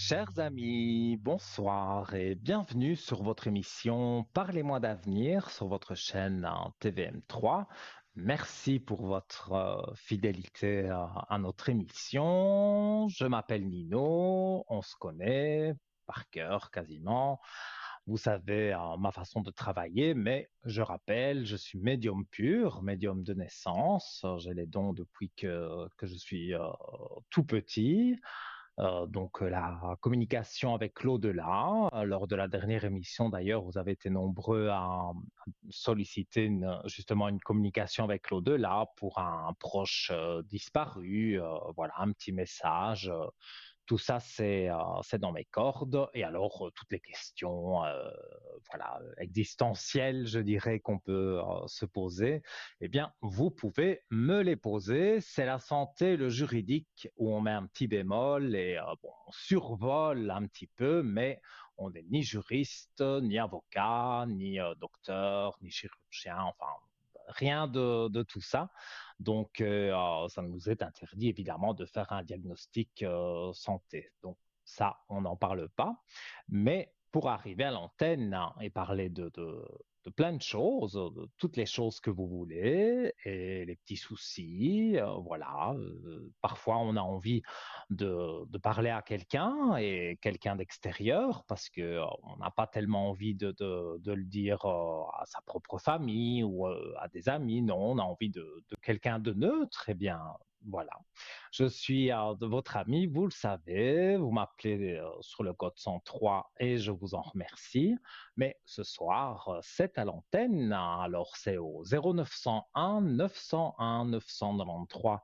Chers amis, bonsoir et bienvenue sur votre émission Parlez-moi d'avenir sur votre chaîne TVM3. Merci pour votre fidélité à notre émission. Je m'appelle Nino, on se connaît par cœur quasiment. Vous savez ma façon de travailler, mais je rappelle, je suis médium pur, médium de naissance. J'ai les dons depuis que je suis tout petit. La communication avec l'au-delà. Lors de la dernière émission, d'ailleurs, vous avez été nombreux à solliciter justement une communication avec l'au-delà pour un proche disparu. Voilà, un petit message. Tout ça, c'est dans mes cordes. Et alors, toutes les questions voilà, existentielles, je dirais, qu'on peut se poser, eh bien, vous pouvez me les poser. C'est la santé, le juridique, où on met un petit bémol et bon, on survole un petit peu, mais on n'est ni juriste, ni avocat, ni docteur, ni chirurgien, enfin, rien de tout ça. Ça nous est interdit évidemment de faire un diagnostic santé. Donc, ça, on n'en parle pas. Mais pour arriver à l'antenne hein, et parler de plein de choses, de toutes les choses que vous voulez et les petits soucis, voilà. Parfois, on a envie de parler à quelqu'un et quelqu'un d'extérieur parce que on n'a pas tellement envie de le dire à sa propre famille ou à des amis. Non, on a envie de quelqu'un de neutre. Eh bien, voilà. Je suis de votre ami, vous le savez, vous m'appelez sur le code 103 et je vous en remercie. Mais ce soir, c'est à l'antenne, alors c'est au 0901 901 993,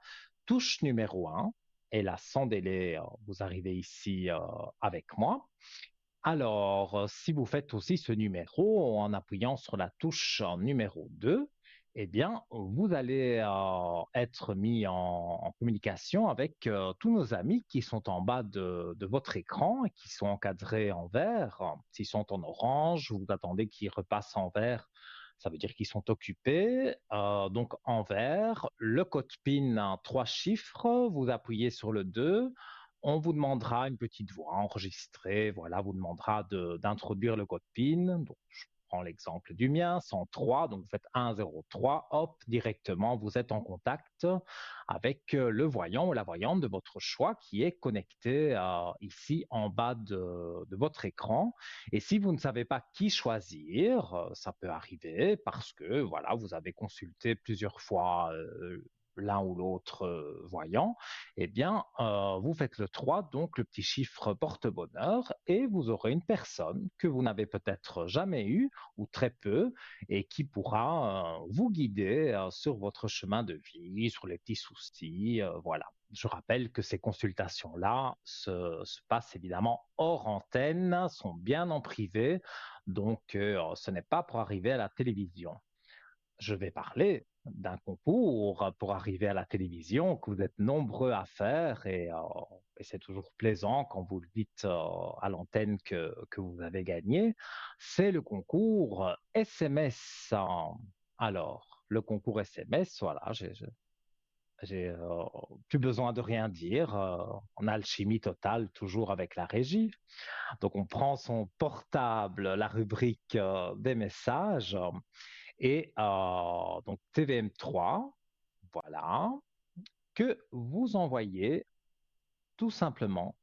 touche numéro 1. Et là, sans délai, vous arrivez ici avec moi. Alors, si vous faites aussi ce numéro en appuyant sur la touche numéro 2, eh bien, vous allez être mis en communication avec tous nos amis qui sont en bas de votre écran et qui sont encadrés en vert. S'ils sont en orange, vous attendez qu'ils repassent en vert. Ça veut dire qu'ils sont occupés. Donc, en vert, le code PIN, 3 chiffres, vous appuyez sur le 2. On vous demandera une petite voix enregistrée, voilà, vous demandera d'introduire le code PIN. Donc, je prends l'exemple du mien, 103, donc vous faites 103, hop, directement, vous êtes en contact avec le voyant ou la voyante de votre choix qui est connecté ici en bas de votre écran. Et si vous ne savez pas qui choisir, ça peut arriver parce que, voilà, vous avez consulté plusieurs fois l'un ou l'autre voyant, eh bien, vous faites le 3, donc le petit chiffre porte-bonheur, et vous aurez une personne que vous n'avez peut-être jamais eue, ou très peu, et qui pourra vous guider sur votre chemin de vie, sur les petits soucis, voilà. Je rappelle que ces consultations-là se passent évidemment hors antenne, sont bien en privé, donc ce n'est pas pour arriver à la télévision. Je vais parler d'un concours pour arriver à la télévision que vous êtes nombreux à faire et c'est toujours plaisant quand vous le dites à l'antenne que vous avez gagné. C'est le concours SMS. Alors, le concours SMS, voilà, j'ai plus besoin de rien dire. En alchimie totale, toujours avec la régie. Donc, on prend son portable, la rubrique des messages et donc TVM3, voilà, que vous envoyez tout simplement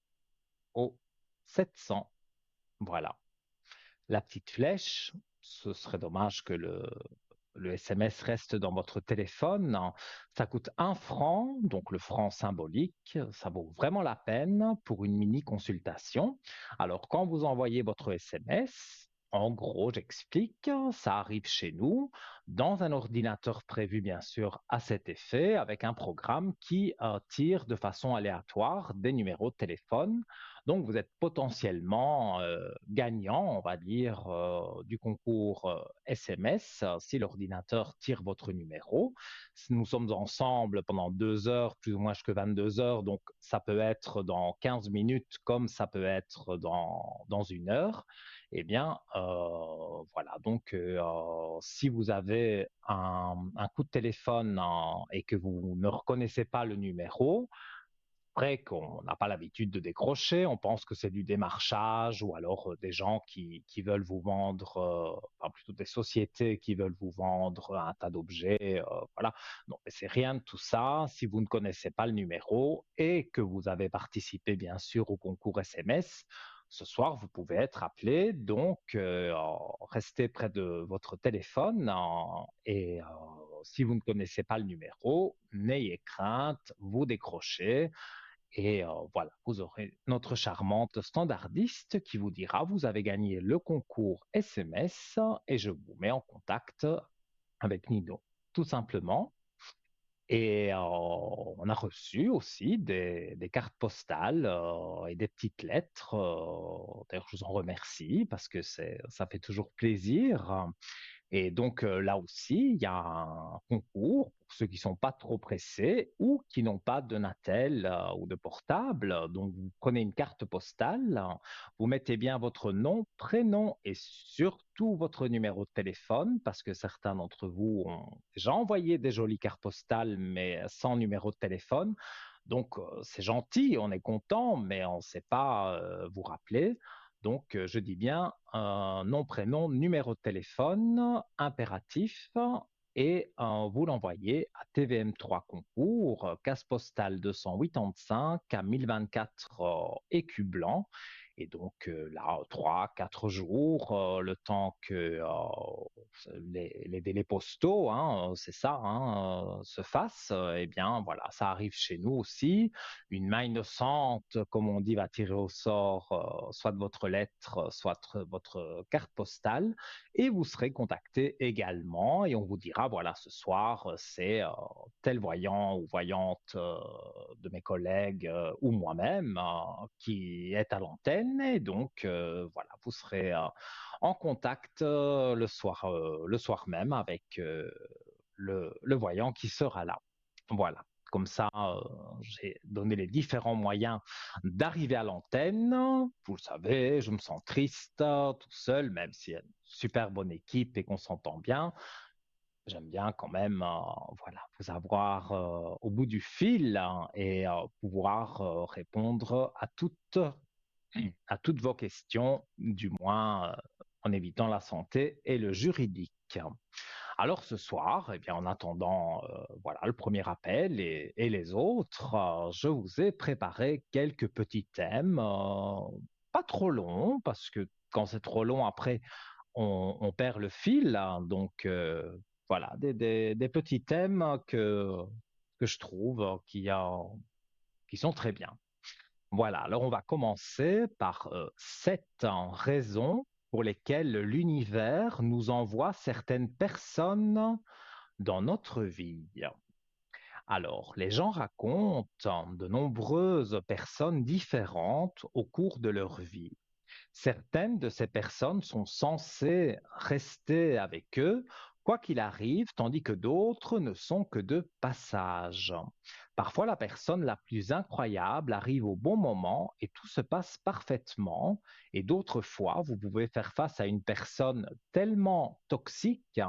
au 700. Voilà. La petite flèche, ce serait dommage que le SMS reste dans votre téléphone. Ça coûte 1 franc, donc le franc symbolique. Ça vaut vraiment la peine pour une mini consultation. Alors, quand vous envoyez votre SMS, en gros, j'explique, ça arrive chez nous dans un ordinateur prévu, bien sûr, à cet effet, avec un programme qui tire de façon aléatoire des numéros de téléphone. Donc, vous êtes potentiellement gagnant, on va dire, du concours SMS si l'ordinateur tire votre numéro. Nous sommes ensemble pendant 2 heures, plus ou moins jusqu'à 22 heures, donc ça peut être dans 15 minutes comme ça peut être dans 1 heure. Eh bien, voilà. Donc, si vous avez un coup de téléphone et que vous ne reconnaissez pas le numéro, après qu'on n'a pas l'habitude de décrocher, on pense que c'est du démarchage ou alors des gens qui veulent vous vendre, enfin plutôt des sociétés qui veulent vous vendre un tas d'objets, voilà. Non, mais c'est rien de tout ça. Si vous ne connaissez pas le numéro et que vous avez participé bien sûr au concours SMS, ce soir, vous pouvez être appelé, donc restez près de votre téléphone et si vous ne connaissez pas le numéro, n'ayez crainte, vous décrochez et voilà, vous aurez notre charmante standardiste qui vous dira vous avez gagné le concours SMS et je vous mets en contact avec Nino, tout simplement. Et on a reçu aussi des cartes postales et des petites lettres. D'ailleurs, je vous en remercie parce que ça fait toujours plaisir. Et donc là aussi, il y a un concours pour ceux qui sont pas trop pressés ou qui n'ont pas de Natel ou de portable. Donc vous prenez une carte postale, vous mettez bien votre nom, prénom et surtout votre numéro de téléphone parce que certains d'entre vous ont déjà envoyé des jolies cartes postales mais sans numéro de téléphone. Donc c'est gentil, on est content, mais on ne sait pas vous rappeler. Donc, je dis bien nom, prénom, numéro de téléphone, impératif, et vous l'envoyez à TVM3 Concours, case postale 285 à 1024 écus blancs. Et donc là, 3, 4 jours, le temps que les délais postaux, hein, c'est ça, hein, se fassent, eh bien voilà, ça arrive chez nous aussi. Une main innocente, comme on dit, va tirer au sort soit de votre lettre, soit de votre carte postale, et vous serez contacté également, et on vous dira, voilà, ce soir, c'est tel voyant ou voyante de mes collègues ou moi-même qui est à l'antenne, et donc voilà, vous serez en contact le soir même avec le voyant qui sera là. Voilà. Comme ça, j'ai donné les différents moyens d'arriver à l'antenne. Vous le savez, je me sens triste tout seul, même s'il y a une super bonne équipe et qu'on s'entend bien. J'aime bien quand même voilà, vous avoir au bout du fil et pouvoir répondre à toutes vos questions, du moins en évitant la santé et le juridique. Alors ce soir, eh bien, en attendant voilà, le premier appel et les autres, je vous ai préparé quelques petits thèmes, pas trop longs, parce que quand c'est trop long, après, on perd le fil, hein. Donc voilà, des petits thèmes que je trouve qui sont très bien. Voilà, alors on va commencer par 7 raisons pour lesquelles l'univers nous envoie certaines personnes dans notre vie. Alors, les gens racontent de nombreuses personnes différentes au cours de leur vie. Certaines de ces personnes sont censées rester avec eux, quoi qu'il arrive, tandis que d'autres ne sont que de passage. Parfois, la personne la plus incroyable arrive au bon moment et tout se passe parfaitement, et d'autres fois, vous pouvez faire face à une personne tellement toxique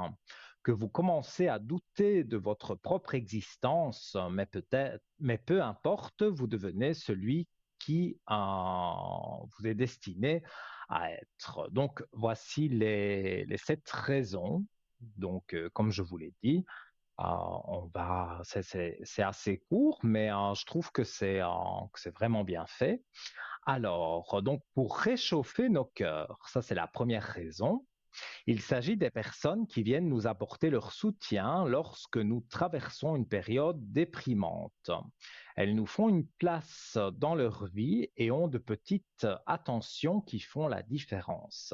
que vous commencez à douter de votre propre existence, mais peu importe, vous devenez celui qui vous est destiné à être. Donc, voici les 7 raisons. Donc, comme je vous l'ai dit, c'est assez court, mais je trouve que c'est vraiment bien fait. Alors, donc, pour réchauffer nos cœurs, ça c'est la première raison. Il s'agit des personnes qui viennent nous apporter leur soutien lorsque nous traversons une période déprimante. Elles nous font une place dans leur vie et ont de petites attentions qui font la différence.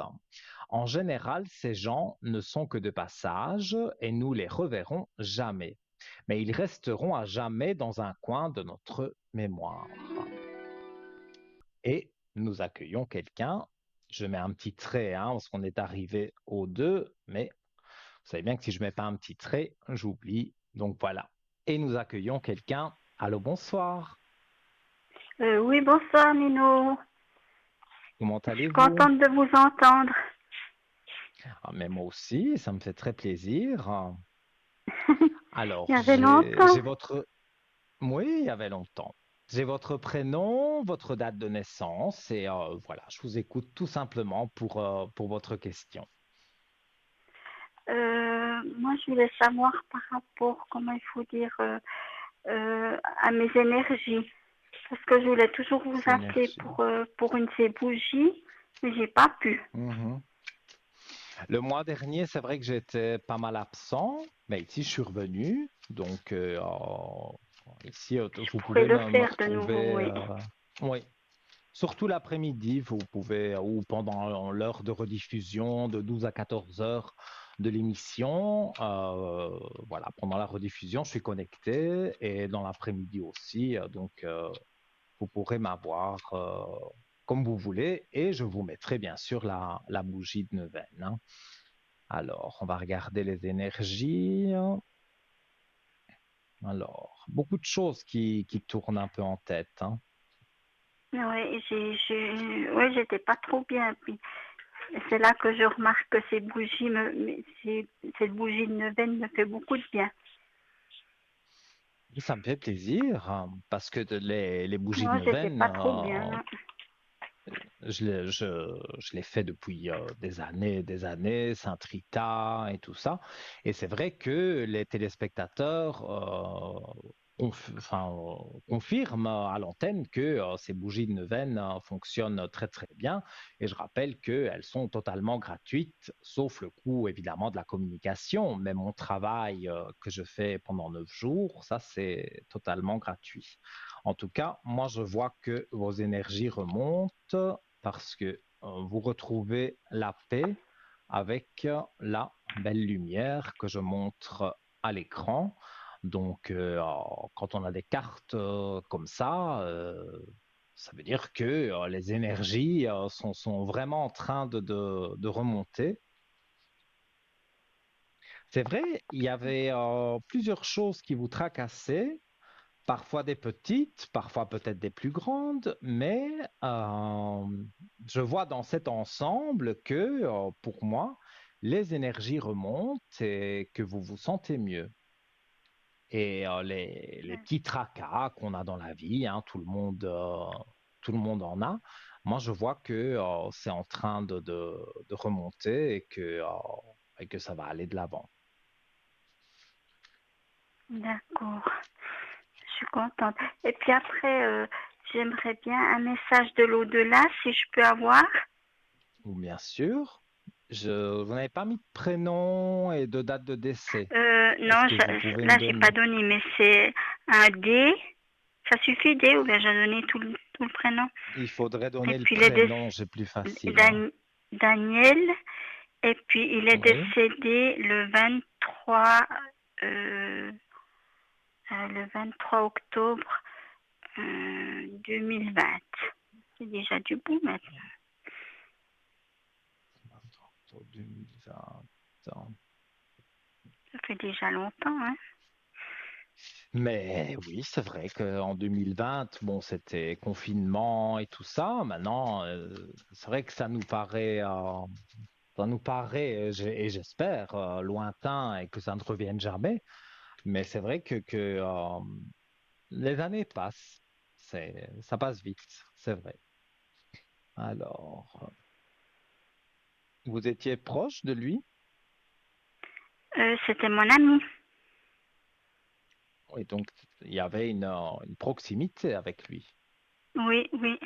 En général, ces gens ne sont que de passage et nous les reverrons jamais, mais ils resteront à jamais dans un coin de notre mémoire. Et nous accueillons quelqu'un. Je mets un petit trait, hein, parce qu'on est arrivé aux deux, mais vous savez bien que si je ne mets pas un petit trait, j'oublie. Donc voilà. Et nous accueillons quelqu'un. Allô, bonsoir. Oui, bonsoir Nino. Comment Je suis allez-vous? contente de vous entendre. Ah, mais moi aussi, ça me fait très plaisir. Il y Alors, avait longtemps. j'ai votre... Oui, il y avait longtemps. J'ai votre prénom, votre date de naissance et voilà, je vous écoute tout simplement pour votre question. Moi, je voulais savoir par rapport, comment il faut dire, à mes énergies. Parce que je voulais toujours vous appeler Synergie. pour une de ces bougies, mais j'ai pas pu. Mhm. Le mois dernier, c'est vrai que j'étais pas mal absent, mais ici je suis revenu. Donc ici, Je vous pourrais pouvez le me faire de nouveau, retrouver. oui. Oui, surtout l'après-midi, vous pouvez, ou pendant l'heure de rediffusion de 12 à 14 heures de l'émission. Voilà, pendant la rediffusion, je suis connecté et dans l'après-midi aussi. Vous pourrez m'avoir comme vous voulez et je vous mettrai bien sûr la bougie de neuvaine, hein. Alors, on va regarder les énergies. Alors, beaucoup de choses qui tournent un peu en tête, hein. Oui, ouais, j'étais pas trop bien. Puis c'est là que je remarque que cette bougie de neuvaine me fait beaucoup de bien. Ça me fait plaisir parce que les bougies de Moi, j'étais neuvaine, pas trop bien. je l'ai fait depuis des années, Saint-Rita et tout ça. Et c'est vrai que les téléspectateurs confirment à l'antenne que ces bougies de neuvaine fonctionnent très très bien. Et je rappelle qu'elles sont totalement gratuites, sauf le coût évidemment de la communication. Mais mon travail que je fais pendant 9 jours, ça c'est totalement gratuit. En tout cas, moi, je vois que vos énergies remontent parce que vous retrouvez la paix avec la belle lumière que je montre à l'écran. Donc, quand on a des cartes comme ça veut dire que les énergies sont vraiment en train de remonter. C'est vrai, il y avait plusieurs choses qui vous tracassaient. Parfois des petites, parfois peut-être des plus grandes, mais je vois dans cet ensemble que, pour moi, les énergies remontent et que vous vous sentez mieux. Et les petits tracas qu'on a dans la vie, hein, tout le monde en a. Moi, je vois que c'est en train de remonter et que ça va aller de l'avant. D'accord, je suis contente. Et puis après, j'aimerais bien un message de l'au-delà, si je peux avoir. Ou bien sûr, vous n'avez pas mis de prénom et de date de décès. Est-ce Non, que vous pouvez me là, j'ai pas donner? donné, mais c'est un D. Ça suffit, D, ou bien j'ai donné tout le prénom. Il faudrait Et donner le puis, il est prénom, c'est plus facile, hein. Daniel. Et puis, il est Oui. décédé euh, le 23 octobre 2020. C'est déjà du bout maintenant. 2020. Ça fait déjà longtemps, hein. Mais oui, c'est vrai qu'en 2020, bon, c'était confinement et tout ça. Maintenant, c'est vrai que ça nous paraît, et j'espère, lointain et que ça ne revienne jamais. Mais c'est vrai que les années passent. Ça passe vite, c'est vrai. Alors, vous étiez proche de lui? C'était mon ami. Oui, donc il y avait une proximité avec lui. Oui, oui.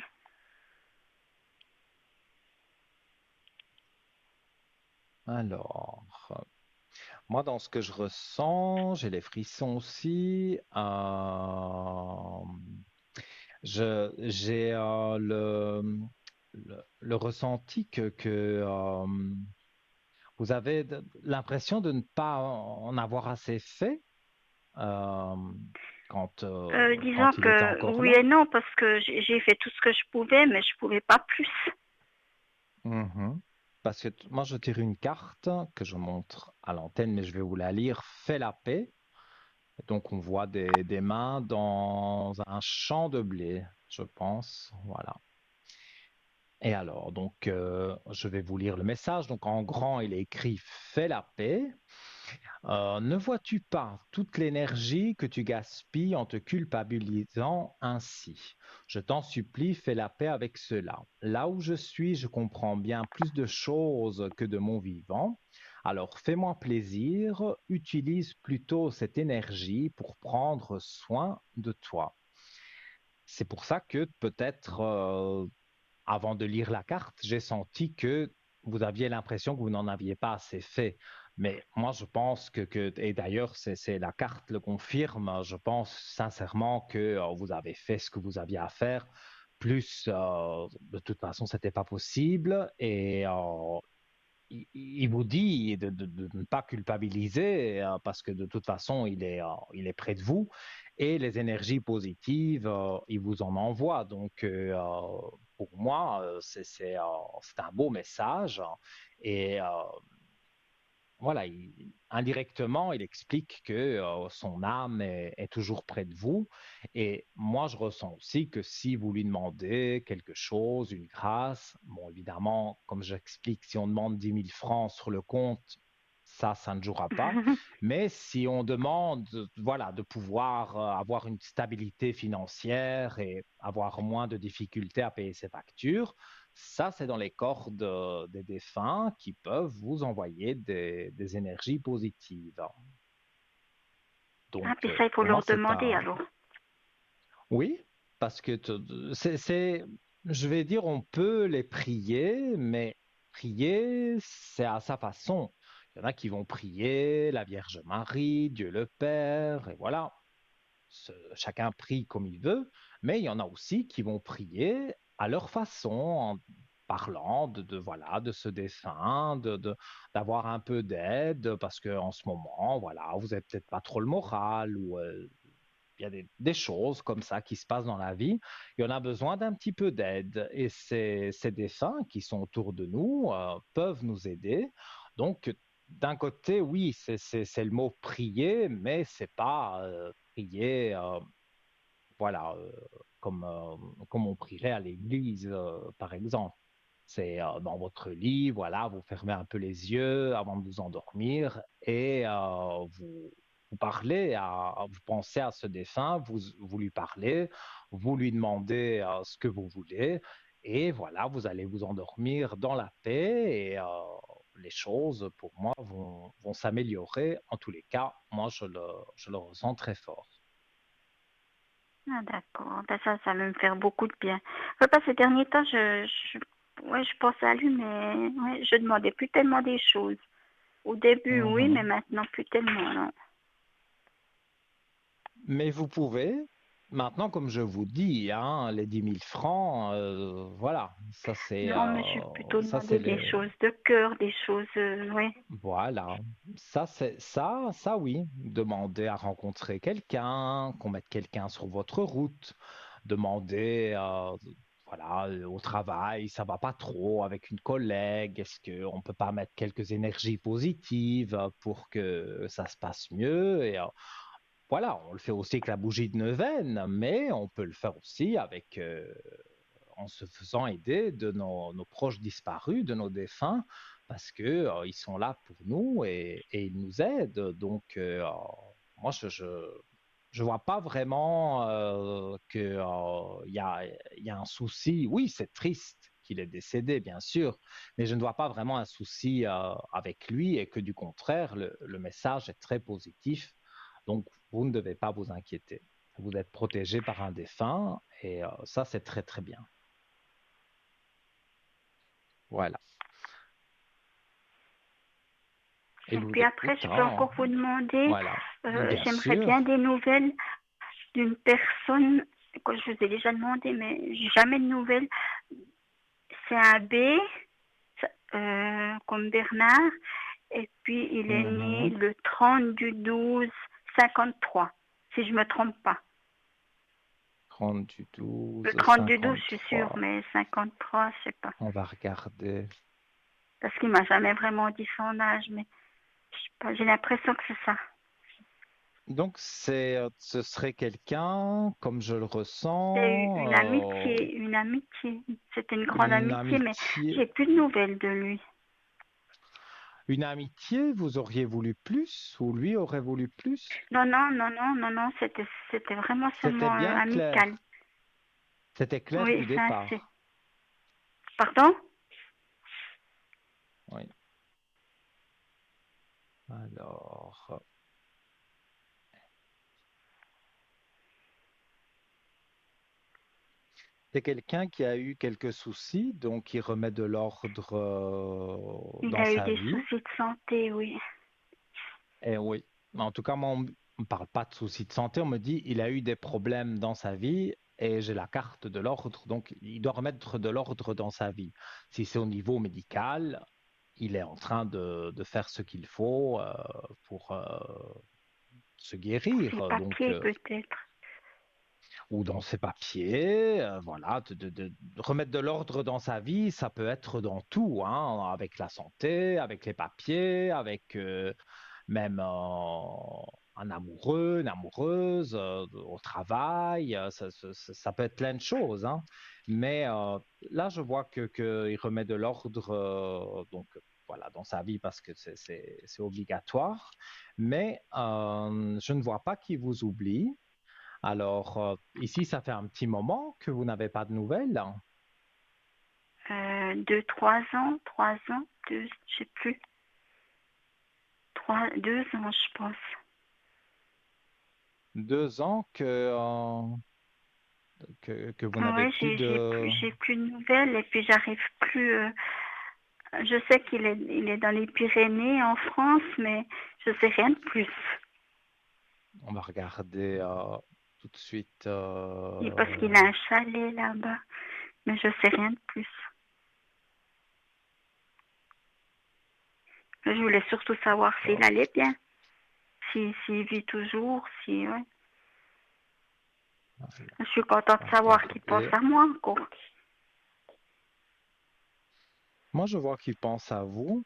Alors, moi, dans ce que je ressens, j'ai les frissons aussi. J'ai le ressenti que vous avez l'impression de ne pas en avoir assez fait euh, Disons quand il était que encore oui là. et non, parce que j'ai fait tout ce que je pouvais, mais je pouvais pas plus. Mhm. Parce que moi, je tire une carte que je montre à l'antenne, mais je vais vous la lire. Fais la paix. Donc, on voit des mains dans un champ de blé, je pense. Voilà. Et alors, donc, je vais vous lire le message. Donc, en grand, il est écrit Fais la paix. Ne vois-tu pas toute l'énergie que tu gaspilles en te culpabilisant ainsi? Je t'en supplie, fais la paix avec cela. Là où je suis, je comprends bien plus de choses que de mon vivant. Alors fais-moi plaisir, utilise plutôt cette énergie pour prendre soin de toi. C'est pour ça que peut-être avant de lire la carte, j'ai senti que vous aviez l'impression que vous n'en aviez pas assez fait. Mais moi, je pense et d'ailleurs, la carte le confirme, je pense sincèrement que vous avez fait ce que vous aviez à faire. Plus, de toute façon, c'était pas possible. Et il vous dit de ne pas culpabiliser parce que de toute façon, il est près de vous et les énergies positives, il vous en envoie. Donc, pour moi, c'est un beau message et voilà, indirectement, il explique que son âme est toujours près de vous. Et moi, je ressens aussi que si vous lui demandez quelque chose, une grâce, bon, évidemment, comme j'explique, si on demande 10 000 francs sur le compte, ça ne jouera pas. Mais si on demande, voilà, de pouvoir avoir une stabilité financière et avoir moins de difficultés à payer ses factures, ça, c'est dans les cordes des défunts qui peuvent vous envoyer des énergies positives. Ah, Donc, puis ça, il faut pour moi, leur c'est demander un... alors. Oui, parce que je vais dire, on peut les prier, mais prier, c'est à sa façon. Il y en a qui vont prier la Vierge Marie, Dieu le Père, et voilà. Chacun prie comme il veut, mais il y en a aussi qui vont prier à leur façon, en parlant voilà, de ce défunt, d'avoir un peu d'aide, parce qu'en ce moment, voilà, vous n'avez peut-être pas trop le moral, ou il y a des choses comme ça qui se passent dans la vie. Et on a besoin d'un petit peu d'aide. Et ces défunts qui sont autour de nous peuvent nous aider. Donc, d'un côté, oui, c'est le mot prier, mais c'est pas prier, voilà, comme on prierait à l'église, par exemple. C'est dans votre lit, voilà, vous fermez un peu les yeux avant de vous endormir et vous parlez, vous pensez à ce défunt, vous lui parlez, vous lui demandez ce que vous voulez et voilà, vous allez vous endormir dans la paix et les choses, pour moi, vont s'améliorer. En tous les cas, moi, je le ressens très fort. Ah, d'accord. Ben, ça va me faire beaucoup de bien. Ouais, parce que ces derniers temps, ouais, je pense à lui, mais ouais, je demandais plus tellement des choses. Au début, oui, mais Mhm. maintenant, plus tellement, non. Mais vous pouvez, maintenant, comme je vous dis, hein, les 10 000 francs, voilà, Non, mais je vais plutôt ça demander c'est des les, choses de cœur, des choses, ouais. voilà, ça oui, demander à rencontrer quelqu'un, qu'on mette quelqu'un sur votre route, demander, voilà, au travail, ça va pas trop avec une collègue, est-ce qu'on peut pas mettre quelques énergies positives pour que ça se passe mieux et voilà, on le fait aussi avec la bougie de neuvaine, mais on peut le faire aussi en se faisant aider de nos proches disparus, de nos défunts, parce que ils sont là pour nous et ils nous aident. Donc, moi, je vois pas vraiment il y a un souci. Oui, c'est triste qu'il est décédé, bien sûr, mais je ne vois pas vraiment un souci avec lui et que du contraire, le message est très positif. Donc, vous ne devez pas vous inquiéter. Vous êtes protégé par un défunt et ça, c'est très, très bien. Voilà. Et Et je vous puis après, écoute, je peux hein. encore vous demander, Voilà. Bien j'aimerais bien sûr. des nouvelles d'une personne que je vous ai déjà demandé, mais j'ai jamais de nouvelles. C'est un B, comme Bernard, et puis il est né Mhm. le 30 du 12 53, si je me trompe pas. 30 du Le 12, 30 du 12, je suis sûre, 53. mais 53, je sais pas. On va regarder. Parce qu'il m'a jamais vraiment dit son âge, mais je sais pas, j'ai l'impression que c'est ça. Donc, ce serait quelqu'un, comme je le C'est ressens, une amitié. C'était une grande une amitié, mais amitié. j'ai plus de nouvelles de lui. une amitié, vous auriez voulu plus ou lui aurait voulu plus? Non, non, non, non, non, non, c'était vraiment C'était seulement bien amical. clair. C'était clair Oui, du ça, c'est. départ. Pardon? Oui. Alors, c'est quelqu'un qui a eu quelques soucis, donc qui remet de l'ordre Il dans a eu sa des vie. soucis de santé, oui. Et oui, en tout cas, moi, on ne parle pas de soucis de santé, on me dit il a eu des problèmes dans sa vie et j'ai la carte de l'ordre, donc il doit remettre de l'ordre dans sa vie. Si c'est au niveau médical, il est en train de faire ce qu'il faut pour se Pour ses guérir. Donc, papiers, peut-être. ou dans ses papiers, voilà, de remettre de l'ordre dans sa vie, ça peut être dans tout, hein, avec la santé, avec les papiers, avec même un amoureux, une amoureuse, au travail, ça peut être plein de choses, hein. Mais là, je vois que il remet de l'ordre, donc voilà, dans sa vie parce que c'est obligatoire. Mais je ne vois pas qu'il vous oublie. Alors, ici, ça fait un petit moment que vous n'avez pas de nouvelles. 2, 3 ans, je sais plus. 2 ans, je pense. 2 ans que vous n'avez Ouais, plus de... j'ai plus de nouvelles et puis j'arrive plus. Je sais il est dans les Pyrénées en France, mais je sais rien de plus. On va regarder tout de suite. Et parce qu'il a un chalet là-bas, mais je sais rien de plus. Je voulais surtout savoir s'il Hop, allait bien, s'il vit toujours, si ouais. Je suis contente on de va savoir qu'il pense regarder. à moi encore. Moi, je vois qu'il pense à vous.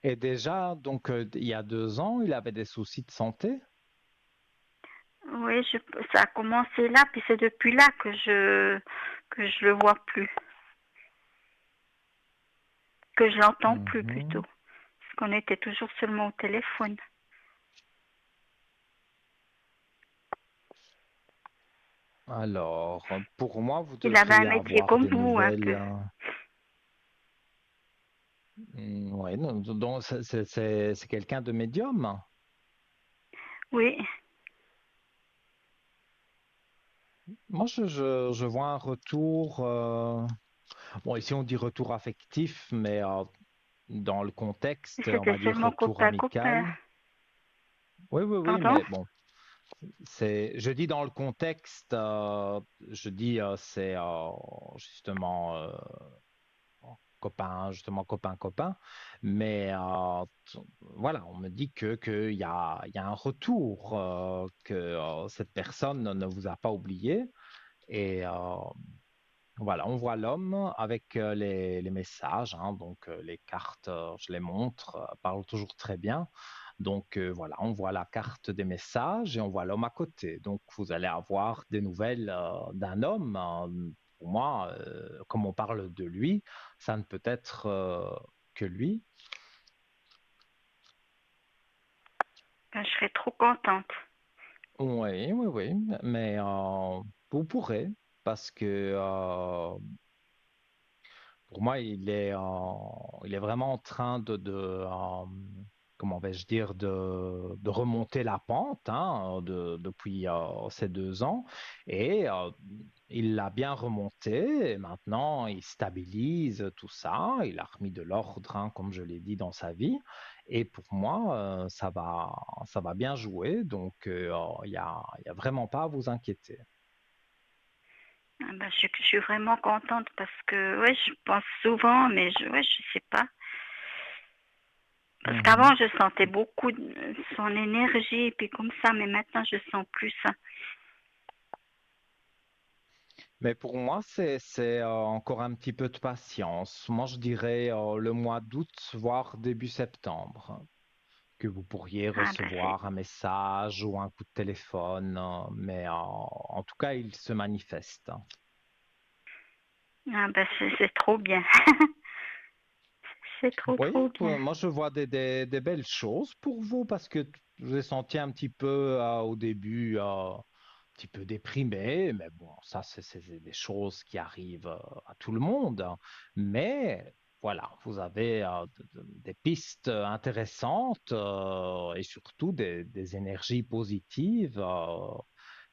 Et déjà, donc, il y a 2 ans, il avait des soucis de santé. Oui, ça a commencé là, puis c'est depuis là que je le vois plus, que je l'entends plus plutôt, Mhm. parce qu'on était toujours seulement au téléphone. Alors, pour moi, vous Il avait un devriez métier avoir comme des vous un nouvelles. peu. Ouais, donc c'est quelqu'un de médium. Oui, Moi, je vois un retour. Bon, ici, on dit retour affectif, mais dans le contexte, on c'était va dire seulement retour copain. amical. Oui, oui, oui, Pardon? mais bon, je dis dans le contexte, je dis c'est justement copain, justement copain, copain, mais voilà, on me dit qu'il y a un retour, que cette personne ne vous a pas oublié et voilà, on voit l'homme avec les messages, hein, donc les cartes, je les montre, parlent toujours très bien. Donc voilà, on voit la carte des messages et on voit l'homme à côté. Donc vous allez avoir des nouvelles d'un homme, hein. Pour moi, comme on parle de lui, ça ne peut être que lui. Ben, je serais trop contente. Oui, oui, oui, mais vous pourrez, parce que pour moi, il est vraiment en train comment vais-je dire, de remonter la pente, hein, depuis ces 2 ans. Et il l'a bien remonté. Et maintenant, il stabilise tout ça. Il a remis de l'ordre, hein, comme je l'ai dit, dans sa vie. Et pour moi, ça va bien jouer. Donc, il y a vraiment pas à vous inquiéter. Ah ben, je suis vraiment contente parce que ouais, je pense souvent, mais ouais, je sais pas. Parce qu'avant, Mhm. je sentais beaucoup son énergie, et puis comme ça, mais maintenant, je sens plus ça. Mais pour moi, c'est encore un petit peu de patience. Moi, je dirais le mois d'août, voire début septembre, que vous pourriez Ah ben, recevoir un message ou un coup de téléphone. Mais en tout cas, il se manifeste. c'est trop bien. C'est trop, Oui, trop bien. moi je vois des belles choses pour vous parce que je vous ai senti un petit peu au début un petit peu déprimé, mais bon, ça c'est des choses qui arrivent à tout le monde, hein. Mais voilà, vous avez des pistes intéressantes et surtout des énergies positives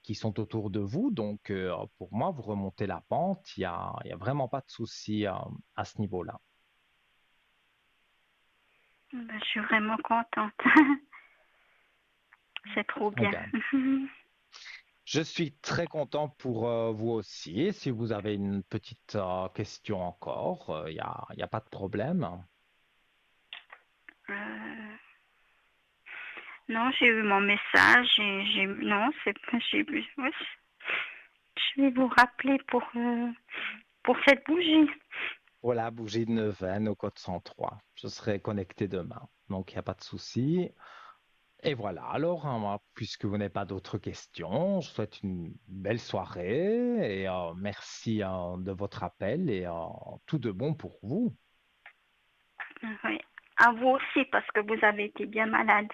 qui sont autour de vous. Donc pour moi, vous remontez la pente, il y a vraiment pas de souci à ce niveau-là. Ben, je suis vraiment contente. C'est trop Eh bien. bien, je suis très content pour vous aussi. Si vous avez une petite question encore, il y a pas de problème. Euh, non, j'ai eu mon message et non, c'est pas, ouais, je vais vous rappeler pour cette bougie. Voilà, bougie de Neuvaine au code 103. Je serai connecté demain, donc il n'y a pas de souci. Et voilà, alors, hein, moi, puisque vous n'avez pas d'autres questions, je vous souhaite une belle soirée et merci de votre appel et tout de bon pour vous. Oui. À vous aussi, parce que vous avez été bien malade.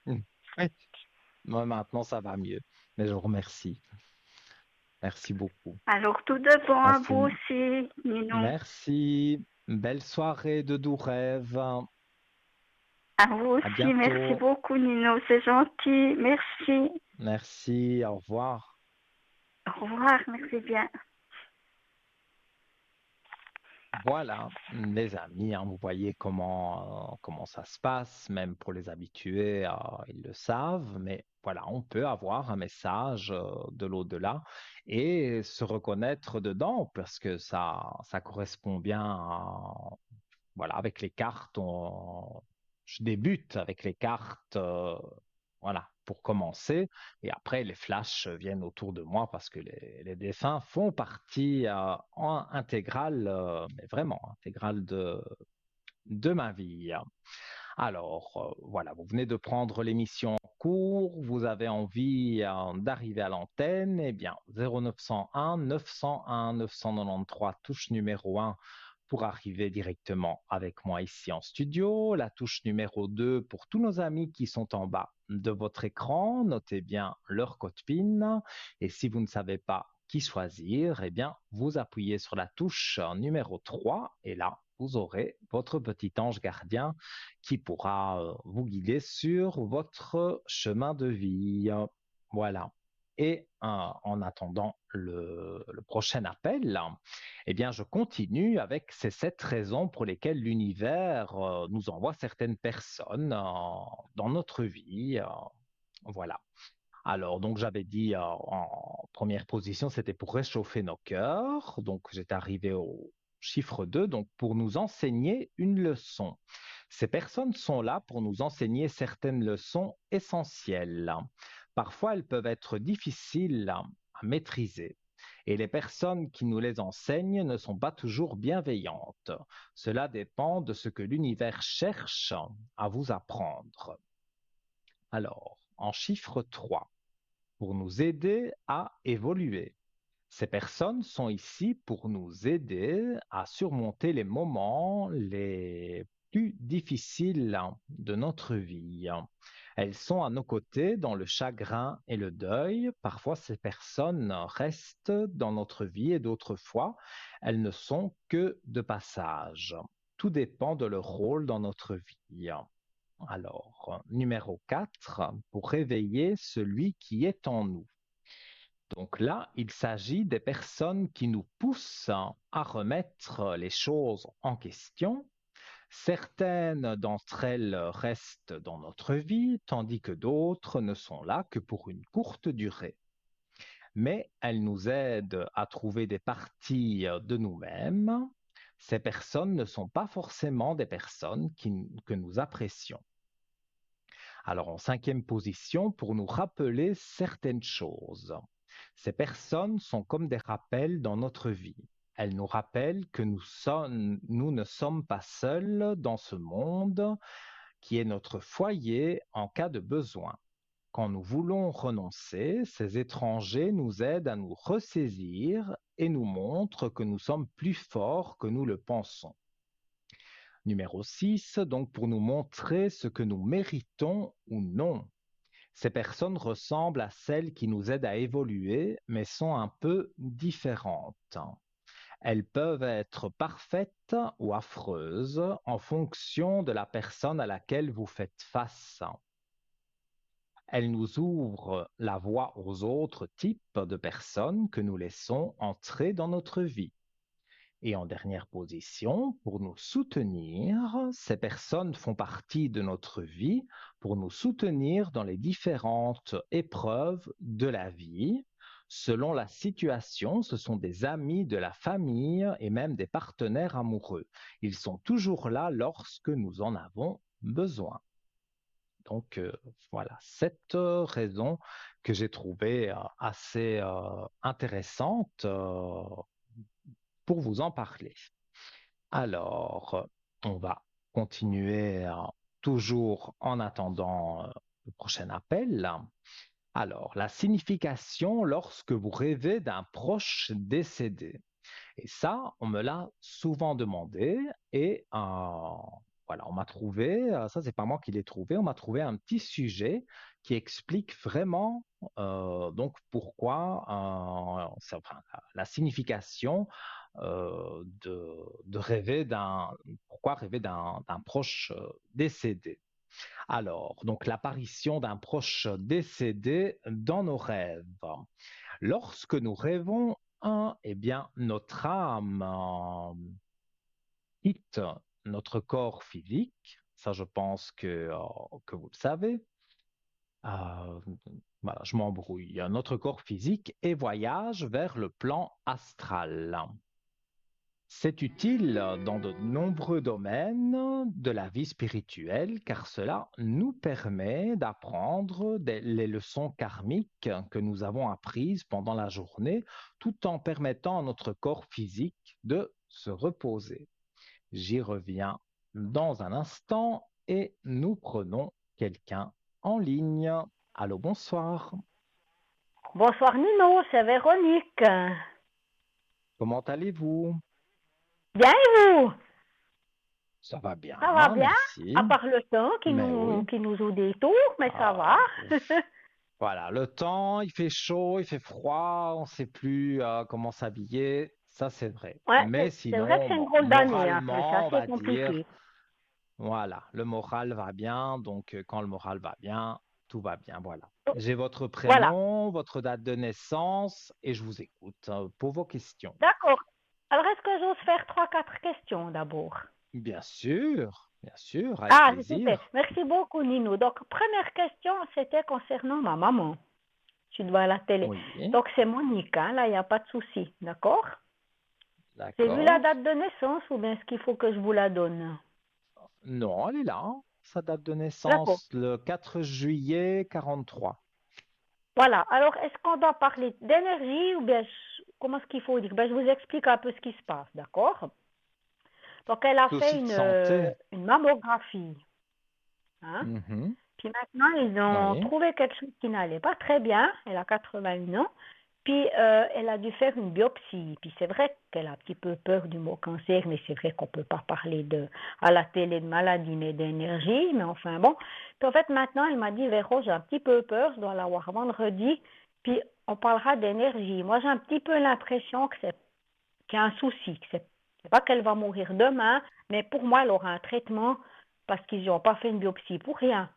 Oui. Moi, maintenant, ça va mieux, mais je vous remercie. Merci beaucoup. Alors, tout de bon à Passez vous une aussi, Nino. Merci. Belle soirée de doux rêves. À vous À aussi, merci bientôt. beaucoup, Nino. C'est gentil. Merci. Merci. Au revoir. Au revoir, merci bien. Voilà, les amis, hein, vous voyez comment ça se passe, même pour les habitués, ils le savent, mais voilà, on peut avoir un message de l'au-delà et se reconnaître dedans parce que ça correspond bien voilà, avec les cartes, je débute avec les cartes, voilà, pour commencer. Et après, les flashs viennent autour de moi parce que les dessins font partie intégrale, mais vraiment intégrale de ma vie. Alors, voilà, vous venez de prendre l'émission en cours, vous avez envie d'arriver à l'antenne, eh bien, 0901 901 993, touche numéro 1 pour arriver directement avec moi ici en studio. La touche numéro 2 pour tous nos amis qui sont en bas de votre écran. Notez bien leur code PIN. Et si vous ne savez pas qui choisir, eh bien, vous appuyez sur la touche numéro 3 et là, vous aurez votre petit ange gardien qui pourra vous guider sur votre chemin de vie. Voilà. Et en attendant le prochain appel, eh bien, je continue avec ces 7 raisons pour lesquelles l'univers nous envoie certaines personnes dans notre vie. Voilà. Alors, donc, j'avais dit en première position, c'était pour réchauffer nos cœurs. Donc, j'étais arrivé au chiffre 2, donc pour nous enseigner une leçon. Ces personnes sont là pour nous enseigner certaines leçons essentielles. Parfois, elles peuvent être difficiles à maîtriser. Et les personnes qui nous les enseignent ne sont pas toujours bienveillantes. Cela dépend de ce que l'univers cherche à vous apprendre. Alors, en chiffre 3 pour nous aider à évoluer. Ces personnes sont ici pour nous aider à surmonter les moments les plus difficiles de notre vie. Elles sont à nos côtés dans le chagrin et le deuil. Parfois, ces personnes restent dans notre vie et d'autres fois, elles ne sont que de passage. Tout dépend de leur rôle dans notre vie. Alors, numéro 4, pour réveiller celui qui est en nous. Donc là, il s'agit des personnes qui nous poussent à remettre les choses en question. Certaines d'entre elles restent dans notre vie, tandis que d'autres ne sont là que pour une courte durée. Mais elles nous aident à trouver des parties de nous-mêmes. Ces personnes ne sont pas forcément des personnes que nous apprécions. Alors, en cinquième position, pour nous rappeler certaines choses. Ces personnes sont comme des rappels dans notre vie. Elles nous rappellent que nous ne sommes pas seuls dans ce monde qui est notre foyer en cas de besoin. Quand nous voulons renoncer, ces étrangers nous aident à nous ressaisir et nous montrent que nous sommes plus forts que nous le pensons. Numéro 6, donc pour nous montrer ce que nous méritons ou non. Ces personnes ressemblent à celles qui nous aident à évoluer, mais sont un peu différentes. Elles peuvent être parfaites ou affreuses en fonction de la personne à laquelle vous faites face. Elles nous ouvrent la voie aux autres types de personnes que nous laissons entrer dans notre vie. Et en dernière position, pour nous soutenir, ces personnes font partie de notre vie pour nous soutenir dans les différentes épreuves de la vie. Selon la situation, ce sont des amis de la famille et même des partenaires amoureux. Ils sont toujours là lorsque nous en avons besoin. Donc voilà, cette raison que j'ai trouvée assez intéressante pour vous en parler. Alors, on va continuer toujours en attendant le prochain appel. Alors, la signification lorsque vous rêvez d'un proche décédé. Et ça, on me l'a souvent demandé et voilà, on m'a trouvé, ça c'est pas moi qui l'ai trouvé, on m'a trouvé un petit sujet qui explique vraiment donc pourquoi, enfin, la signification de rêver pourquoi rêver d'un proche décédé. Alors, donc l'apparition d'un proche décédé dans nos rêves. Lorsque nous rêvons, eh bien, notre âme quitte notre corps physique. Ça, je pense que vous le savez. Euh, voilà, je m'embrouille. Notre corps physique et voyage vers le plan astral. C'est utile dans de nombreux domaines de la vie spirituelle car cela nous permet d'apprendre les leçons karmiques que nous avons apprises pendant la journée tout en permettant à notre corps physique de se reposer. J'y reviens dans un instant et nous prenons quelqu'un en ligne. Allô, bonsoir. Bonsoir Nino, c'est Véronique. Comment allez-vous? Bien et vous? Ça va bien, Ça va bien? À merci. part le temps qui Mais nous, oui. qui nous joue des tours, mais ça va. Ouf. Voilà, le temps, il fait chaud, il fait froid, on ne sait plus comment s'habiller, ça c'est vrai. Ouais, Mais c'est vrai que sinon, c'est une bon, drôle d'année après, c'est moralement, on assez va dire, compliqué. voilà, le moral va bien, donc quand le moral va bien, tout va bien, voilà. Donc, J'ai votre voilà, prénom, votre date de naissance et je vous écoute pour vos questions. d'accord. Alors est-ce que j'ose faire trois, quatre questions d'abord? Bien sûr, avec Ah, super. plaisir. Merci beaucoup Nino. Donc, première question, c'était concernant ma maman. Tu dois à la télé. Oui, Donc, c'est Monique, hein, là, il n'y a pas de souci, d'accord? J'ai vu la d'accord. date de naissance ou bien est-ce qu'il faut que je vous la donne? Non, elle est là, hein. Sa date de D'accord. naissance, le 4 juillet 43. Voilà. Alors, est-ce qu'on doit parler d'énergie ou bien comment est-ce qu'il faut dire? Ben, je vous explique un peu ce qui se passe, d'accord? Donc, elle a fait Souci de santé. une mammographie, hein? Mhm. Puis maintenant, ils ont Oui. trouvé quelque chose qui n'allait pas très bien. Elle a 81 ans. Puis, elle a dû faire une biopsie. Puis, c'est vrai qu'elle a un petit peu peur du mot cancer, mais c'est vrai qu'on ne peut pas parler à la télé de maladie, mais d'énergie. Mais enfin, bon. Puis, en fait, maintenant, elle m'a dit, Véro, j'ai un petit peu peur. Je dois la voir vendredi. Puis, on parlera d'énergie. Moi, j'ai un petit peu l'impression qu'il y a un souci. Que c'est pas qu'elle va mourir demain, mais pour moi, elle aura un traitement parce qu'ils n'ont pas fait une biopsie pour rien.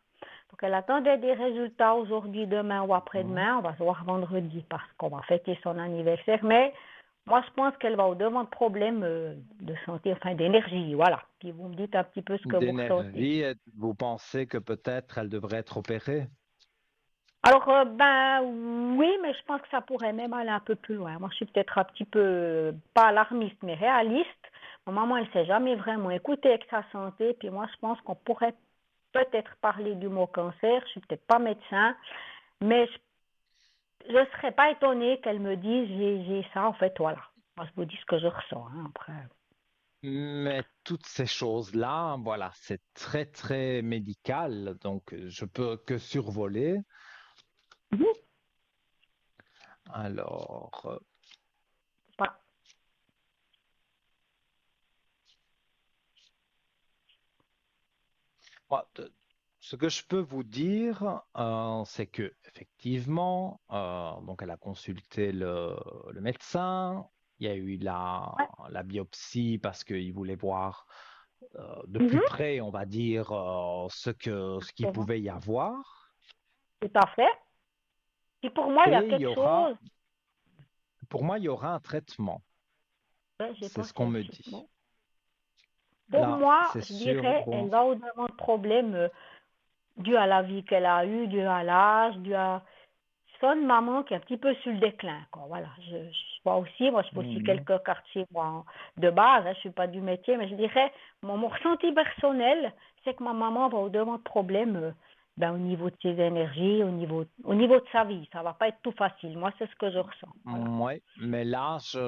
Donc, elle attendait des résultats aujourd'hui, demain ou Mhm. après-demain. On va se voir vendredi parce qu'on va fêter son anniversaire. Mais moi, je pense qu'elle va au-devant de problèmes de santé, enfin d'énergie. Voilà. Puis vous me dites un petit peu ce que vous ressentez. D'énergie, vous pensez que peut-être elle devrait être opérée? Alors, ben oui, mais je pense que ça pourrait même aller un peu plus loin. Moi, je suis peut-être un petit peu, pas alarmiste, mais réaliste. Ma maman, elle ne s'est jamais vraiment écoutée avec sa santé. Puis moi, je pense qu'on pourrait peut-être parler du mot cancer. Je suis peut-être pas médecin, mais je ne serais pas étonnée qu'elle me dise j'ai ça, en fait, voilà. Moi, je vous dis ce que je ressens, hein, après. Mais toutes ces choses-là, voilà, c'est très, très médical, donc je peux que survoler. Mhm. Alors, Voilà. Moi, ce que je peux vous dire, c'est que effectivement, donc elle a consulté le médecin. Il y a eu Ouais. la biopsie parce qu'il voulait voir de plus Mhm. près, on va dire, ce qu'il Exactement. pouvait y avoir. Tout à fait. Si pour moi, il y a Et quelque chose, pour moi, il y aura un traitement. ouais, j'ai C'est ce pensé qu'on me aussi. dit. Bon. Pour Là, moi, c'est je sûr. dirais, Bon, elle va au-devant de problèmes dû à la vie qu'elle a eue, dû à l'âge, dû à son maman qui est un petit peu sur le déclin, quoi. Voilà, je vois aussi, moi je fais aussi mhm. quelques quartiers moi, de base, hein, je suis pas du métier, mais je dirais, mon ressenti personnel, c'est que ma maman va au-devant de problèmes ben, au niveau de ses énergies, au niveau de sa vie. Ça va pas être tout facile. Moi, c'est ce que je ressens. Voilà. Ouais, mais là, je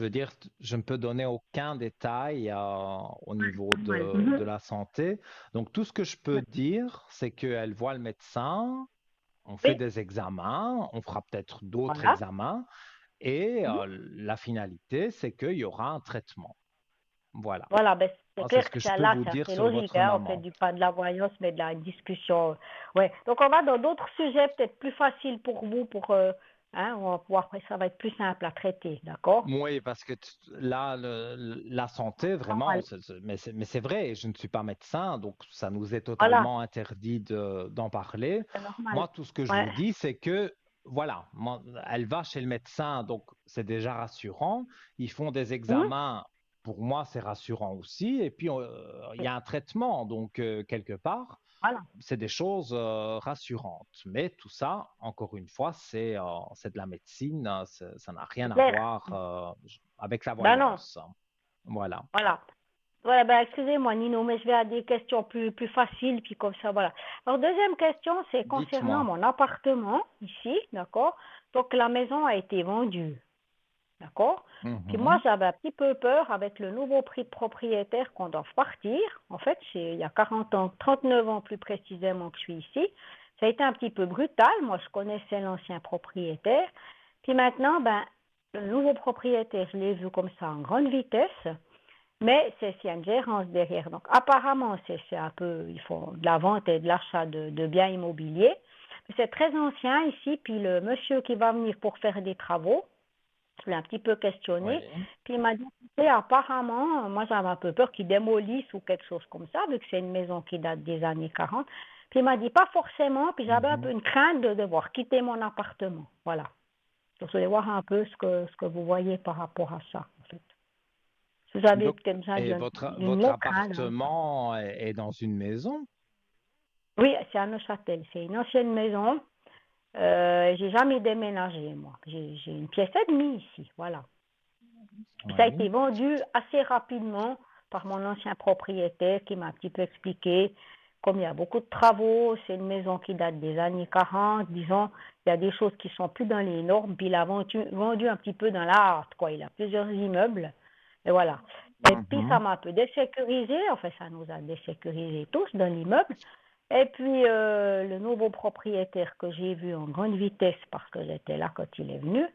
veux dire, je ne peux donner aucun détail au niveau Normal. de Mhm. la santé. Donc, tout ce que je peux Ouais. dire, c'est qu'elle voit le médecin, on fait Oui, des examens, on fera peut-être d'autres voilà. examens, et Mhm. la finalité, c'est qu'il y aura un traitement. Voilà. Voilà, ben, c'est Ah, c'est clair ce que que je ça, peux là, vous c'est dire assez sur logique, votre hein. On fait maman. pas de la voyance, mais de la discussion. Ouais. Donc, on va dans d'autres sujets peut-être plus faciles pour vous, hein, on va pouvoir, ça va être plus simple à traiter, d'accord? Oui, parce que là, la santé, vraiment, Normal. mais c'est vrai, je ne suis pas médecin, donc ça nous est Voilà, totalement interdit d'en parler. c'est normal. Moi, tout ce que je Ouais. vous dis, c'est que, voilà, elle va chez le médecin, donc c'est déjà rassurant. Ils font des Mhm. examens, pour moi, c'est rassurant aussi. Et puis, il y Oui. a un traitement, donc quelque part Voilà. c'est des choses rassurantes. Mais tout ça, encore une fois, c'est de la médecine, ça n'a rien C'est à clair. voir avec la Ben non. voyance. Voilà. Voilà. Voilà, ben excusez-moi Nino, mais je vais à des questions plus faciles, puis comme ça, voilà. Alors, deuxième question, c'est concernant Dites-moi. mon appartement, ici, d'accord? Donc, la maison a été vendue. D'accord? Puis moi, Mhm. j'avais un petit peu peur avec le nouveau prix de propriétaire qu'on doit partir. En fait, il y a 40 ans, 39 ans plus précisément que je suis ici. Ça a été un petit peu brutal. Moi, je connaissais l'ancien propriétaire. Puis maintenant, ben, le nouveau propriétaire, je l'ai vu comme ça en grande vitesse. Mais s'il y a une gérance derrière. Donc, apparemment, c'est un peu, ils font de la vente et de l'achat de biens immobiliers. C'est très ancien ici. Puis le monsieur qui va venir pour faire des travaux, je l'ai un petit peu questionné. Oui. Puis il m'a dit, écoutez, apparemment, moi j'avais un peu peur qu'il démolisse ou quelque chose comme ça, vu que c'est une maison qui date des années 40. Puis il m'a dit, pas forcément. Puis j'avais un peu Mhm. une crainte de devoir quitter mon appartement. Voilà. Donc je voulais voir un peu ce que vous voyez par rapport à ça, en fait. Si vous avez Donc, peut-être besoin et d'une votre lettre, hein, appartement est dans une maison? oui, c'est à Neuchâtel. C'est une ancienne maison. J'ai jamais déménagé, moi. J'ai une pièce et demie ici. Voilà. Ça a été Oui. vendu assez rapidement par mon ancien propriétaire qui m'a un petit peu expliqué comme il y a beaucoup de travaux, c'est une maison qui date des années 40, disons, il y a des choses qui sont plus dans les normes, puis il a vendu un petit peu dans l'art, quoi. Il a plusieurs immeubles, et voilà. Et puis ça Mhm. m'a un peu désécurisé, enfin ça nous a désécurisé tous dans l'immeuble. Et puis le nouveau propriétaire que j'ai vu en grande vitesse parce que j'étais là quand il est venu,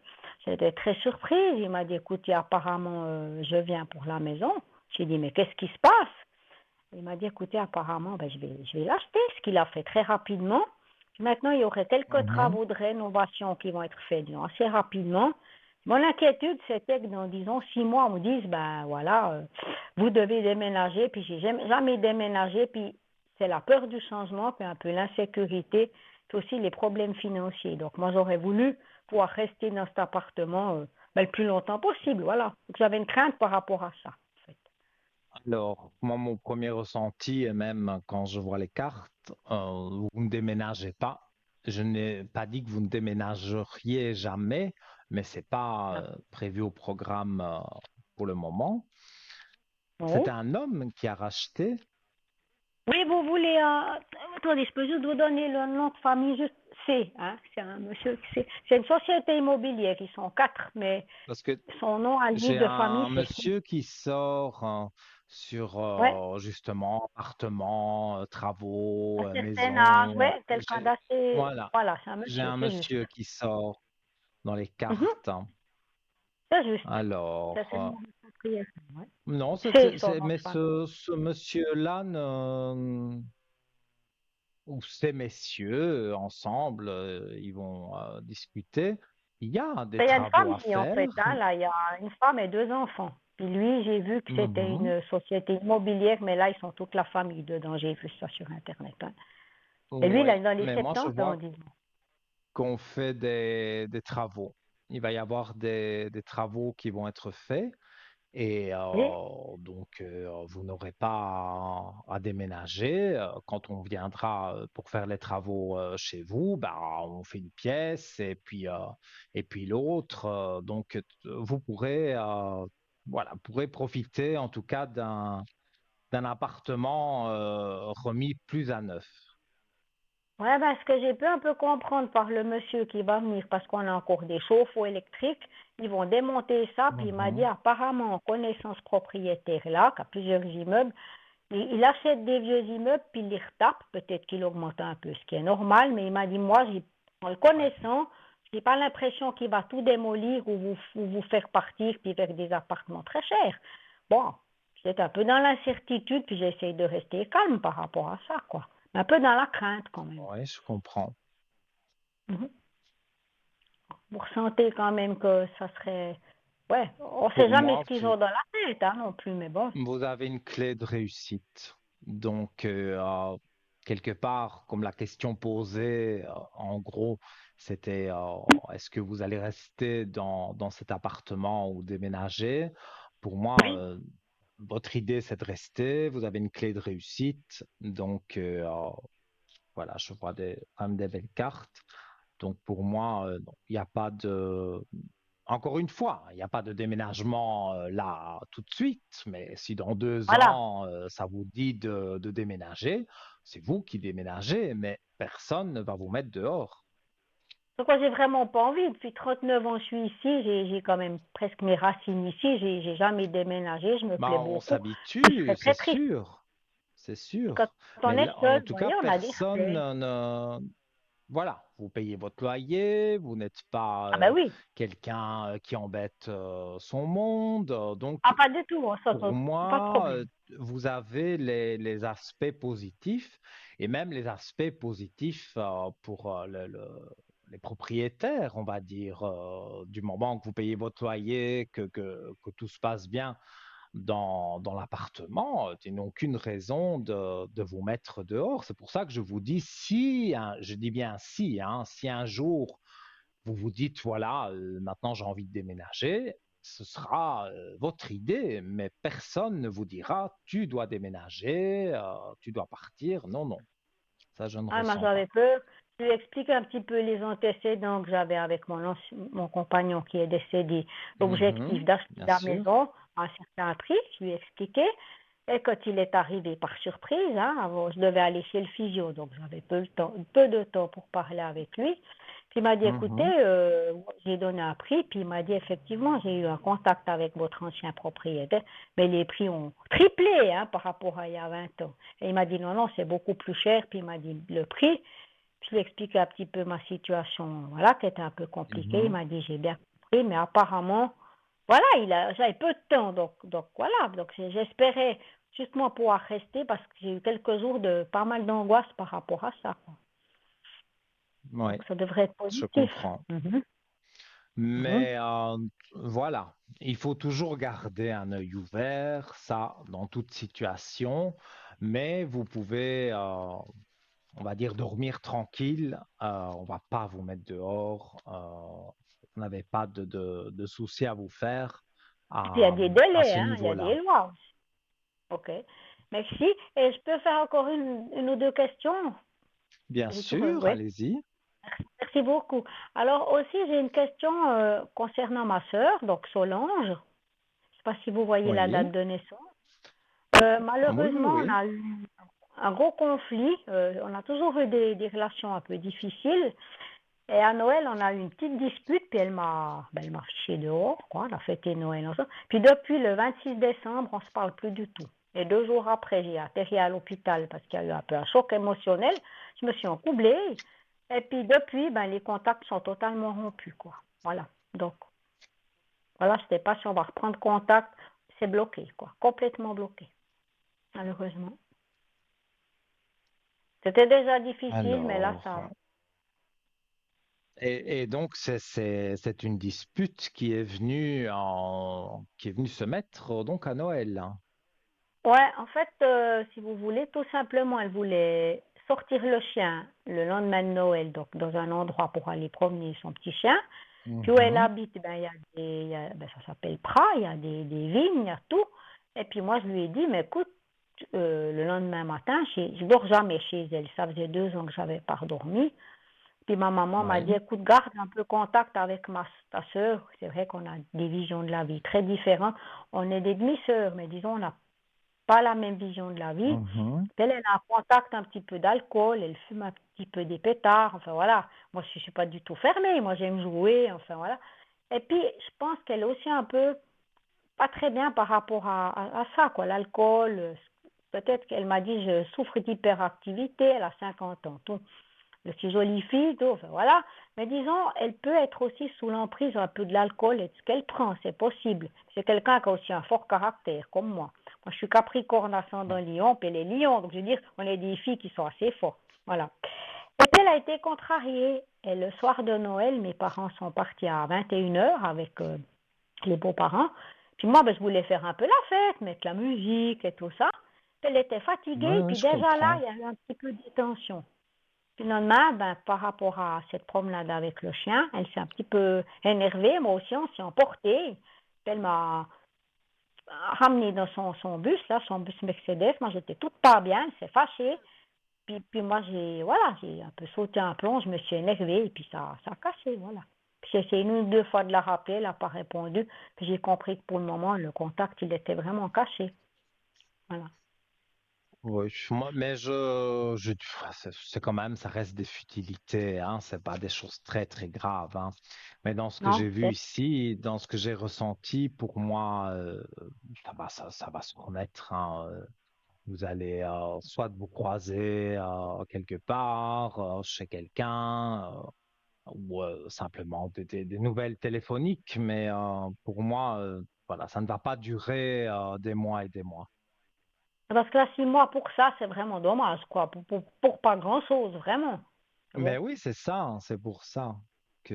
j'étais très surprise. Il m'a dit, écoutez, apparemment, je viens pour la maison. J'ai dit, mais qu'est-ce qui se passe? Il m'a dit, écoutez, apparemment, ben, je vais l'acheter, ce qu'il a fait très rapidement. Maintenant, il y aurait quelques Mhm. travaux de rénovation qui vont être faits, disons, assez rapidement. Mon inquiétude, c'était que dans, disons, 6 mois, on me dise, ben voilà, vous devez déménager, puis j'ai jamais déménagé, puis c'est la peur du changement, puis un peu l'insécurité, puis aussi les problèmes financiers. Donc, moi, j'aurais voulu pouvoir rester dans cet appartement ben, le plus longtemps possible, voilà. Donc, j'avais une crainte par rapport à ça, en fait. Alors, moi, mon premier ressenti, et même quand je vois les cartes, vous ne déménagez pas. Je n'ai pas dit que vous ne déménageriez jamais, mais c'est pas prévu au programme pour le moment. Oui. C'est un homme qui a racheté Oui, vous voulez. Attendez, je peux juste vous donner le nom de famille, juste C. Hein, c'est un monsieur. C'est une société immobilière, ils sont quatre, mais parce que son nom à lui j'ai de famille, un c'est. monsieur qui sort sur Ouais, justement appartements, travaux, un certain âge, maisons. ouais, quelqu'un d'assez. Voilà, Voilà, c'est un j'ai monsieur, un c'est juste. monsieur qui sort dans les Mhm, cartes. c'est juste. Alors, C'est celui-là. propriétaire. Ouais. Non, C'est son nom mais de famille. ce monsieur-là, ou ces messieurs, ensemble, ils vont discuter. Il y a des Ben, il y a une travaux à famille en fait, faire. hein, là, il y a une femme et deux enfants. Puis lui, j'ai vu que c'était Mhm. une société immobilière, mais là, ils sont toute la famille dedans. J'ai vu ça sur Internet. Hein. Et lui, il Oui, est dans les mais moi, je 70 ans, vois disons. qu'on fait des travaux. Il va y avoir des travaux qui vont être faits. Et Oui, donc, vous n'aurez pas à déménager. Quand on viendra pour faire les travaux chez vous, bah, on fait une pièce et puis l'autre. Donc, vous pourrez, voilà, pourrez profiter en tout cas d'un appartement remis plus à neuf. ouais, ben, ce que j'ai pu un peu comprendre par le monsieur qui va venir, parce qu'on a encore des chauffe-eau électriques, ils vont démonter ça, puis il m'a dit Mhm. apparemment, en connaissance propriétaire là, qui a plusieurs immeubles, il achète des vieux immeubles, puis il les retape, peut-être qu'il augmente un peu, ce qui est normal, mais il m'a dit, moi, en le Ouais. connaissant, je n'ai pas l'impression qu'il va tout démolir ou vous faire partir, puis faire des appartements très chers. Bon, c'est un peu dans l'incertitude, puis j'essaie de rester calme par rapport à ça, quoi. Un peu dans la crainte quand même. Ouais, je comprends. Mhm. Vous ressentez quand même que ça serait... Ouais, on ne sait Pour jamais moi, ce qu'ils ont dans la tête, hein, non plus, mais bon. vous avez une clé de réussite. Donc, quelque part, comme la question posée, en gros, c'était est-ce que vous allez rester dans cet appartement ou déménager? Pour moi, Oui, votre idée, c'est de rester. Vous avez une clé de réussite. Donc, voilà, je vois quand même des belles cartes. Donc, pour moi, non, il n'y a pas de, encore une fois, il n'y a pas de déménagement là tout de suite, mais si dans deux voilà. ans, ça vous dit de déménager, c'est vous qui déménagez, mais personne ne va vous mettre dehors. Donc, moi, j'ai vraiment pas envie. Depuis 39 ans, je suis ici. J'ai quand même presque mes racines ici. J'ai jamais déménagé. Je me Bah, plais on beaucoup. Puis, je s'habitue, serais c'est très triste. sûr, c'est Puis quand sûr. on Mais est là, en seul, vous tout voyez, cas, on a des personne frais. ne, voilà, vous payez votre loyer, vous n'êtes pas Ah ben oui. quelqu'un qui embête son monde. Ah, Donc, pas du tout. pour Pas de moi, problème. vous avez les aspects positifs et même les aspects positifs pour les propriétaires, on va dire, du moment que vous payez votre loyer, que tout se passe bien dans l'appartement, ils n'ont aucune raison de vous mettre dehors. C'est pour ça que je vous dis si, hein, je dis bien si, hein, si un jour vous vous dites, voilà, maintenant j'ai envie de déménager, ce sera votre idée, mais personne ne vous dira, tu dois déménager, tu dois partir. Non, non, ça je ne Ah, moi, ressens j'avais pas. peur. Je lui explique un petit peu les antécédents que j'avais avec mon compagnon qui est décédé. L'objectif Mhm, d'acheter bien la sûr. maison à un certain prix, je lui ai expliqué. Et quand il est arrivé par surprise, hein, je devais aller chez le physio, donc j'avais peu de temps pour parler avec lui. Puis il m'a dit, écoutez, Mhm, j'ai donné un prix, puis il m'a dit, effectivement, j'ai eu un contact avec votre ancien propriétaire, mais les prix ont triplé hein, par rapport à il y a 20 ans. Et il m'a dit, non, non, c'est beaucoup plus cher, puis il m'a dit le prix. Puis je lui ai expliqué un petit peu ma situation, voilà, qui était un peu compliquée. Il mhm. m'a dit, j'ai bien compris, mais apparemment, voilà, j'avais peu de temps, donc voilà, donc j'espérais justement pouvoir rester parce que j'ai eu quelques jours de pas mal d'angoisse par rapport à ça, quoi. Oui, Donc ça devrait être je positif. comprends. Mhm, mhm. Mais voilà, il faut toujours garder un œil ouvert, ça, dans toute situation, mais vous pouvez, on va dire, dormir tranquille. On va pas vous mettre dehors. Vous n'avez pas de soucis à vous faire Puis il y a des à délais, ce hein, il y a niveau-là. des lois aussi. OK. Merci. Et je peux faire encore une ou deux questions? Bien J'ai tout, sûr, ouais. allez-y. Merci beaucoup. Alors aussi, j'ai une question concernant ma sœur, donc Solange. Je ne sais pas si vous voyez la Oui, date de naissance. oui, oui, Malheureusement, on oui. a eu un gros conflit. On a toujours eu des relations un peu difficiles. Et à Noël, on a eu une petite dispute, puis elle m'a fiché dehors, quoi. On a fêté Noël ensemble. Puis depuis le 26 décembre, on se parle plus du tout. Et 2 jours après, j'ai atterri à l'hôpital parce qu'il y a eu un peu un choc émotionnel. Je me suis encoublée. Et puis depuis, ben, les contacts sont totalement rompus, quoi. Voilà. Donc, voilà, je ne sais pas si on va reprendre contact. c'est bloqué, quoi, complètement bloqué, malheureusement. C'était déjà difficile, mais là, ça... Alors, et donc c'est une dispute qui est venue se mettre donc à Noël, hein. Ouais, en fait, si vous voulez, tout simplement, elle voulait sortir le chien le lendemain de Noël, donc dans un endroit pour aller promener son petit chien. Puis où elle Mhm. habite, ben, ça s'appelle Pras, il y a des vignes, il y a tout. Et puis moi, je lui ai dit, mais écoute, le lendemain matin, je dors jamais chez elle. Ça faisait 2 ans que j'avais pas dormi. Puis ma maman m'a dit, Oui. écoute, garde un peu contact avec ta sœur. C'est vrai qu'on a des visions de la vie très différentes. On est des demi-sœurs, mais disons, on n'a pas la même vision de la vie. Mhm. Elle a un contact un petit peu d'alcool, elle fume un petit peu des pétards, enfin voilà. Moi, je ne suis pas du tout fermée, moi j'aime jouer, enfin voilà. Et puis, je pense qu'elle est aussi un peu pas très bien par rapport à ça, quoi, l'alcool. Peut-être qu'elle m'a dit, je souffre d'hyperactivité, elle a 50 ans, tout. Le petit jolie fille, tout, enfin voilà. Mais disons, elle peut être aussi sous l'emprise un peu de l'alcool et de ce qu'elle prend, c'est possible. C'est quelqu'un qui a aussi un fort caractère, comme moi. Moi, je suis Capricorne ascendant Lion, puis elle est Lion, donc je veux dire, on est des filles qui sont assez fortes. Voilà. Et puis, elle a été contrariée. Et le soir de Noël, mes parents sont partis à 21 heures avec les beaux-parents. Puis moi, ben, je voulais faire un peu la fête, mettre la musique et tout ça. Elle était Oui, fatiguée, oui, puis je déjà là, comprends. il y a eu un petit peu de tension. Puis le lendemain, ben, par rapport à cette promenade avec le chien, elle s'est un petit peu énervée. Moi aussi, on s'est emporté. Elle m'a ramené dans son bus, là, son bus Mercedes. Moi, j'étais toute pas bien, elle s'est fâchée. Puis moi, j'ai un peu sauté un plomb, je me suis énervée, et puis ça a cassé, voilà. Puis j'ai essayé 1 ou 2 fois de la rappeler, elle n'a pas répondu. Puis j'ai compris que pour le moment, le contact, il était vraiment caché. Voilà. Oui, mais c'est quand même, ça reste des futilités, hein, c'est pas des choses très très graves, hein. Mais dans ce que Non, j'ai vu ici, dans ce que j'ai ressenti, pour moi, ça va se remettre, hein. Vous allez soit vous croiser quelque part, chez quelqu'un, ou simplement des nouvelles téléphoniques, mais pour moi, voilà, ça ne va pas durer des mois et des mois. parce que là, 6 mois pour ça, c'est vraiment dommage, quoi. Pour pas grand-chose, vraiment. Mais Mais bon. oui, c'est ça, hein, c'est pour ça que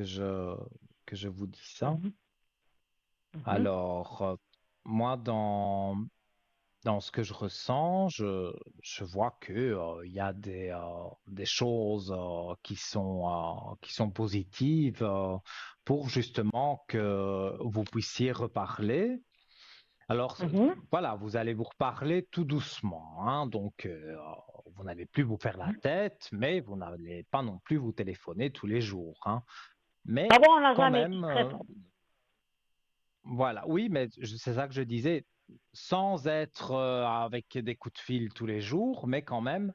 que je vous dis ça. Mhm, mhm, Alors, moi, dans ce que je ressens, je vois que, il y a des choses qui sont positives pour justement que vous puissiez reparler. Alors, mhm, voilà, vous allez vous reparler tout doucement, hein, donc, vous n'allez plus vous faire la mhm. tête, mais vous n'allez pas non plus vous téléphoner tous les jours, hein. Ah Mais bon, on n'a quand jamais été même, très proches. voilà, oui, mais c'est ça que je disais, sans être avec des coups de fil tous les jours, mais quand même,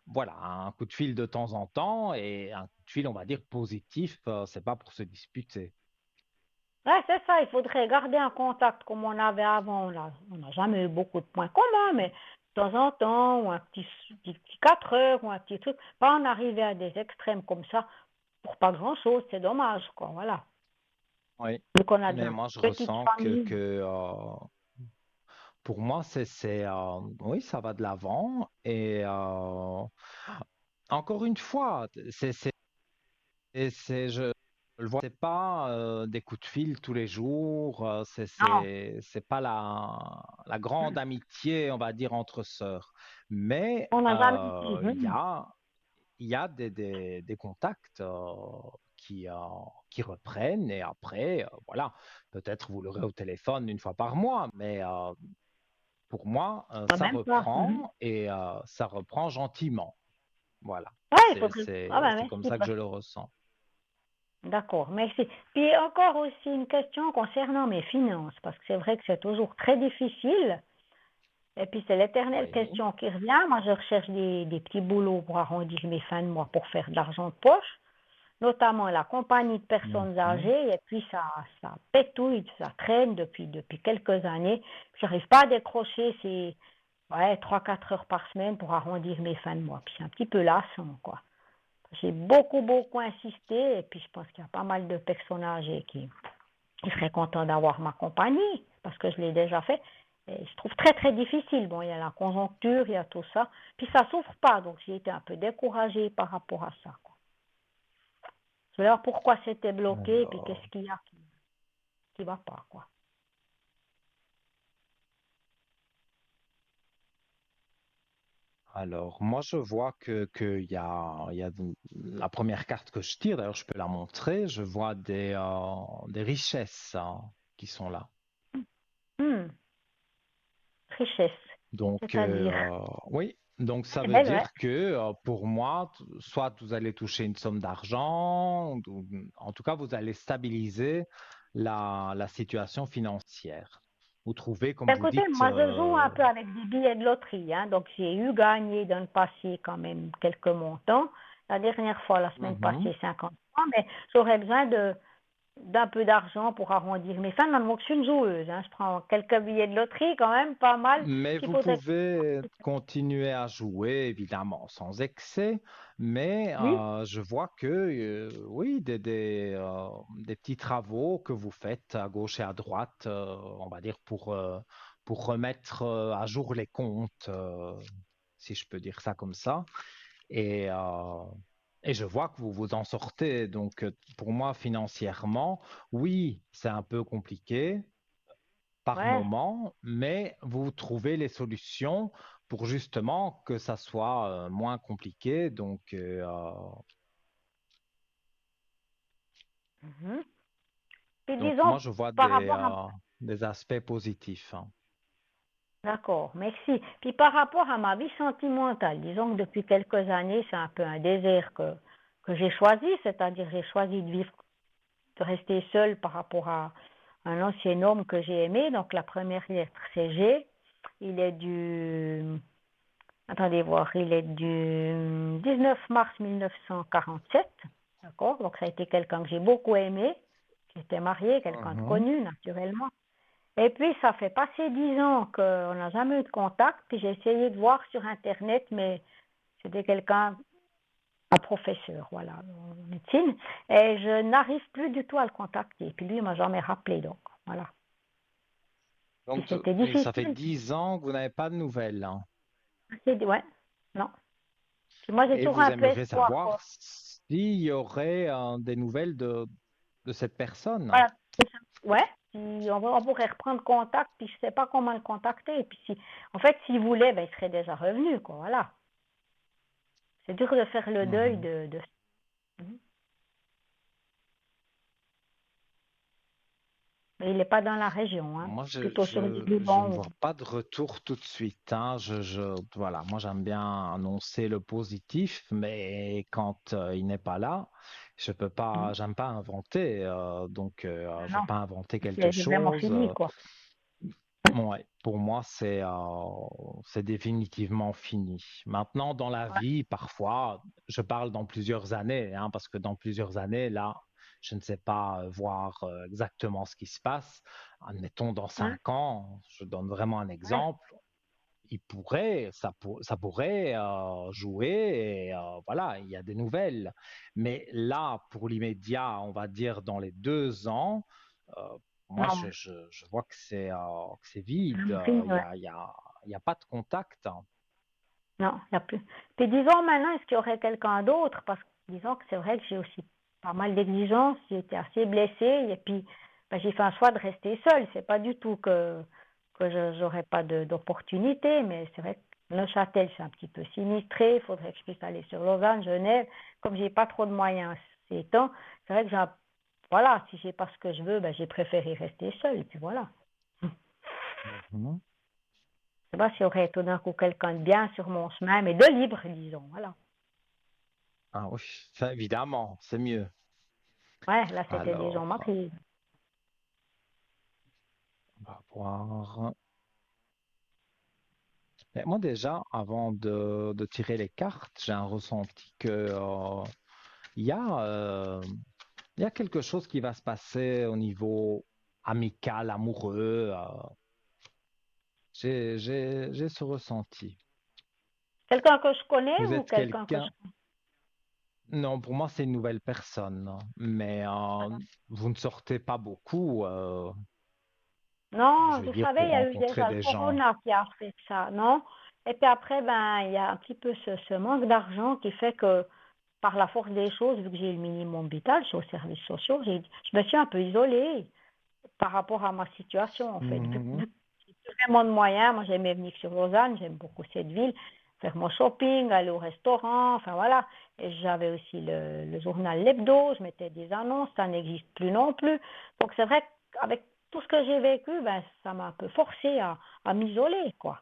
voilà, un coup de fil de temps en temps et un coup de fil, on va dire, positif, c'est pas pour se disputer. Ouais, c'est ça, il faudrait garder un contact comme on avait avant. Là. On n'a jamais eu beaucoup de points communs, mais de temps en temps, ou un petit 4 heures, ou un petit truc. Pas en arriver à des extrêmes comme ça, pour pas grand-chose, c'est dommage, quoi, voilà. Oui, Vu qu'on a déjà mais une moi, je petite ressens famille. pour moi, oui, ça va de l'avant et encore une fois, je le vois, c'est pas des coups de fil tous les jours, Non, c'est pas la grande amitié, on va dire, entre sœurs. Mais on n'a jamais été. il y a des contacts qui reprennent et après, voilà, peut-être vous l'aurez au téléphone 1 fois par mois, mais pour moi, Pas ça même pas. reprend et ça reprend gentiment. Voilà, Ouais, il faudrait. Ah ben c'est comme merci. ça que je le ressens. D'accord, merci. Puis encore aussi une question concernant mes finances, parce que c'est vrai que c'est toujours très difficile. Et puis c'est l'éternelle Oui. question qui revient. Moi, je recherche des petits boulots pour arrondir mes fins de mois, pour faire de l'argent de poche, notamment la compagnie de personnes Mhm. âgées. Et puis ça pétouille, ça traîne depuis quelques années. J'arrive pas à décrocher ces 3-4 heures par semaine pour arrondir mes fins de mois. Puis c'est un petit peu lassant, quoi. J'ai beaucoup insisté et puis je pense qu'il y a pas mal de personnes âgées qui seraient contents d'avoir ma compagnie parce que je l'ai déjà fait. Et je trouve très très difficile. Bon, il y a la conjoncture, il y a tout ça. Puis ça s'ouvre pas, donc j'ai été un peu découragée par rapport à ça, quoi. Je veux voir pourquoi c'était bloqué, puis Alors, qu'est-ce qu'il y a qui va pas, quoi. alors, moi, je vois que la première carte que je tire, d'ailleurs, je peux la montrer, je vois des richesses hein, qui sont là. Hmm, richesse, Donc, c'est-à-dire. oui, donc ça C'est veut belle, ouais. dire que pour moi, soit vous allez toucher une somme d'argent, ou en tout cas, vous allez stabiliser la situation financière. Vous trouvez, comme vous Écoutez, dites, moi je joue un peu avec des billets de loterie, hein, donc j'ai eu gagné dans le passé quand même quelques montants. La dernière fois, la semaine mhm. passée, 50 francs, mais j'aurais besoin d'un peu d'argent pour arrondir mes fins. Donc je suis une joueuse, hein, je prends quelques billets de loterie quand même, pas mal, Mais qu'il vous faudrait. pouvez continuer à jouer, évidemment, sans excès, mais Oui, je vois que, oui, des petits travaux que vous faites à gauche et à droite, on va dire, pour remettre à jour les comptes, si je peux dire ça comme ça. Et, euh, et je vois que vous vous en sortez. Donc, pour moi, financièrement, oui, c'est un peu compliqué par ouais. moment, mais vous trouvez les solutions pour justement que ça soit moins compliqué. Mhm. Puis Donc disons, moi, je vois par rapport à. des aspects positifs, hein. D'accord, merci. Puis par rapport à ma vie sentimentale, disons que depuis quelques années, c'est un peu un désert que j'ai choisi, c'est-à-dire j'ai choisi de vivre, de rester seule par rapport à un ancien homme que j'ai aimé. Donc la première lettre, c'est G. Il est attendez voir, il est du 19 mars 1947. D'accord, donc ça a été quelqu'un que j'ai beaucoup aimé. J'étais mariée, quelqu'un de Mhm. connu, naturellement. Et puis, ça fait passer 10 ans qu'on n'a jamais eu de contact. Puis j'ai essayé de voir sur Internet, mais c'était quelqu'un, un professeur, voilà, en médecine. Et je n'arrive plus du tout à le contacter. Puis lui, il m'a jamais rappelé, donc voilà. Puis Donc, c'était ça fait difficile. 10 ans que vous n'avez pas de nouvelles, hein. Ouais, non. Puis moi, j'ai Et toujours vous un peu aimeriez espoir, savoir quoi. s'il y aurait des nouvelles de cette personne. Voilà. Ouais. Puis on pourrait reprendre contact, puis je sais pas comment le contacter. Et puis si, en fait, s'il voulait, ben, il serait déjà revenu, quoi. Voilà. C'est dur de faire le deuil Mhm. de. Mais il n'est pas dans la région, hein. Moi, Plutôt sur le je ne Liban. vois pas de retour tout de suite, hein. Voilà, moi, j'aime bien annoncer le positif, mais quand il n'est pas là, Mhm. j'aime pas inventer. Je ne Non, vais pas inventer quelque c'est vraiment chose. fini, quoi. Ouais, pour moi, c'est définitivement fini. Maintenant, dans la Ouais. vie, parfois, je parle dans plusieurs années, hein, parce que dans plusieurs années, là, je ne sais pas voir exactement ce qui se passe. Admettons, dans Hein? 5 ans, je donne vraiment un Ouais. exemple, ça pourrait jouer et voilà, il y a des nouvelles. Mais là, pour l'immédiat, on va dire dans les 2 ans, euh, moi, Non, je vois que c'est vide. ouais. Il y a pas de contact, hein. Non, il n'y a plus. Puis disons maintenant, est-ce qu'il y aurait quelqu'un d'autre? Parce que disons que c'est vrai que j'ai aussi pas mal d'exigences, j'ai été assez blessée et puis ben, j'ai fait un choix de rester seule. C'est pas du tout que je n'aurais pas d'opportunité, mais c'est vrai que Neuchâtel, c'est un petit peu sinistré, il faudrait que je puisse aller sur Lausanne, Genève. Comme j'ai pas trop de moyens ces temps, c'est vrai que voilà, si j'ai pas ce que je veux, ben, j'ai préféré rester seule, et puis voilà. Mhm. Je sais pas s'il y aurait tout d'un coup quelqu'un de bien sur mon chemin, mais de libre, disons, voilà. Ah oui, ça, évidemment, c'est mieux. Ouais, là, c'était des gens Alors, mariés. on va voir. Mais moi, déjà, avant de tirer les cartes, j'ai un ressenti que il y a, euh, il y a quelque chose qui va se passer au niveau amical, amoureux. J'ai ce ressenti. Quelqu'un que je connais Vous ou êtes quelqu'un que je quelqu'un. Non, pour moi, c'est une nouvelle personne, hein. Mais vous ne sortez pas beaucoup. Non, Je vais vous dire savez, il pour y a eu rencontrer déjà le des gens. corona qui a fait ça, non? Et puis après, ben, il y a un petit peu ce manque d'argent qui fait que, par la force des choses, vu que j'ai le minimum vital, je suis aux services sociaux, je me suis un peu isolée par rapport à ma situation, en fait. Mhm. Vu que j'ai plus vraiment de moyens, moi j'aimais venir sur Lausanne, j'aime beaucoup cette ville, faire mon shopping, aller au restaurant, enfin voilà. Et j'avais aussi le journal L'Hebdo, je mettais des annonces, ça n'existe plus non plus. Donc c'est vrai qu'avec tout ce que j'ai vécu, ben, ça m'a un peu forcé à m'isoler, quoi.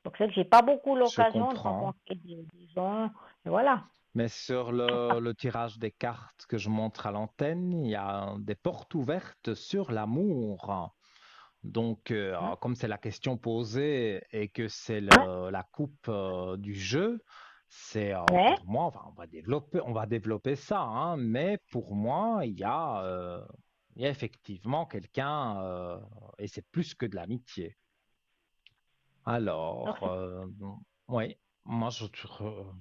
Donc c'est que j'ai pas beaucoup Je l'occasion de comprends. rencontrer des gens, et voilà. Mais sur le tirage des cartes que je montre à l'antenne, il y a des portes ouvertes sur l'amour. Donc, comme c'est la question posée et que c'est Ouais, la coupe du jeu, c'est ouais, pour moi, enfin, on va développer ça, hein, mais pour moi, il y a effectivement quelqu'un, et c'est plus que de l'amitié. donc Alors, oui, moi,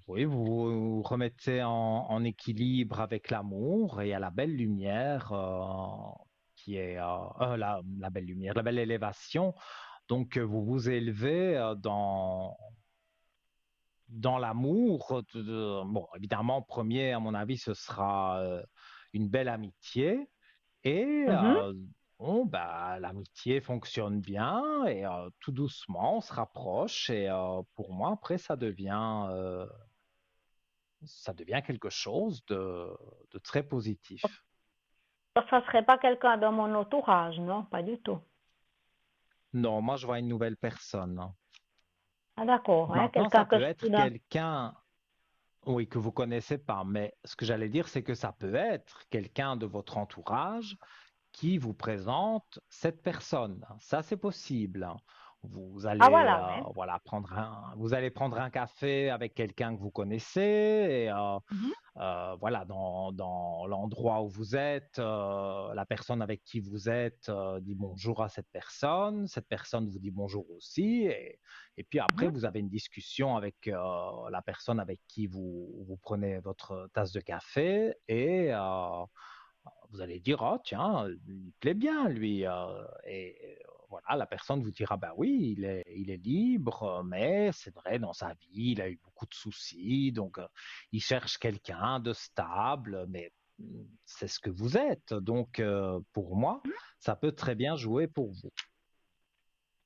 oui, vous vous remettez en équilibre avec l'amour et à la belle lumière qui est la belle lumière, la belle élévation. Donc, vous vous élevez dans l'amour. Bon, évidemment, premier, à mon avis, ce sera une belle amitié. Et mhm. bon, bah, l'amitié fonctionne bien et tout doucement, on se rapproche. Et pour moi, après, ça devient quelque chose de très positif. Ça serait pas quelqu'un dans mon entourage, non, pas du tout. Non, moi, je vois une nouvelle personne. Ah, d'accord, hein, Maintenant, quelqu'un ça que peut je être soudain. quelqu'un, oui, que vous connaissez pas, mais ce que j'allais dire, c'est que ça peut être quelqu'un de votre entourage qui vous présente cette personne. Ça, c'est possible. Vous Ah, allez, voilà, ouais. voilà, vous allez prendre un café avec quelqu'un que vous connaissez et Mhm, voilà, dans l'endroit où vous êtes, la personne avec qui vous êtes dit bonjour à cette personne vous dit bonjour aussi, et puis après, mhm, vous avez une discussion avec la personne avec qui vous prenez votre tasse de café et vous allez dire, oh tiens, il plaît bien lui. Et voilà, la personne vous dira, bah oui, il est libre, mais c'est vrai, dans sa vie, il a eu beaucoup de soucis, donc il cherche quelqu'un de stable, mais c'est ce que vous êtes. Donc pour moi, mhm. ça peut très bien jouer pour vous.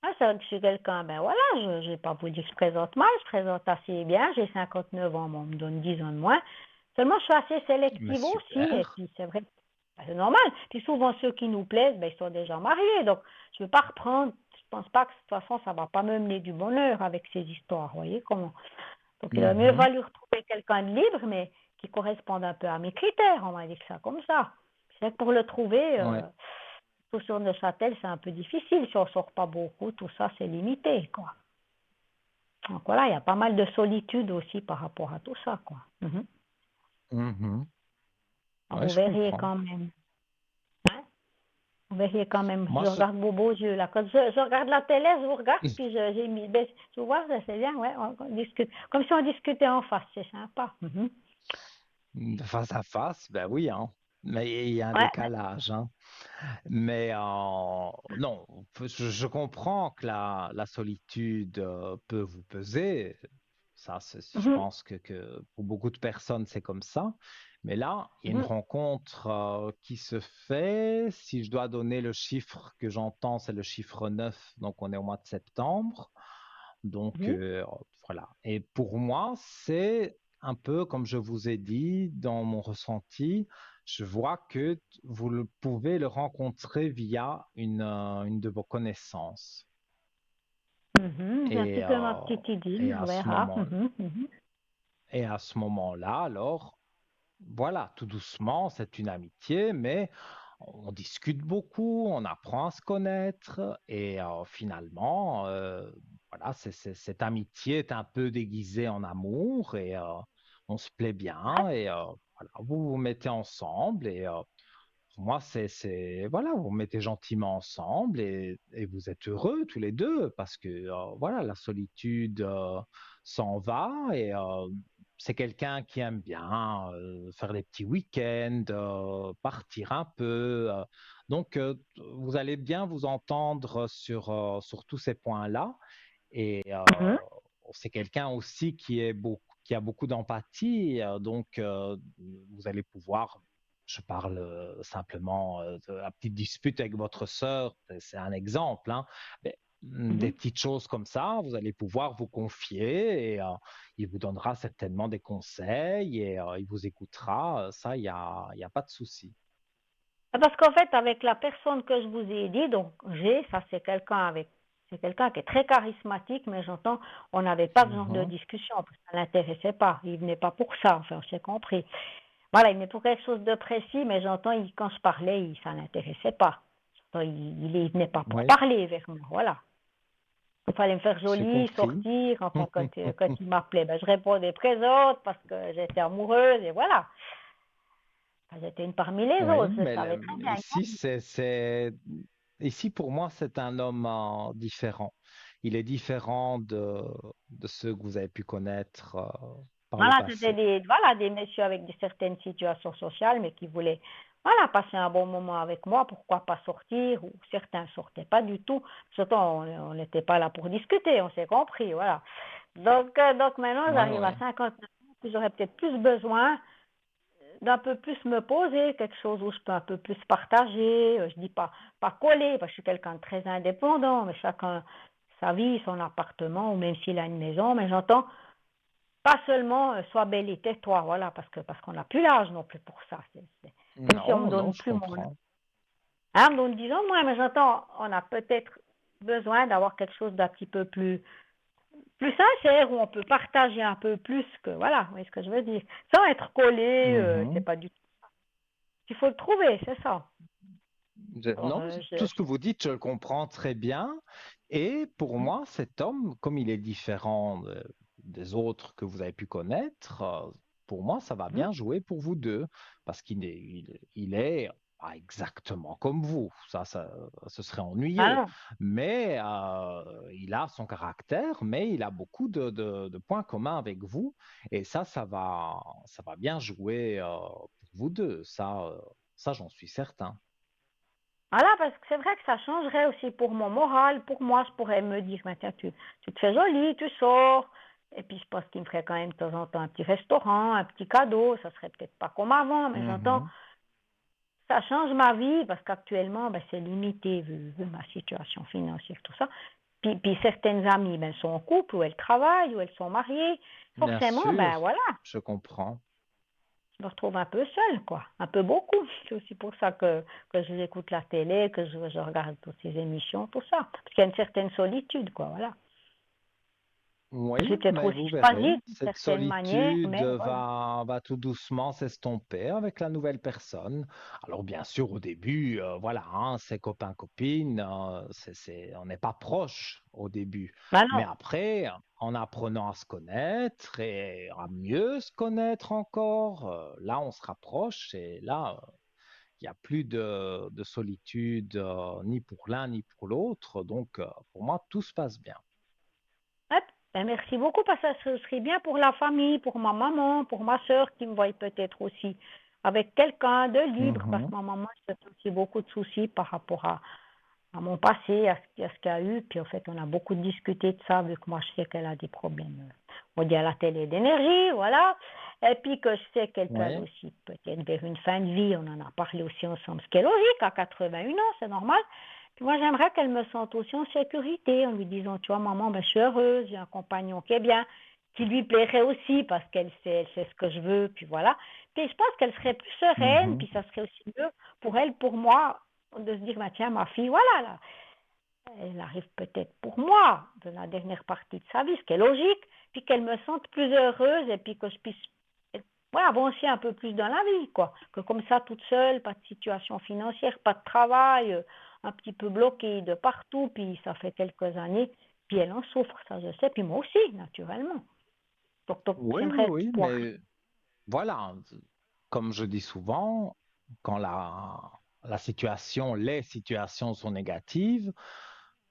Ah, c'est vrai que je suis quelqu'un, ben voilà, je n'ai pas vous dire que je présente mal, je présente assez bien, j'ai 59 ans, bon, on me donne 10 ans de moins. Seulement, je suis assez Mais sélective aussi, et super. puis c'est vrai, ben, c'est normal. Puis souvent, ceux qui nous plaisent, ben, ils sont déjà mariés, donc je ne veux pas reprendre, je pense pas que de toute façon, ça va pas me mener du bonheur avec ces histoires, vous voyez comment. Donc, il a mieux Mhm. valu retrouver quelqu'un de libre, mais qui corresponde un peu à mes critères, on va dire ça comme ça. C'est vrai que pour le trouver, Ouais. tout sur Neuchâtel, c'est un peu difficile. Si on sort pas beaucoup, tout ça, c'est limité, quoi. Donc voilà, il y a pas mal de solitude aussi par rapport à tout ça, quoi. Mhm. Mhm. Donc, Ouais, vous je verriez comprends. quand même, hein? Vous verriez quand même, Moi, je regarde vos beaux yeux, là. Quand je regarde la télé, je vous regarde, puis j'ai mis, ben, tu vois, c'est bien, ouais, on discute. Comme si on discutait en face, c'est sympa. Mhm. face à face, ben oui, hein. Mais il y a un Ouais, décalage, hein. Mais non, je comprends que la solitude peut vous peser. Ça, je mhm, pense que pour beaucoup de personnes, c'est comme ça. Mais là, il y a une mhm, rencontre qui se fait. Si je dois donner le chiffre que j'entends, c'est le chiffre 9. Donc on est au mois de septembre. Donc mhm. voilà. Et pour moi, c'est un peu comme je vous ai dit dans mon ressenti. Je vois que pouvez le rencontrer via une de vos connaissances. Mhm, j'ai un Et, petit peu ma petite idylle, et on à ce verra. moment, Mhm, mhm. et à ce moment-là, alors, voilà, tout doucement, c'est une amitié, mais on discute beaucoup, on apprend à se connaître, et finalement, voilà, cette amitié est un peu déguisée en amour, et on se plaît bien, et voilà, vous vous mettez ensemble, et pour moi, voilà, vous vous mettez gentiment ensemble, et vous êtes heureux tous les deux, parce que voilà, la solitude s'en va, et c'est quelqu'un qui aime bien faire des petits week-ends, partir un peu Donc, vous allez bien vous entendre sur tous ces points-là. Et Mhm. c'est quelqu'un aussi qui a beaucoup d'empathie. Donc, vous allez pouvoir, je parle simplement de la petite dispute avec votre sœur, c'est un exemple, hein. Mais, des Mhm. petites choses comme ça, vous allez pouvoir vous confier et il vous donnera certainement des conseils et il vous écoutera. Ça, il y a pas de souci. Parce qu'en fait, avec la personne que je vous ai dit, donc ça c'est quelqu'un qui est très charismatique, mais j'entends, on n'avait pas ce genre de Mhm. discussion, parce que ça l'intéressait pas. Il venait pas pour ça, enfin, j'ai compris. Voilà, il venait pour quelque chose de précis, mais j'entends, quand je parlais, ça l'intéressait pas. Il venait pas pour Oui, parler vers moi, voilà. Il fallait me faire j'ai jolie, compris. sortir, enfin, quand il m'appelait, ben, je répondais présente parce que j'étais amoureuse, et voilà. Enfin, j'étais une parmi les Oui, autres, je mais savais très bien. ici pour moi, c'est un homme différent. Il est différent de ceux que vous avez pu connaître par le Voilà, c'était passé. des messieurs avec certaines situations sociales, mais qui voulaient, voilà, passer un bon moment avec moi, pourquoi pas sortir, ou certains sortaient pas du tout, surtout on n'était pas là pour discuter, on s'est compris, voilà. Donc maintenant, Oui, j'arrive à oui. 59 ans, puis j'aurais peut-être plus besoin d'un peu plus me poser, quelque chose où je peux un peu plus partager, je dis pas coller, parce que je suis quelqu'un de très indépendant, mais chacun sa vie, son appartement, ou même s'il a une maison, mais j'entends pas seulement sois belle et tais-toi, voilà, parce qu'on n'a plus l'âge non plus pour ça. Même si on me Non, non, donne je plus mon comprends. hein, on me donne 10 ans moins, mais j'entends, on a peut-être besoin d'avoir quelque chose d'un petit peu plus sincère, où on peut partager un peu plus que, voilà, vous voyez ce que je veux dire. Sans être collé, c'est Mhm. pas du tout. Il faut le trouver, c'est ça. Alors, Non, tout ce que vous dites, je le comprends très bien. Et pour moi, cet homme, comme il est différent des autres que vous avez pu connaître, pour moi, ça va Mhm. bien jouer pour vous deux, parce il est pas exactement comme vous. Ce serait Ah ennuyeux. non. Mais il a son caractère, mais il a beaucoup de points communs avec vous. Et ça va bien jouer pour vous deux. Ça, j'en suis certain. Voilà, parce que c'est vrai que ça changerait aussi pour mon moral. Pour moi, je pourrais me dire, mais tiens, tu te fais jolie, tu sors. Et puis, je pense qu'il me ferait quand même de temps en temps un petit restaurant, un petit cadeau. Ça serait peut-être pas comme avant, mais j'entends, Mhm. ça change ma vie parce qu'actuellement, ben, c'est limité vu ma situation financière, tout ça. Puis certaines amies, ben, sont en couple, ou elles travaillent, ou elles sont mariées. Bien Forcément, ben sûr, voilà, je comprends. je me retrouve un peu seule, quoi. Un peu beaucoup. C'est aussi pour ça que je écoute la télé, que je regarde toutes ces émissions, tout ça. Parce qu'il y a une certaine solitude, quoi, voilà. Oui, J'ai peut-être mais aussi vous verrez, choisi d'une cette certaine manière, solitude mais voilà. va tout doucement s'estomper avec la nouvelle personne. Alors bien sûr, au début, voilà, hein, c'est copain-copine, on n'est pas proche au début. Ben Mais non. après, en apprenant à se connaître et à mieux se connaître encore, là, on se rapproche et là, il n'y a plus de solitude ni pour l'un ni pour l'autre. Donc, pour moi, tout se passe bien. Hop. Ben merci beaucoup parce que ce serait bien pour la famille, pour ma maman, pour ma soeur qui me voit peut-être aussi avec quelqu'un de libre parce que Mhm. ma maman se fait aussi beaucoup de soucis par rapport à mon passé, à ce qu'il y a eu. Puis en fait, on a beaucoup discuté de ça, vu que moi, je sais qu'elle a des problèmes, on dit à la télé d'énergie, voilà. Et puis que je sais qu'elle peut aller Oui. aussi peut-être vers une fin de vie, on en a parlé aussi ensemble, ce qui est logique, à 81 ans, c'est normal. Puis moi, j'aimerais qu'elle me sente aussi en sécurité, en lui disant, tu vois, maman, ben, je suis heureuse, j'ai un compagnon qui est bien, qui lui plairait aussi, parce elle sait ce que je veux, puis voilà. Puis je pense qu'elle serait plus sereine, Mhm. puis ça serait aussi mieux pour elle, pour moi, de se dire, bah, tiens, ma fille, voilà, là, elle arrive peut-être pour moi, de la dernière partie de sa vie, ce qui est logique, puis qu'elle me sente plus heureuse et puis que je puisse ouais, avancer un peu plus dans la vie, quoi. Que comme ça, toute seule, pas de situation financière, pas de travail, un petit peu bloquée de partout, puis ça fait quelques années, puis elle en souffre, ça je sais, puis moi aussi, naturellement. Donc Oui, oui, j'aimerais oui, pouvoir. mais voilà, comme je dis souvent, quand la situation, les situations sont négatives,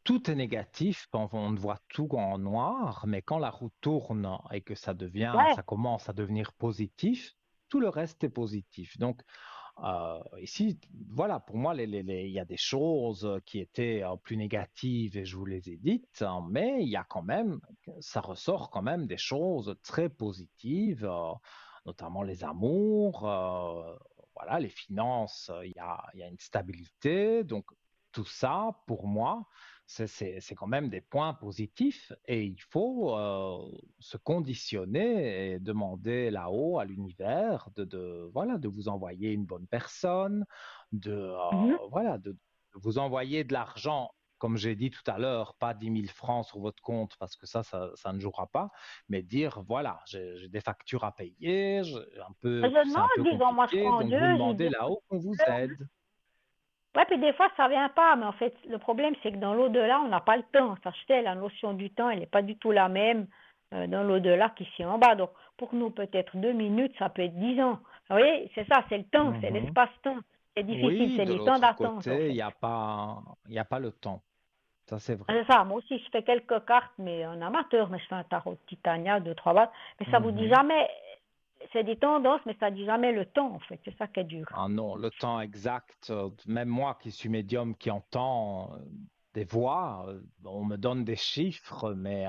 tout est négatif quand on voit tout en noir, mais quand la roue tourne et que Ouais, ça commence à devenir positif, tout le reste est positif. Donc, Ici, voilà, pour moi, il y a des choses qui étaient plus négatives et je vous les ai dites, hein, mais il y a quand même, ça ressort quand même des choses très positives, notamment les amours, voilà, les finances, il y a une stabilité, donc tout ça, pour moi, c'est quand même des points positifs et il faut se conditionner et demander là-haut à l'univers voilà, de vous envoyer une bonne personne, Mhm. voilà, de vous envoyer de l'argent, comme j'ai dit tout à l'heure, pas 10 000 francs sur votre compte parce que ça ne jouera pas, mais dire voilà, j'ai des factures à payer, Je c'est un demande, peu disons, moi je compliqué, crois en donc Dieu, vous je demandez dis, là-haut qu'on vous aide. ouais, puis des fois ça vient pas, mais en fait le problème c'est que dans l'au-delà on n'a pas le temps. Ça, je sais, la notion du temps elle n'est pas du tout la même dans l'au-delà qu'ici en bas. Donc pour nous peut-être 2 minutes, ça peut être 10 ans. Vous voyez, c'est ça, c'est le temps, c'est Mhm. l'espace-temps. C'est difficile, Oui, c'est de les temps l'autre d'attente en côté, fait. il y a pas le temps. Ça, c'est vrai. C'est ça, moi aussi je fais quelques cartes, mais en amateur, mais je fais un tarot de Titania, 2, 3 bases, mais ça vous dit Mhm. jamais, c'est des tendances, mais ça dit jamais le temps en fait, c'est ça qui est dur. Ah non, le temps exact, même moi qui suis médium, qui entend des voix, on me donne des chiffres, mais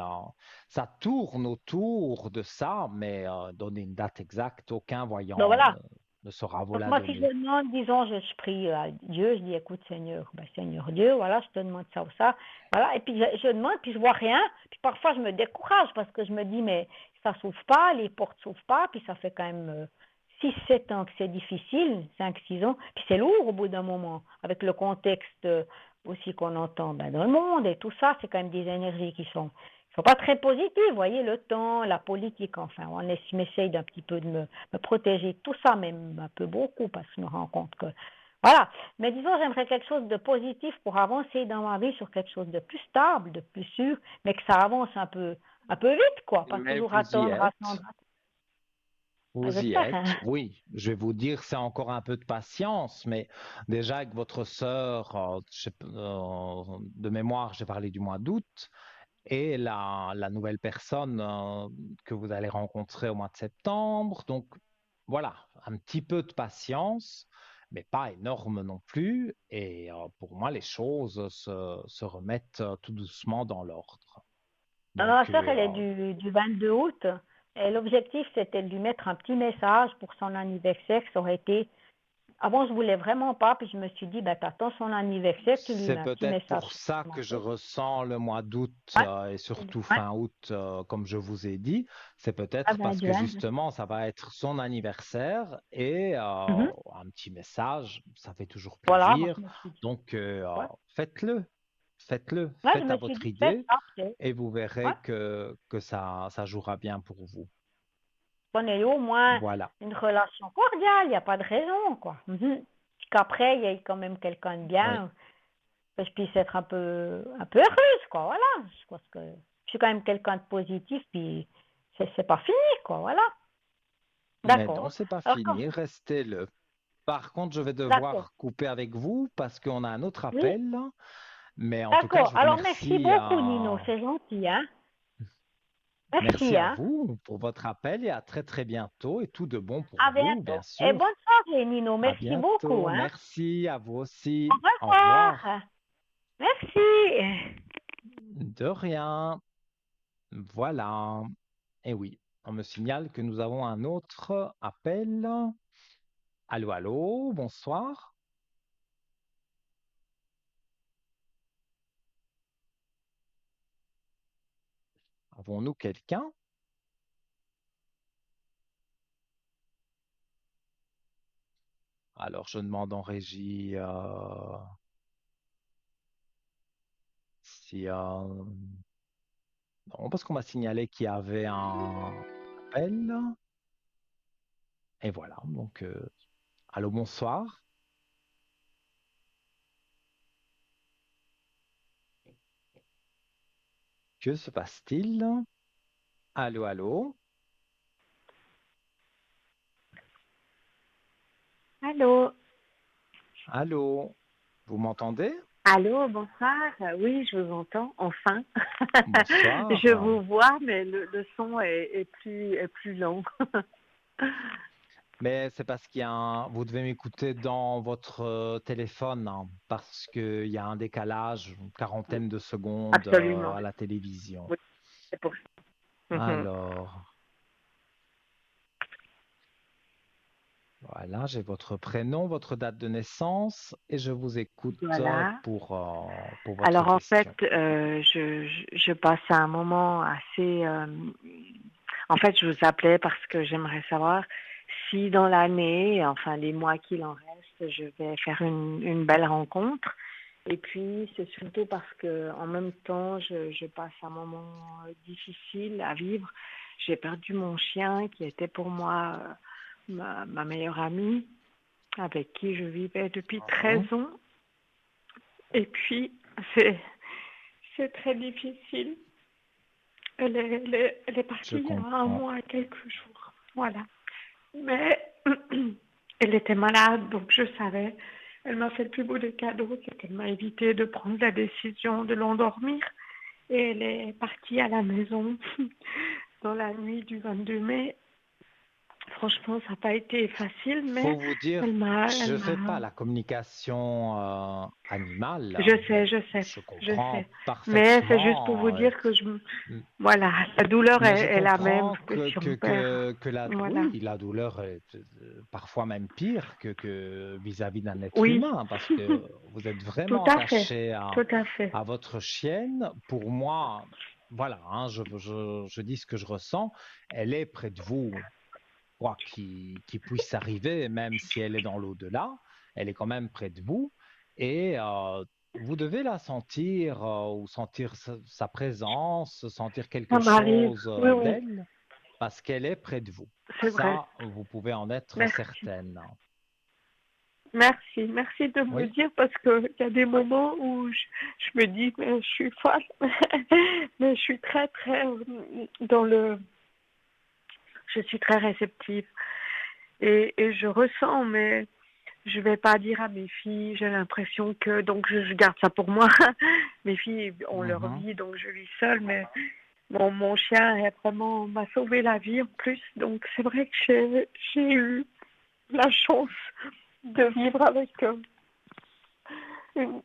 ça tourne autour de ça, mais donner une date exacte, aucun Donc voyant voilà. ne saura vous Donc la moi, si je donner. demande, disons, je prie à Dieu, je dis, écoute Seigneur, ben, Seigneur Dieu, voilà, je te demande ça ou ça, voilà, et puis je demande, puis je vois rien, puis parfois je me décourage parce que je me dis, mais ça s'ouvre pas, les portes s'ouvrent pas, puis ça fait quand même 6, 7 ans que c'est difficile, 5, 6 ans, puis c'est lourd au bout d'un moment, avec le contexte aussi qu'on entend ben, dans le monde et tout ça, c'est quand même des énergies qui sont pas très positives, vous voyez, le temps, la politique, enfin, je m'essaye d'un petit peu de me protéger de tout ça, même un peu beaucoup, parce que je me rends compte que, voilà. Mais disons, j'aimerais quelque chose de positif pour avancer dans ma vie sur quelque chose de plus stable, de plus sûr, mais que ça avance un peu vite, quoi, pas Mais toujours vous y attendre, êtes. attendre, attendre. Vous y J'espère, êtes, hein. oui. Je vais vous dire, c'est encore un peu de patience, mais déjà avec votre sœur, de mémoire, j'ai parlé du mois d'août, et la nouvelle personne que vous allez rencontrer au mois de septembre. Donc voilà, un petit peu de patience, mais pas énorme non plus. Et pour moi, les choses se remettent tout doucement dans l'ordre. Alors, Donc, ma soeur, elle est du 22 août, et l'objectif, c'était de lui mettre un petit message pour son anniversaire, ça aurait été. Avant, je voulais vraiment pas, puis je me suis dit, ben, t'attends son anniversaire, tu lui c'est mets un petit peut-être message pour sur ça son que je appel. ressens le mois d'août Ouais, et surtout ouais, fin août, comme je vous ai dit. C'est à peut-être parce que 22. justement, ça va être son anniversaire et Mhm. un petit message, ça fait toujours Voilà, moi, plaisir. je me suis dit, Donc, ouais. faites-le, faites-le, Ouais, je faites à me suis votre dit, fais idée ça, ok. et vous Ouais. verrez que ça jouera bien pour vous. On ait au moins Voilà. une relation cordiale, il n'y a pas de raison, quoi. Mhm. Puis qu'après, il y ait quand même quelqu'un de Oui. bien, que je puisse être un peu heureuse, quoi, voilà. Parce que je suis quand même quelqu'un de positif, puis c'est pas fini, quoi, voilà. Mais non, D'accord. c'est pas Alors, quand, fini, restez-le. Par contre, je vais d'accord. devoir couper avec vous parce qu'on a un autre Oui, appel. Mais en tout cas, d'accord. je vous Alors, merci remercie. beaucoup, Nino, c'est gentil, hein. Merci Merci, à hein. vous pour votre appel et à très très bientôt et tout de bon pour À vous, bien bientôt. Et bonne sûr. soirée, Nino. À Merci beaucoup, bientôt. hein. Merci à vous Au aussi. Au revoir. revoir. Merci. De rien. Voilà. Et oui, on me signale que nous avons un autre appel. Allô, allô, bonsoir. Avons-nous quelqu'un? Alors, je demande en régie si... non, parce qu'on m'a signalé qu'il y avait un appel. Et voilà, donc, allô, bonsoir. Que se passe-t-il? Allô, allô, Allô, allô, vous m'entendez? allô, bonsoir. Oui, je vous entends, enfin. Je Bonsoir. vous vois, mais le son est plus lent. Mais c'est parce vous devez m'écouter dans votre téléphone, hein, parce qu'il y a un décalage, une quarantaine de secondes Absolument. à la télévision. Oui, c'est pour ça. Mhm. Alors, voilà, j'ai votre prénom, votre date de naissance et je vous écoute Voilà. pour votre Alors en fait, question. je passe un moment assez. En fait, je vous appelais parce que j'aimerais savoir si dans l'année, enfin les mois qu'il en reste, je vais faire une belle rencontre. Et puis c'est surtout parce que en même temps, je passe un moment difficile à vivre. J'ai perdu mon chien qui était pour moi ma meilleure amie, avec qui je vivais depuis 13 Mhm. ans. Et puis c'est c'est très difficile. Elle est Je partie il y a un comprends. mois et quelques jours. Voilà. Mais elle était malade, donc je savais. Elle m'a fait le plus beau des cadeaux, c'est qu'elle m'a évité de prendre la décision de l'endormir. Et elle est partie à la maison dans la nuit du 22 mai. Franchement, ça n'a pas été facile, mais Faut vous dire, elle m'a, je elle ne fais m'a. pas la communication animale. Je sais, Bon, je sais, je je sais. comprends Mais c'est juste pour vous parfaitement. dire que voilà, la douleur Mais je est la même comprends que si on perd. que Voilà. oui, la douleur est parfois même pire que vis-à-vis d'un être Oui, humain, parce que vous êtes tout vraiment à fait, attaché tout à fait. à votre chienne. Pour moi, voilà, hein, je dis ce que je ressens. Elle est près de vous, quoi qu'il puisse arriver, même si elle est dans l'au-delà, elle est quand même près de vous. Et vous devez la sentir ou sentir sa présence, sentir quelque Ça m'arrive. chose Oui, oui, d'elle, parce qu'elle est près de vous. c'est vrai. Ça, vous pouvez en être Merci. certaine. Merci, merci de me le Oui. dire parce qu'il y a des moments où je me dis, mais je suis folle, mais je suis très, très dans le. Je suis très réceptive et je ressens, mais je vais pas dire à mes filles, j'ai l'impression que. Donc je garde ça pour moi. Mes filles ont leur Mhm. vie, donc je vis seule, mais mon chien m'a sauvé la vie en plus. Donc c'est vrai que j'ai eu la chance de vivre avec eux. Une-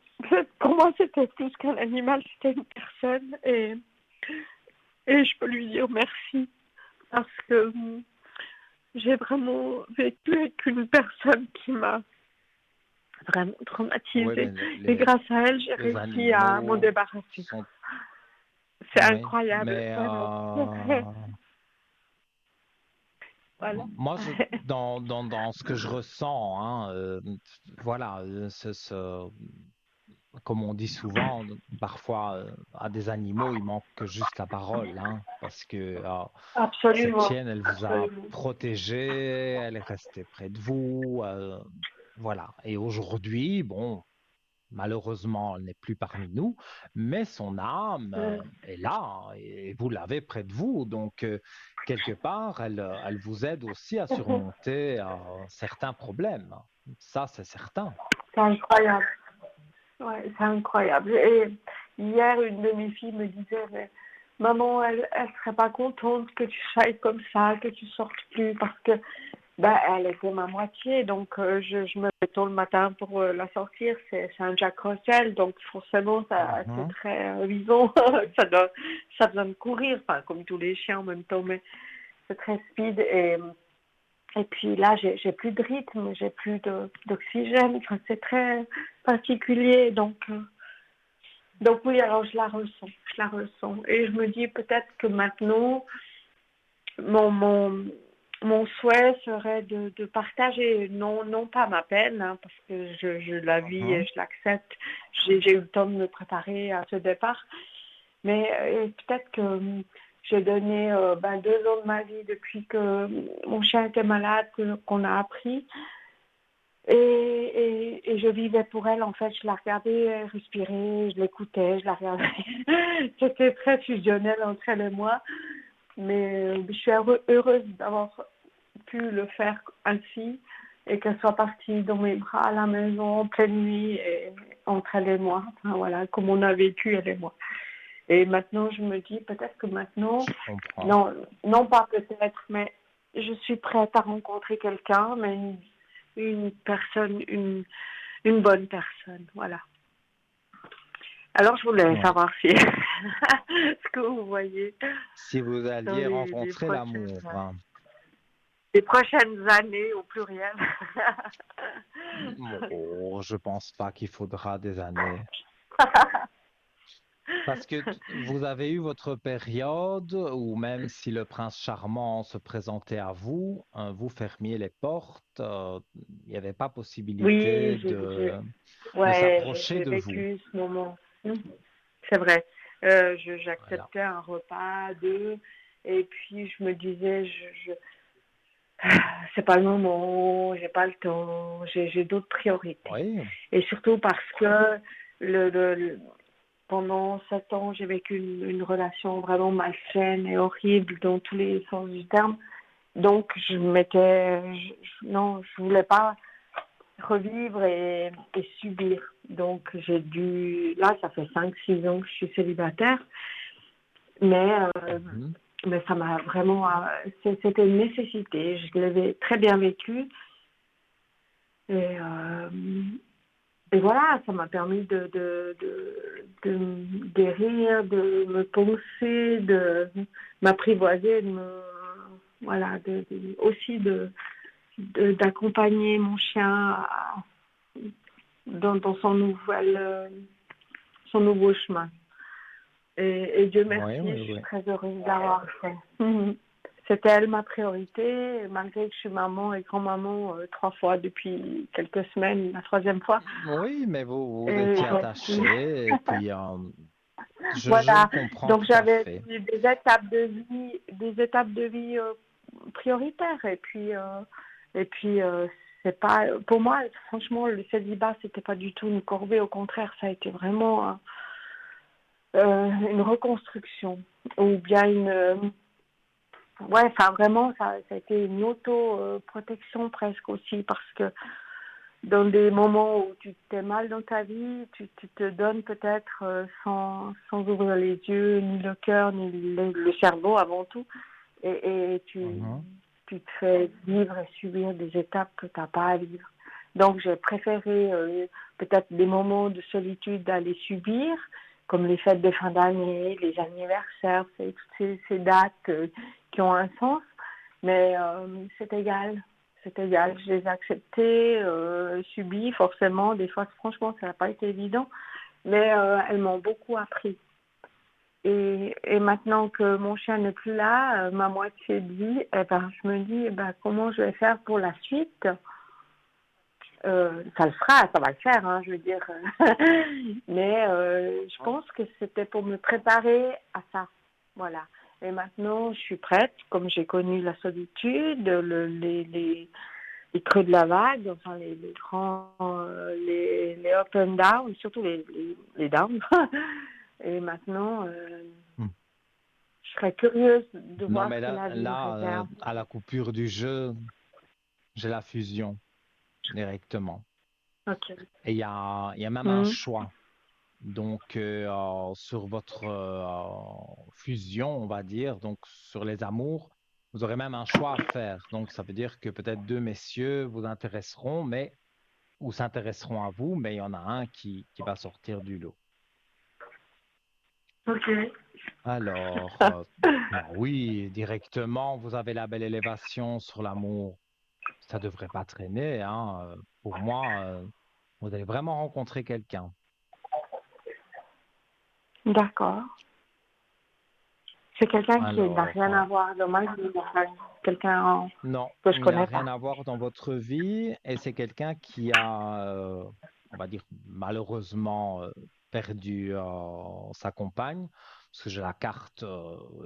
Pour moi, c'était plus qu'un animal, c'était une personne. Et je peux lui dire merci parce que j'ai vraiment vécu avec une personne qui m'a vraiment Oui, mais traumatisée. Et grâce à elle, j'ai les réussi à m'en animaux débarrasser. sont... C'est Oui, incroyable, mais vraiment. Voilà. moi, dans ce que je ressens, hein, voilà, comme on dit souvent, parfois à des animaux, il manque que juste la parole, hein, parce que cette Absolument. chienne, elle vous a Absolument. protégé, elle est restée près de vous, voilà. Et aujourd'hui, bon, malheureusement, elle n'est plus parmi nous, mais son âme est là hein, et vous l'avez près de vous. Donc, quelque part, elle vous aide aussi à surmonter certains problèmes. Ça, c'est certain. C'est incroyable. Ouais, c'est incroyable. Et hier, une de mes filles me disait, mais maman, elle serait pas contente que tu sois comme ça, que tu sortes plus, parce que bah, elle était ma moitié, donc je me lève tôt le matin pour la sortir. C'est un Jack Russell, donc forcément, c'est Mhm. très vivant. Ça donne courir, enfin, comme tous les chiens en même temps, mais c'est très speed. Et puis là, j'ai plus de rythme, j'ai plus d'oxygène. Enfin, c'est très particulier. Donc oui, alors je la ressens, je la ressens. Et je me dis peut-être que maintenant, mon, mon, mon souhait serait de partager, non pas ma peine, hein, parce que je la vis et Mhm. je l'accepte. J'ai eu le temps de me préparer à ce départ. Mais peut-être que j'ai donné 2 ans de ma vie depuis que mon chien était malade, qu'on a appris. Et je vivais pour elle, en fait. Je la regardais respirer, je l'écoutais, je la regardais. C'était très fusionnel entre elle et moi. Mais je suis heureuse d'avoir pu le faire ainsi et qu'elle soit partie dans mes bras à la maison en pleine nuit et entre elle et moi. Enfin, voilà, comme on a vécu, elle et moi. Et maintenant, je me dis peut-être que maintenant, Je comprends. non, non pas peut-être, mais je suis prête à rencontrer quelqu'un, mais une personne, une bonne personne, voilà. Alors, je voulais Oui. savoir si ce que vous voyez Si vous dans alliez rencontrer l'amour, hein. les prochaines années au pluriel. Oh, je pense pas qu'il faudra des années. Parce que vous avez eu votre période où même si le prince charmant se présentait à vous, vous fermiez les portes, il n'y avait pas possibilité Oui, de ouais, s'approcher j'ai de vous. vécu ce moment. C'est vrai. Voilà. J'acceptais un repas, deux, et puis je me disais, c'est pas le moment, j'ai pas le temps, j'ai d'autres priorités. Oui, Et surtout parce que pendant 7 ans, j'ai vécu une relation vraiment malsaine et horrible dans tous les sens du terme. Donc, non, je voulais pas revivre et subir. Donc, là, ça fait 5, 6 ans que je suis célibataire, mais, mhm, mais ça m'a vraiment, c'était une nécessité. Je l'avais très bien vécu et, euh, et voilà, ça m'a permis de me guérir, de me penser, de m'apprivoiser, voilà, aussi d'accompagner mon chien dans son nouveau chemin. Et Dieu merci, oui, oui, je suis oui. très heureuse d'avoir fait. C'était elle ma priorité, malgré que je suis maman et grand-maman 3 fois depuis quelques semaines, la troisième fois. Oui, mais vous Et, étiez attaché et puis je voilà, vous comprends donc tout à j'avais fait. des étapes de vie prioritaires. Et puis c'est pas, pour moi, franchement, le célibat, c'était pas du tout une corvée. Au contraire, ça a été vraiment une reconstruction ou bien ouais, enfin vraiment, ça a été une auto-protection presque aussi parce que dans des moments où tu t'es mal dans ta vie, tu te donnes peut-être sans ouvrir les yeux, ni le cœur, ni le cerveau avant tout. Et Mhm. tu te fais vivre et subir des étapes que tu n'as pas à vivre. Donc j'ai préféré peut-être des moments de solitude d'aller subir, comme les fêtes de fin d'année, les anniversaires, toutes ces dates qui ont un sens. Mais c'est égal. C'est égal. Je les ai acceptées, subies, forcément. Des fois, franchement, ça n'a pas été évident. Mais elles m'ont beaucoup appris. Et maintenant que mon chien n'est plus là, ma moitié de vie, eh ben, je me dis comment je vais faire pour la suite. Ça le fera, ça va le faire, hein, je veux dire. Mais je pense que c'était pour me préparer à ça. Voilà. Et maintenant, je suis prête, comme j'ai connu la solitude, les creux de la vague, enfin les grands, les up and down, surtout les down. Et maintenant, Hmm. je serais curieuse de Non, voir mais ce que la vie me réserve. à la coupure du jeu, j'ai la fusion directement. Ok. Et il y a même un choix. Donc, sur votre fusion, on va dire, donc sur les amours, vous aurez même un choix à faire. Donc, ça veut dire que peut-être deux messieurs vous intéresseront, ou s'intéresseront à vous, mais il y en a un qui va sortir du lot. Ok. Alors, bah oui, directement, vous avez la belle élévation sur l'amour. Ça devrait pas traîner, hein. Pour moi, vous allez vraiment rencontrer quelqu'un. D'accord. C'est quelqu'un qui n'a Alors, rien à voir de ma vie, enfin, quelqu'un non, que je il n'y a connais rien pas. à voir dans votre vie et c'est quelqu'un qui a, on va dire, malheureusement perdu sa compagne, parce que j'ai la carte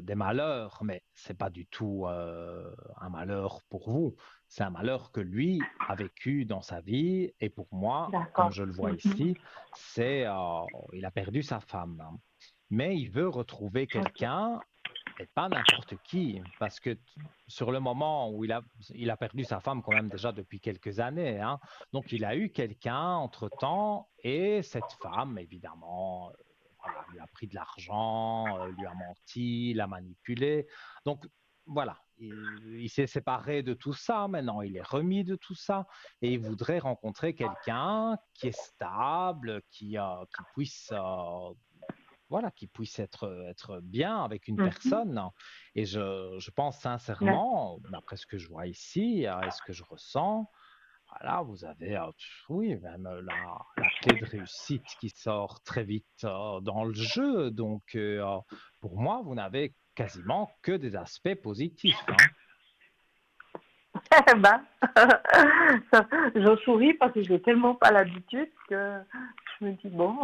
des malheurs, mais c'est pas du tout un malheur pour vous, c'est un malheur que lui a vécu dans sa vie et pour moi, comme D'accord. je le vois Mhm. ici, il a perdu sa femme, hein. Mais il veut retrouver Ok. quelqu'un et pas n'importe qui, parce que sur le moment où il a perdu sa femme quand même déjà depuis quelques années, hein, donc il a eu quelqu'un entre-temps et cette femme, évidemment, voilà, lui a pris de l'argent, lui a menti, l'a manipulé. Donc voilà, il s'est séparé de tout ça maintenant, il est remis de tout ça et il voudrait rencontrer quelqu'un qui est stable, qui puisse, voilà, qui puisse être bien avec une Mhm. personne. Et je pense Ouais. sincèrement, d'après ce que je vois ici et ce que je ressens, voilà, vous avez, oui, même la clé de réussite qui sort très vite dans le jeu. Donc, pour moi, vous n'avez quasiment que des aspects positifs, hein. Eh ben, j'en souris parce que j'ai tellement pas l'habitude que je me dis bon,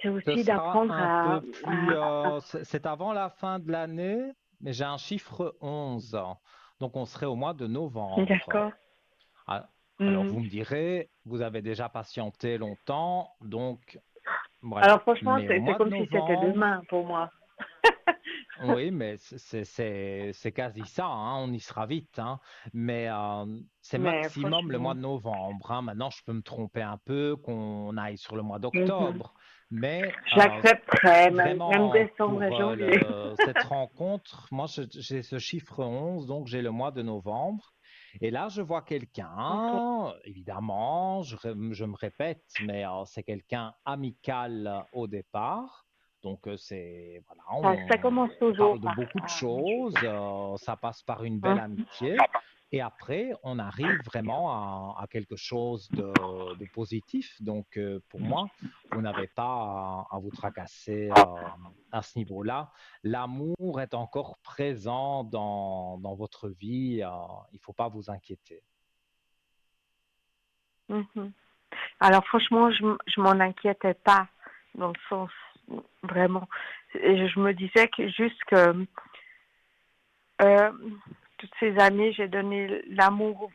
c'est Ce aussi sera d'apprendre un peu plus, à- c'est avant la fin de l'année, mais j'ai un chiffre 11. Donc, on serait au mois de novembre. D'accord. Ah, alors, Mhm. vous me direz, vous avez déjà patienté longtemps, donc voilà. Alors franchement, Mais au c'est mois de comme si c'était novembre, demain pour moi. oui, mais c'est quasi ça, hein, on y sera vite, hein. Mais c'est Mais maximum le mois franchement, de novembre, hein. Maintenant, je peux me tromper un peu, qu'on aille sur le mois mhm. d'octobre. Mais J'accepterais, même vraiment, décembre et pour janvier. cette rencontre, moi, j'ai ce chiffre 11, donc j'ai le mois de novembre. Et là, je vois Ok. quelqu'un, évidemment, je me répète, mais c'est quelqu'un amical au départ. Donc, voilà, Ça commence on toujours parle de par beaucoup de ça. Oui, je choses, sais. ça passe par une belle Mhm. amitié. Et après, on arrive vraiment à quelque chose de positif. Donc, pour moi, vous n'avez pas à vous tracasser à ce niveau-là. L'amour est encore présent dans votre vie. Il ne faut pas vous inquiéter. Mhm. Alors franchement, je m'en inquiétais pas dans le sens vraiment. Et je me disais que juste que euh, toutes ces années, j'ai donné l'amour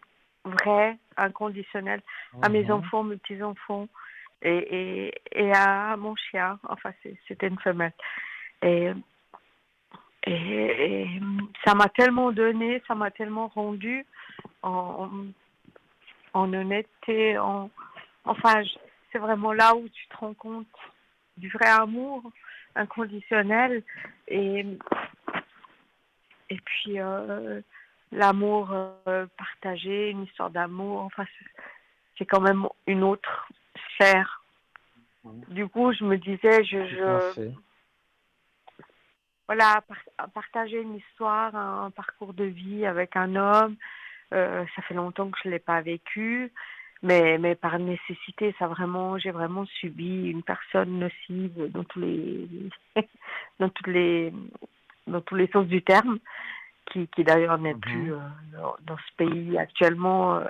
vrai, inconditionnel à mes Mhm, enfants, mes petits-enfants et à mon chien. Enfin, c'était une femelle. Et, et ça m'a tellement donné, ça m'a tellement rendu en, en honnêteté, enfin, c'est vraiment là où tu te rends compte du vrai amour inconditionnel et, et puis l'amour partagé, une histoire d'amour, enfin, c'est quand même une autre sphère. Du coup, je me disais, tout à fait. voilà, partager une histoire, un parcours de vie avec un homme, ça fait longtemps que je ne l'ai pas vécu, mais par nécessité, j'ai vraiment subi une personne nocive dans tous les, dans toutes les, dans tous les sens du terme, qui d'ailleurs n'est plus Mhm. dans ce pays actuellement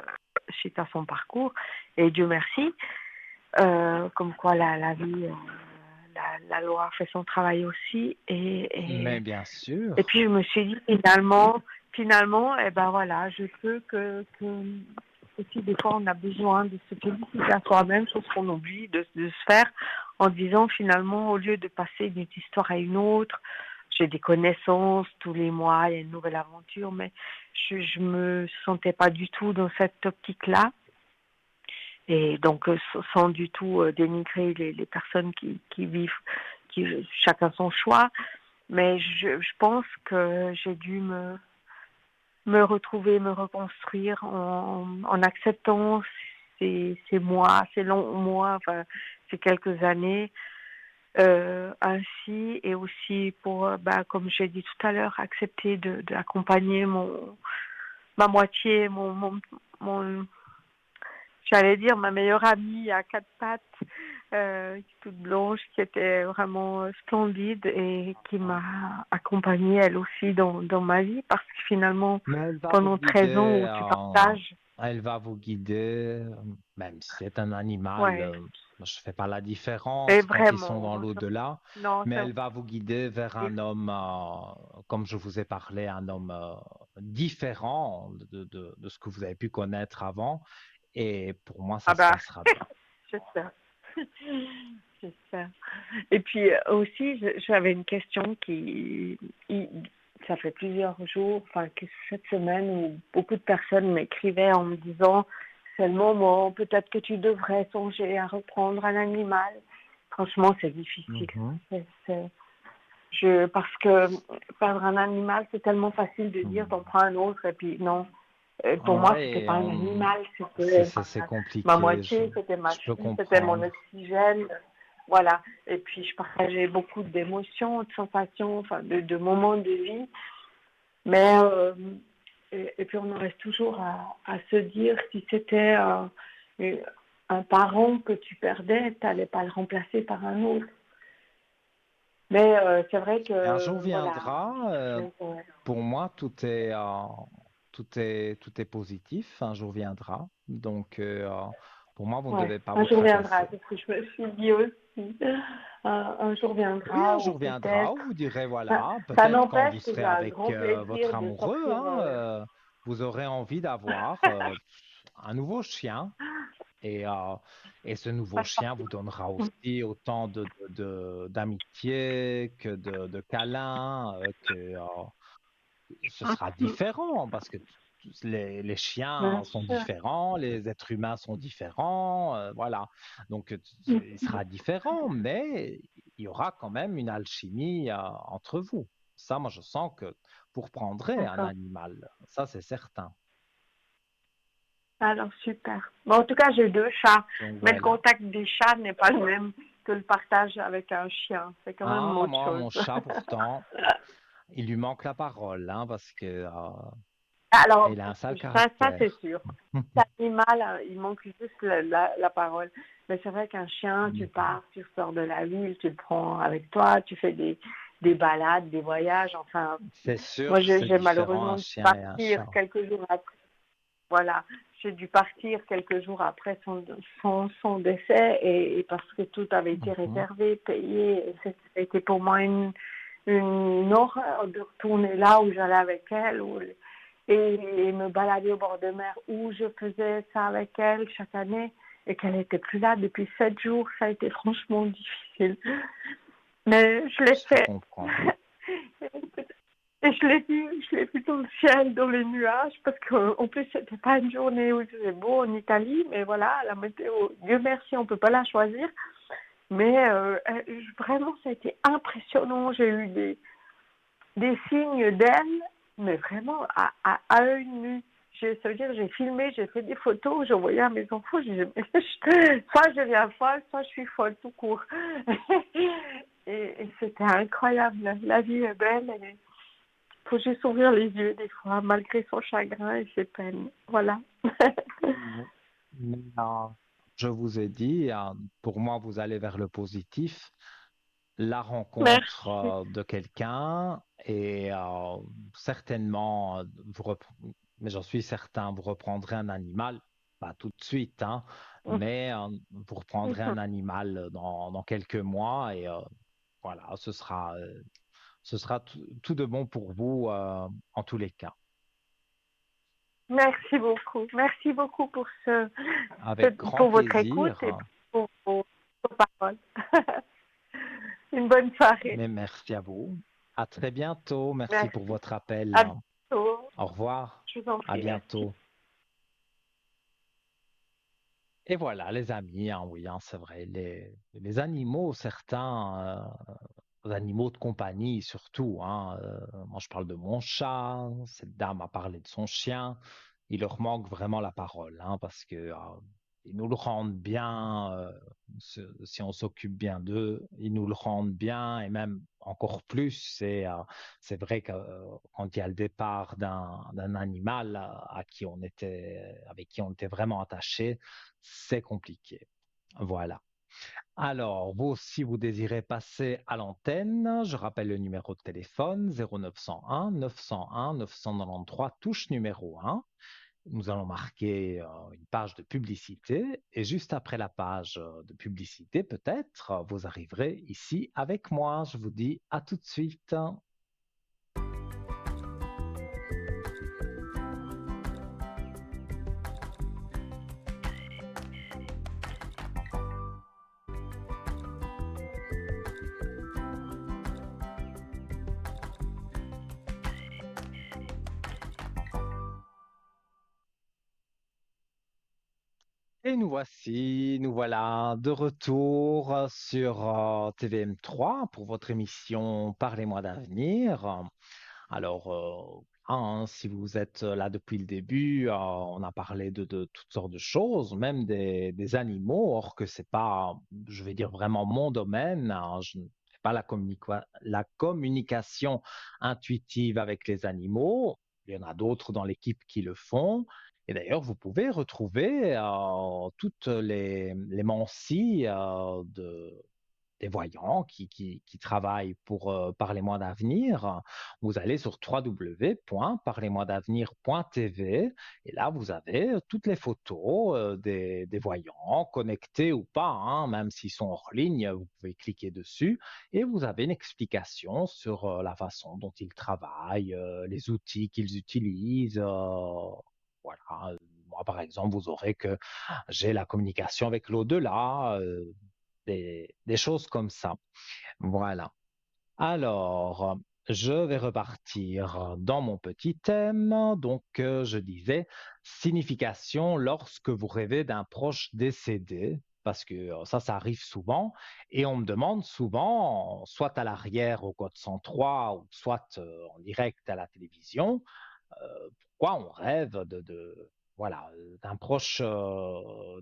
suite à son parcours. Et Dieu merci, comme quoi la vie, la loi fait son travail aussi. Mais bien Et sûr. puis je me suis dit finalement, eh ben voilà, je peux que aussi des fois on a besoin de se féliciter à soi-même, chose qu'on oublie de se faire en disant finalement au lieu de passer d'une histoire à une autre, j'ai des connaissances tous les mois, il y a une nouvelle aventure, mais je me sentais pas du tout dans cette optique-là. Et donc, sans du tout dénigrer les personnes qui vivent, chacun son choix, mais je pense que j'ai dû me retrouver, me reconstruire en acceptant ces mois, ces longs mois, enfin, ces quelques années ainsi, et aussi pour, bah, comme j'ai dit tout à l'heure, accepter d'accompagner ma moitié, mon j'allais dire ma meilleure amie à quatre pattes, toute blanche, qui était vraiment splendide et qui m'a accompagnée elle aussi dans ma vie parce que finalement, Mais elle va vous pendant 13 ans guider, où tu partages, elle va vous guider, même si c'est un animal, ouais, je fais pas la et différence quand ils sont dans vraiment, l'au-delà, non, mais elle va vous guider vers un homme, comme je vous ai parlé, un homme différent de ce que vous avez pu connaître avant, et pour moi, ça ah se bah, passera bien. j'espère, j'espère. Et puis aussi, j'avais une question ça fait plusieurs jours, enfin que cette semaine, où beaucoup de personnes m'écrivaient en me disant, c'est le moment, peut-être que tu devrais songer à reprendre un animal. Franchement, c'est difficile. Mhm. C'est- c'est- Parce que perdre un animal, c'est tellement facile de dire, t'en prends un autre, et puis non. Pour moi, c'était Ouais, pas un animal, c'était c'est ma compliqué. moitié, c'était ma Je peux fille, c'était mon comprendre. oxygène. Voilà. Et puis, je partageais beaucoup d'émotions, de sensations, enfin, de moments de vie. Mais, et puis, on en reste toujours à se dire si c'était un parent que tu perdais, tu n'allais pas le remplacer par un autre. Mais c'est vrai Un jour que, voilà. viendra. Donc, Pour moi, tout est positif. Un jour viendra. Donc, pour moi, vous ne ouais, devez pas un vous jour viendra, tracasser. c'est ce que je me suis dit aussi. Un jour Oui, un viendra, ou jour viendra peut-être. où vous direz, Ça, voilà, ça peut-être quand n'empêche vous que serez j'ai un avec grand votre plaisir de amoureux, sortir. hein, vous aurez envie d'avoir un nouveau chien. Et, euh, et ce nouveau chien vous donnera aussi autant d'amitié que de câlins, ce sera différent parce que les Bien chiens sont sûr. différents, les êtres humains sont différents, voilà. Donc, il sera différent, mais il y aura quand même une alchimie, entre vous. Ça, moi, je sens que vous reprendrez un D'accord. animal. Ça, c'est certain. Alors, super. Bon, en tout cas, j'ai 2 chats, Donc, mais le voilà. contact des chats n'est pas le même que le partage avec un chien. C'est quand même Ah, autre moi, chose. mon chat, pourtant, il lui manque la parole, hein, parce que Alors, il a un sale ça c'est caractère. sûr. L'animal, il manque juste la parole. Mais c'est vrai qu'un chien, tu Mhm. pars, tu sors de la ville, tu le prends avec toi, tu fais des balades, des voyages. Enfin, C'est sûr moi, que c'est j'ai différent un malheureusement dû chien et un partir chat. quelques jours après. Voilà, j'ai dû partir quelques jours après son décès et parce que tout avait été Mhm. réservé, payé. C'était pour moi une horreur de retourner là où j'allais avec elle et me balader au bord de mer où je faisais ça avec elle chaque année et qu'elle n'était plus là depuis 7 jours. Ça a été franchement difficile. Mais je l'ai Je peux fait. comprendre. Et je l'ai vu dans le ciel, dans les nuages, parce qu'en plus, c'était pas une journée où il faisait beau en Italie, mais voilà, la météo, Dieu merci, on peut pas la choisir. Mais vraiment, ça a été impressionnant. J'ai eu des signes d'elle, mais vraiment à œil nu. Ça veut dire j'ai filmé, j'ai fait des photos, j'ai envoyé à mes enfants, soit je deviens folle, soit je suis folle tout court. Et c'était incroyable. La vie est belle. Il faut juste ouvrir les yeux des fois, malgré son chagrin et ses peines. Voilà. Mhm. Mais, je vous ai dit, pour moi, vous allez vers le positif. La rencontre Merci. de quelqu'un et certainement, mais j'en suis certain, vous reprendrez un animal, pas tout de suite, hein, mais vous reprendrez un animal dans quelques mois et voilà, ce sera tout de bon pour vous en tous les cas. Merci beaucoup. Merci beaucoup Avec grand pour votre écoute et plaisir, pour vos paroles. Une bonne soirée. mais merci à vous. À très bientôt. Merci pour Merci. votre appel. À bientôt. Au revoir. Je vous en À prie. Merci. bientôt. Et voilà, les amis, hein, oui, hein, c'est vrai, les animaux, certains animaux de compagnie surtout, hein, moi je parle de mon chat, cette dame a parlé de son chien, il leur manque vraiment la parole, hein, parce que ils nous le rendent bien, si on s'occupe bien d'eux, ils nous le rendent bien et même encore plus, c'est vrai que quand il y a le départ d'un animal avec qui on était vraiment attaché, c'est compliqué. Voilà. Alors, vous, si vous désirez passer à l'antenne, je rappelle le numéro de téléphone 0901 901 993, touche numéro 1. Nous allons marquer une page de publicité et juste après la page de publicité, peut-être, vous arriverez ici avec moi. Je vous dis à tout de suite. Et nous voilà de retour sur TVM3 pour votre émission Parlez-moi d'avenir. Alors, si vous êtes là depuis le début, on a parlé de toutes sortes de choses, même des animaux, or que c'est pas, je vais dire vraiment mon domaine. Je ne fais pas la communication intuitive avec les animaux. Il y en a d'autres dans l'équipe qui le font. Et d'ailleurs, vous pouvez retrouver toutes les mancies des voyants qui travaillent pour Parlez-moi d'avenir. Vous allez sur www.parlez-moi d'avenir.tv et là, vous avez toutes les photos des voyants, connectés ou pas, hein, même s'ils sont hors ligne, vous pouvez cliquer dessus et vous avez une explication sur la façon dont ils travaillent, les outils qu'ils utilisent. Voilà. Moi, par exemple, vous aurez que j'ai la communication avec l'au-delà, des choses comme ça. Voilà. Alors, je vais repartir dans mon petit thème. Donc, je disais signification lorsque vous rêvez d'un proche décédé, parce que ça arrive souvent. Et on me demande souvent, soit à l'arrière au code 103, ou soit en direct à la télévision, pourquoi on rêve voilà, d'un proche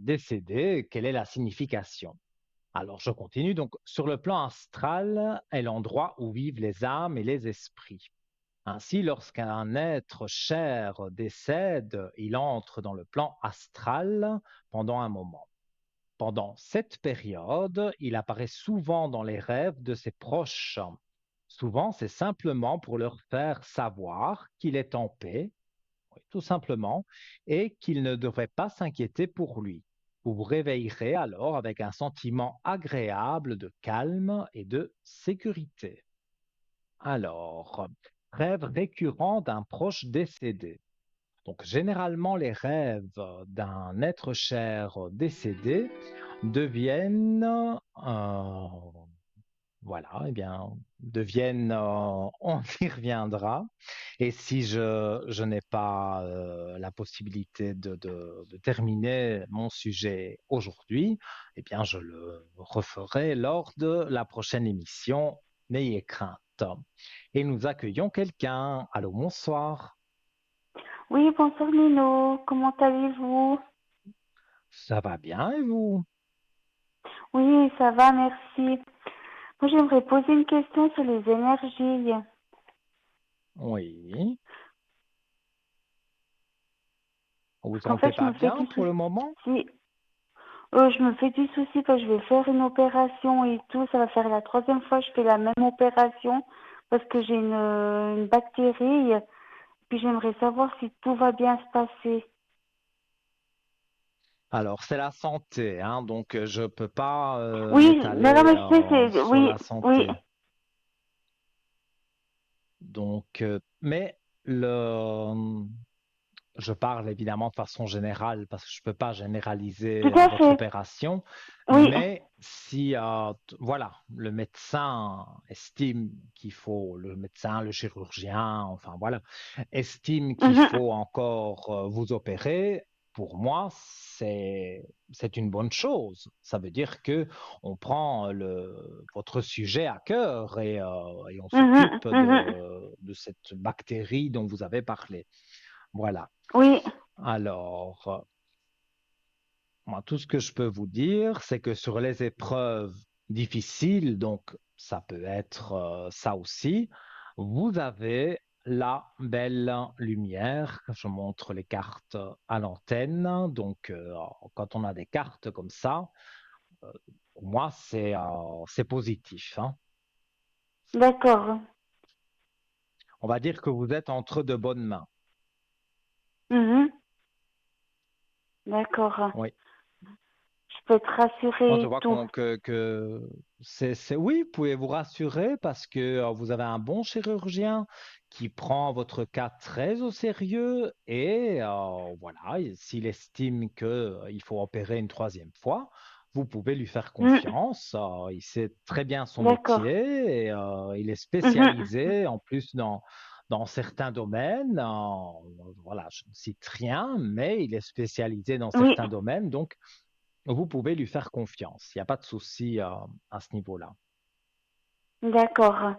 décédé, quelle est la signification? Alors, je continue. Donc, sur le plan astral est l'endroit où vivent les âmes et les esprits. Ainsi, lorsqu'un être cher décède, il entre dans le plan astral pendant un moment. Pendant cette période, il apparaît souvent dans les rêves de ses proches. Souvent, c'est simplement pour leur faire savoir qu'il est en paix, oui, tout simplement, et qu'il ne devrait pas s'inquiéter pour lui. Vous vous réveillerez alors avec un sentiment agréable de calme et de sécurité. Alors, rêve récurrent d'un proche décédé. Donc, généralement, les rêves d'un être cher décédé deviennent, voilà, eh bien, deviennent, on y reviendra. Et si je n'ai pas la possibilité de terminer mon sujet aujourd'hui, eh bien, je le referai lors de la prochaine émission. N'ayez crainte. Et nous accueillons quelqu'un. Allô, bonsoir. Oui, bonsoir Nino, comment allez-vous? Ça va bien et vous? Oui, ça va, merci. Moi, j'aimerais poser une question sur les énergies. Oui. Vous vous Parce qu'en sentez fait, je pas me fais bien du pour le moment? souci. Je me fais du souci parce que je vais faire une opération et tout. Ça va faire la troisième fois que je fais la même opération parce que j'ai une bactérie. Puis j'aimerais savoir si tout va bien se passer. Alors, c'est la santé, hein, donc je ne peux pas Oui, non, non, m'étaler mais je sais, sur oui, la oui. santé. Donc, mais le, je parle évidemment de façon générale parce que je ne peux pas généraliser Tout à votre fait. opération. Oui. Mais si, voilà, le médecin estime qu'il faut, le médecin, le chirurgien, enfin voilà, estime qu'il Mhm, faut encore vous opérer, pour moi, c'est une bonne chose. Ça veut dire que on prend votre sujet à cœur et on mhm, s'occupe mhm. de cette bactérie dont vous avez parlé. Voilà. Oui. Alors, moi, tout ce que je peux vous dire, c'est que sur les épreuves difficiles, donc ça peut être ça aussi, vous avez la belle lumière. Je montre les cartes à l'antenne. Donc, quand on a des cartes comme ça, pour moi, c'est positif, hein. D'accord. On va dire que vous êtes entre de bonnes mains. Mhm. D'accord. Oui. Je peux être Moi, je rassurée et vois tout. que oui, vous pouvez vous rassurer parce que vous avez un bon chirurgien qui prend votre cas très au sérieux et voilà, s'il estime qu'il faut opérer une troisième fois, vous pouvez lui faire Mhm. confiance. Il sait très bien son D'accord. métier et il est Mhm. spécialisé en plus dans certains domaines. Voilà, je ne cite rien, mais il est spécialisé dans Oui, certains domaines, donc vous pouvez lui faire confiance. Il n'y a pas de souci à ce niveau-là. d'accord.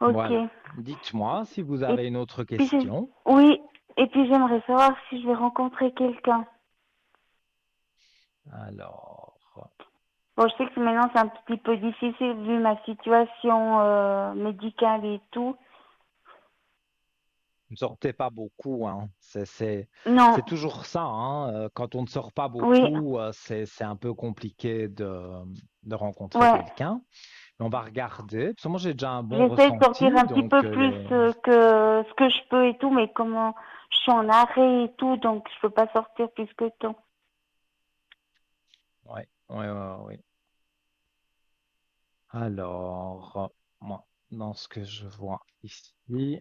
Ok. Voilà. Dites-moi si vous Et avez une autre puis, question. oui, et puis j'aimerais savoir si je vais rencontrer quelqu'un. Alors, Bon, je sais que maintenant c'est un petit peu difficile vu ma situation médicale et tout. ne sortez pas beaucoup, hein. Non, C'est toujours ça, hein. Quand on ne sort pas oui, beaucoup, c'est un peu compliqué de rencontrer ouais. quelqu'un. Mais on va regarder. Parce que moi, j'ai déjà un bon J'essaie de sortir ressenti. un petit Donc, peu plus que ce que je peux et tout, mais comment je suis en arrêt et tout, donc je peux pas sortir plus que temps. ouais, ouais, ouais, ouais. Alors, moi, dans ce que je vois ici,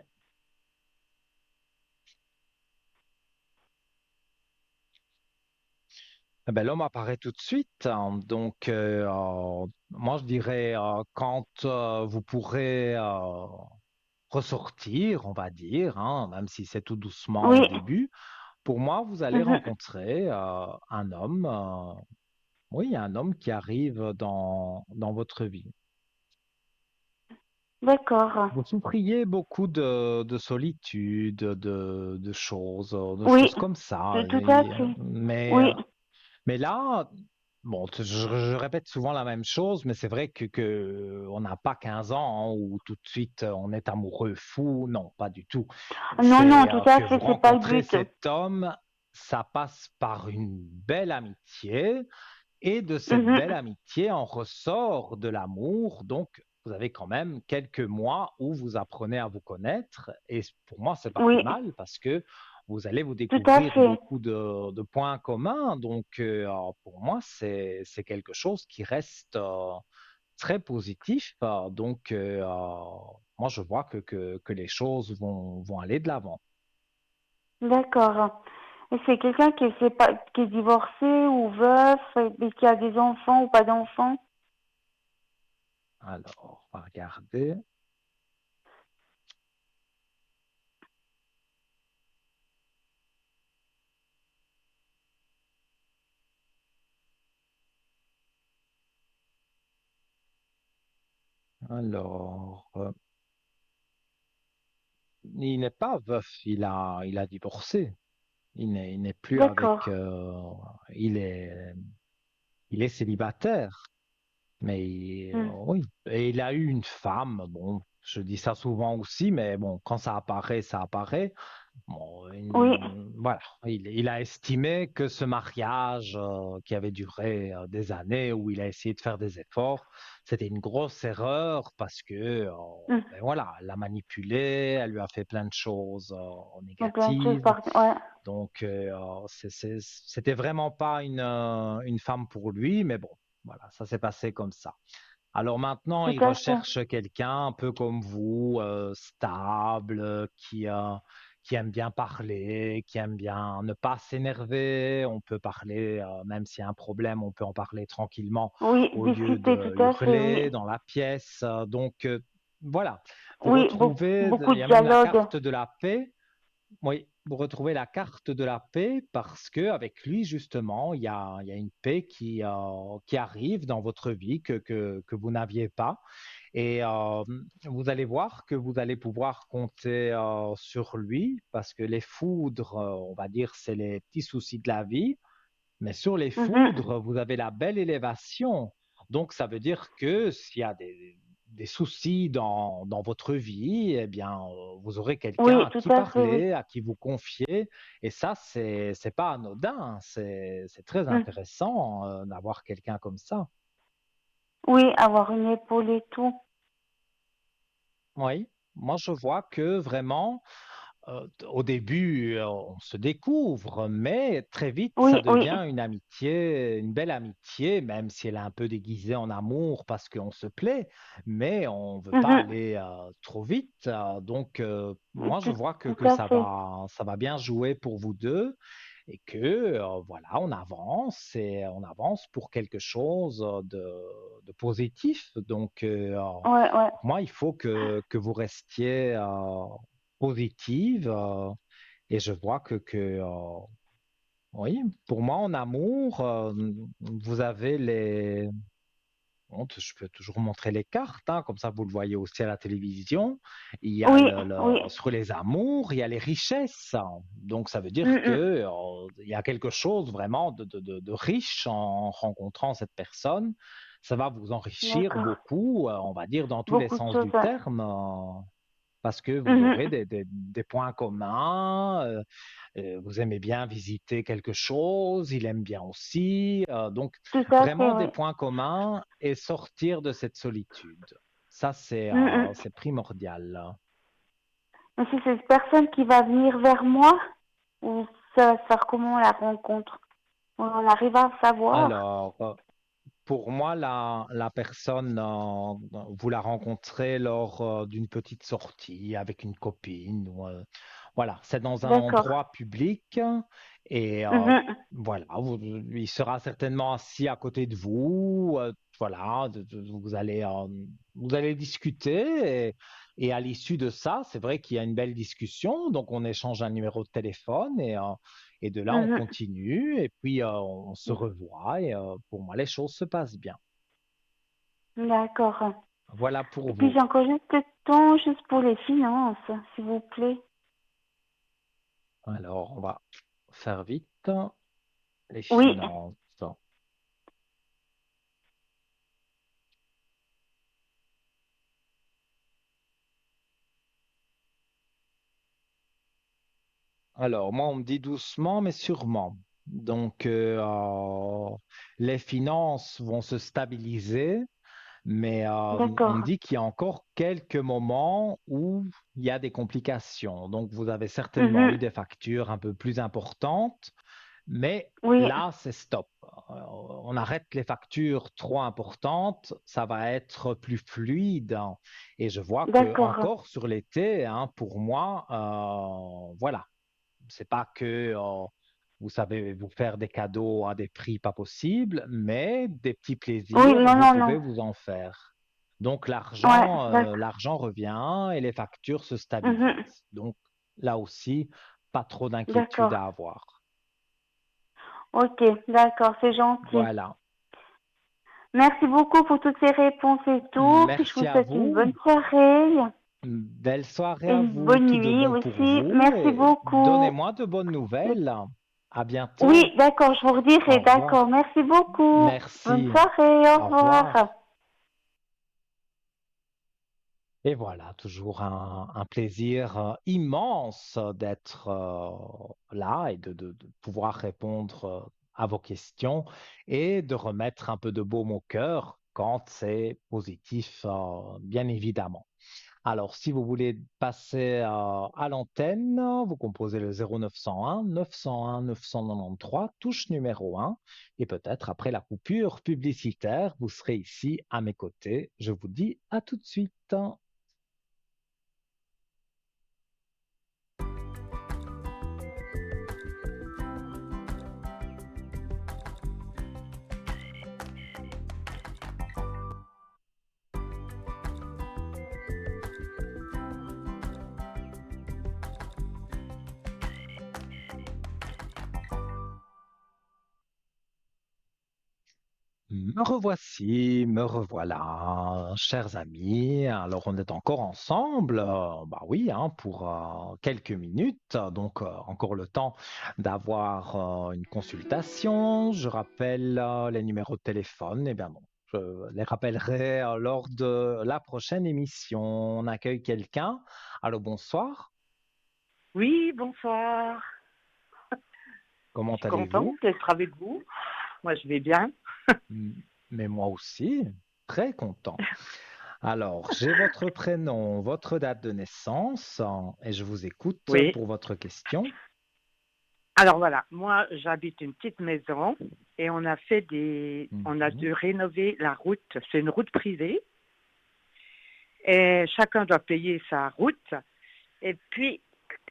eh ben, l'homme apparaît tout de suite, hein. Donc, moi, je dirais, quand vous pourrez ressortir, on va dire, hein, même si c'est tout doucement Oui, au début, pour moi, vous allez mhm, rencontrer un homme, oui, un homme qui arrive dans votre vie. d'accord. Vous souffriez beaucoup de solitude, de Oui, choses comme ça. tout à fait. Oui, Mais là, bon, je répète souvent la même chose, mais c'est vrai que on n'a pas 15 ans, hein, où tout de suite on est amoureux fou. Non, pas du tout. non, non, C'est tout à que vous fait, c'est pas le rencontrez but. cet homme, ça passe par une belle amitié. Et de cette Mhm, belle amitié en ressort de l'amour. Donc, vous avez quand même quelques mois où vous apprenez à vous connaître. Et pour moi, c'est pas plus oui, mal parce que vous allez vous tout à découvrir fait. beaucoup de points communs. Donc, pour moi, c'est quelque chose qui reste très positif. Donc, moi, je vois que les choses vont aller de l'avant. D'accord. Et c'est quelqu'un qui est divorcé ou veuf, et qui a des enfants ou pas d'enfants? Alors, on va regarder. Alors, il n'est pas veuf, il a divorcé. Il n'est plus D'accord. avec. Il est, il est célibataire. Mais Hmm. oui. Et il a eu une femme. Bon, je dis ça souvent aussi, mais bon, quand ça apparaît, ça apparaît. Bon, Oui, voilà, il a estimé que ce mariage qui avait duré des années, où il a essayé de faire des efforts, c'était une grosse erreur parce que, hmm. ben voilà, elle l'a manipulé, elle lui a fait plein de choses Donc plein de choses négatives. ouais, Donc, c'était vraiment pas une femme pour lui, mais bon, voilà, ça s'est passé comme ça. Alors maintenant, tout il à fait. recherche quelqu'un un peu comme vous, stable, qui aime bien parler, qui aime bien ne pas s'énerver. On peut parler, même s'il y a un problème, on peut en parler tranquillement Oui, au lieu discuter, de tout à fait, oui. hurler dans la pièce. Donc, voilà, vous Oui, retrouvez, beaucoup il y de a même la dialogue. carte de la paix. Oui, vous retrouvez la carte de la paix parce que avec lui, justement, il y a une paix qui arrive dans votre vie que vous n'aviez pas. Et vous allez voir que vous allez pouvoir compter sur lui parce que les foudres, on va dire, c'est les petits soucis de la vie. Mais sur les Mhm. foudres, vous avez la belle élévation. Donc, ça veut dire que s'il y a des soucis dans votre vie, eh bien, vous aurez quelqu'un Oui, à tout qui à fait, oui. parler, à qui vous confier. Et ça, c'est pas anodin, hein. C'est très Hmm. intéressant, d'avoir quelqu'un comme ça. Oui, avoir une épaule et tout. Oui, moi, je vois que vraiment, au début, on se découvre, mais très vite, Oui, ça oui. devient une amitié, une belle amitié, même si elle est un peu déguisée en amour parce qu'on se plaît, mais on ne veut pas Mhm. aller trop vite. Donc, moi, je Tout, vois tout que à fait. ça va bien jouer pour vous deux. et que voilà, on avance et on avance pour quelque chose de positif. Donc, Ouais, ouais. pour moi, il faut que vous restiez positive et je vois oui, pour moi, en amour, vous avez bon, je peux toujours montrer les cartes, hein, comme ça vous le voyez aussi à la télévision. Il y a Oui, oui. sur les amours, il y a les richesses. Donc ça veut dire que Mm, il y a quelque chose vraiment de riche en rencontrant cette personne. Ça va vous enrichir d'accord. beaucoup, on va dire dans tous les Beaucoup de sens choses, du ouais. terme, parce que vous aurez Mhm. des points communs. Vous aimez bien visiter quelque chose, il aime bien aussi. Donc, Tout à fait, vraiment des oui. points communs et sortir de cette solitude. Ça, Mhm. c'est primordial. Mais c'est cette personne qui va venir vers moi ou ça va se faire comment la rencontre? On arrive à savoir. Alors, pour moi, la personne, vous la rencontrez lors d'une petite sortie avec une copine. Voilà, c'est dans un D'accord. endroit public et Mhm. voilà, il sera certainement assis à côté de vous. Voilà, vous allez discuter et à l'issue de ça, c'est vrai qu'il y a une belle discussion. Donc, on échange un numéro de téléphone et de là, on Mhm. continue et puis on se revoit et pour moi, les choses se passent bien. D'accord. Voilà pour Et puis vous. j'ai encore juste le temps, juste pour les finances, s'il vous plaît. Alors, on va faire vite. Les Oui. finances. Alors, moi, on me dit doucement, mais sûrement. Donc, les finances vont se stabiliser, mais on me D'accord. dit qu'il y a encore quelques moments où il y a des complications. Donc, vous avez certainement eu Mhm. des factures un peu plus importantes. Mais Oui. là, c'est stop. On arrête les factures trop importantes, ça va être plus fluide, hein. Et je vois que D'accord. encore sur l'été, hein, pour moi, voilà, c'est pas que vous savez vous faire des cadeaux à des prix pas possibles, mais des petits Oui, plaisirs, non, vous non, pouvez non. vous en faire. Donc Ouais, d'accord. l'argent revient et les factures se Mhm. stabilisent. Donc là aussi, pas trop d'inquiétude D'accord. à avoir. Ok, d'accord, c'est gentil. Voilà. Merci beaucoup pour toutes ces réponses et tout. Puis je Merci vous à souhaite une vous. bonne soirée Belle soirée et à une vous. bonne Tout de nuit bon pour aussi. vous Merci et beaucoup. donnez-moi de bonnes nouvelles. À bientôt. Oui, d'accord, je vous redirai. Au revoir. D'accord, merci beaucoup. Bonne Merci. soirée, au Au revoir. revoir. Et voilà, toujours un plaisir immense d'être là et de pouvoir répondre à vos questions et de remettre un peu de baume au cœur quand c'est positif, bien évidemment. Alors, si vous voulez passer à l'antenne, vous composez le 0901 901 993, touche numéro 1, et peut-être après la coupure publicitaire, vous serez ici à mes côtés. Je vous dis à tout de suite. Me revoilà, chers amis. Alors, on est encore ensemble, bah oui, hein, pour quelques minutes. Donc, encore le temps d'avoir une consultation. Je rappelle les numéros de téléphone. Eh bien, bon, je les rappellerai lors de la prochaine émission. On accueille quelqu'un. Allô, bonsoir. Oui, bonsoir. Comment Je suis contente allez-vous? d'être avec vous. Moi, je vais bien. Mais moi aussi, très content. Alors, j'ai votre prénom, votre date de naissance et je vous écoute Oui. pour votre question. Alors voilà, moi, j'habite une petite maison et on a Mhm. dû rénover la route. C'est une route privée et chacun doit payer sa route. Et puis,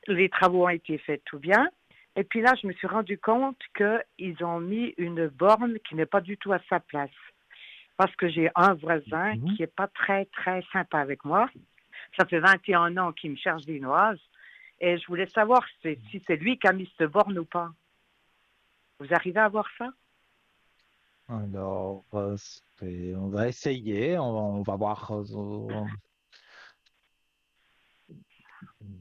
les travaux ont été faits tout bien. Et puis là, je me suis rendu compte qu'ils ont mis une borne qui n'est pas du tout à sa place. Parce que j'ai un voisin Mhm. qui n'est pas très, très sympa avec moi. Ça fait 21 ans qu'il me cherche des noises. Et je voulais savoir si c'est lui qui a mis cette borne ou pas. Vous arrivez à voir ça? Alors, on va essayer, on va voir.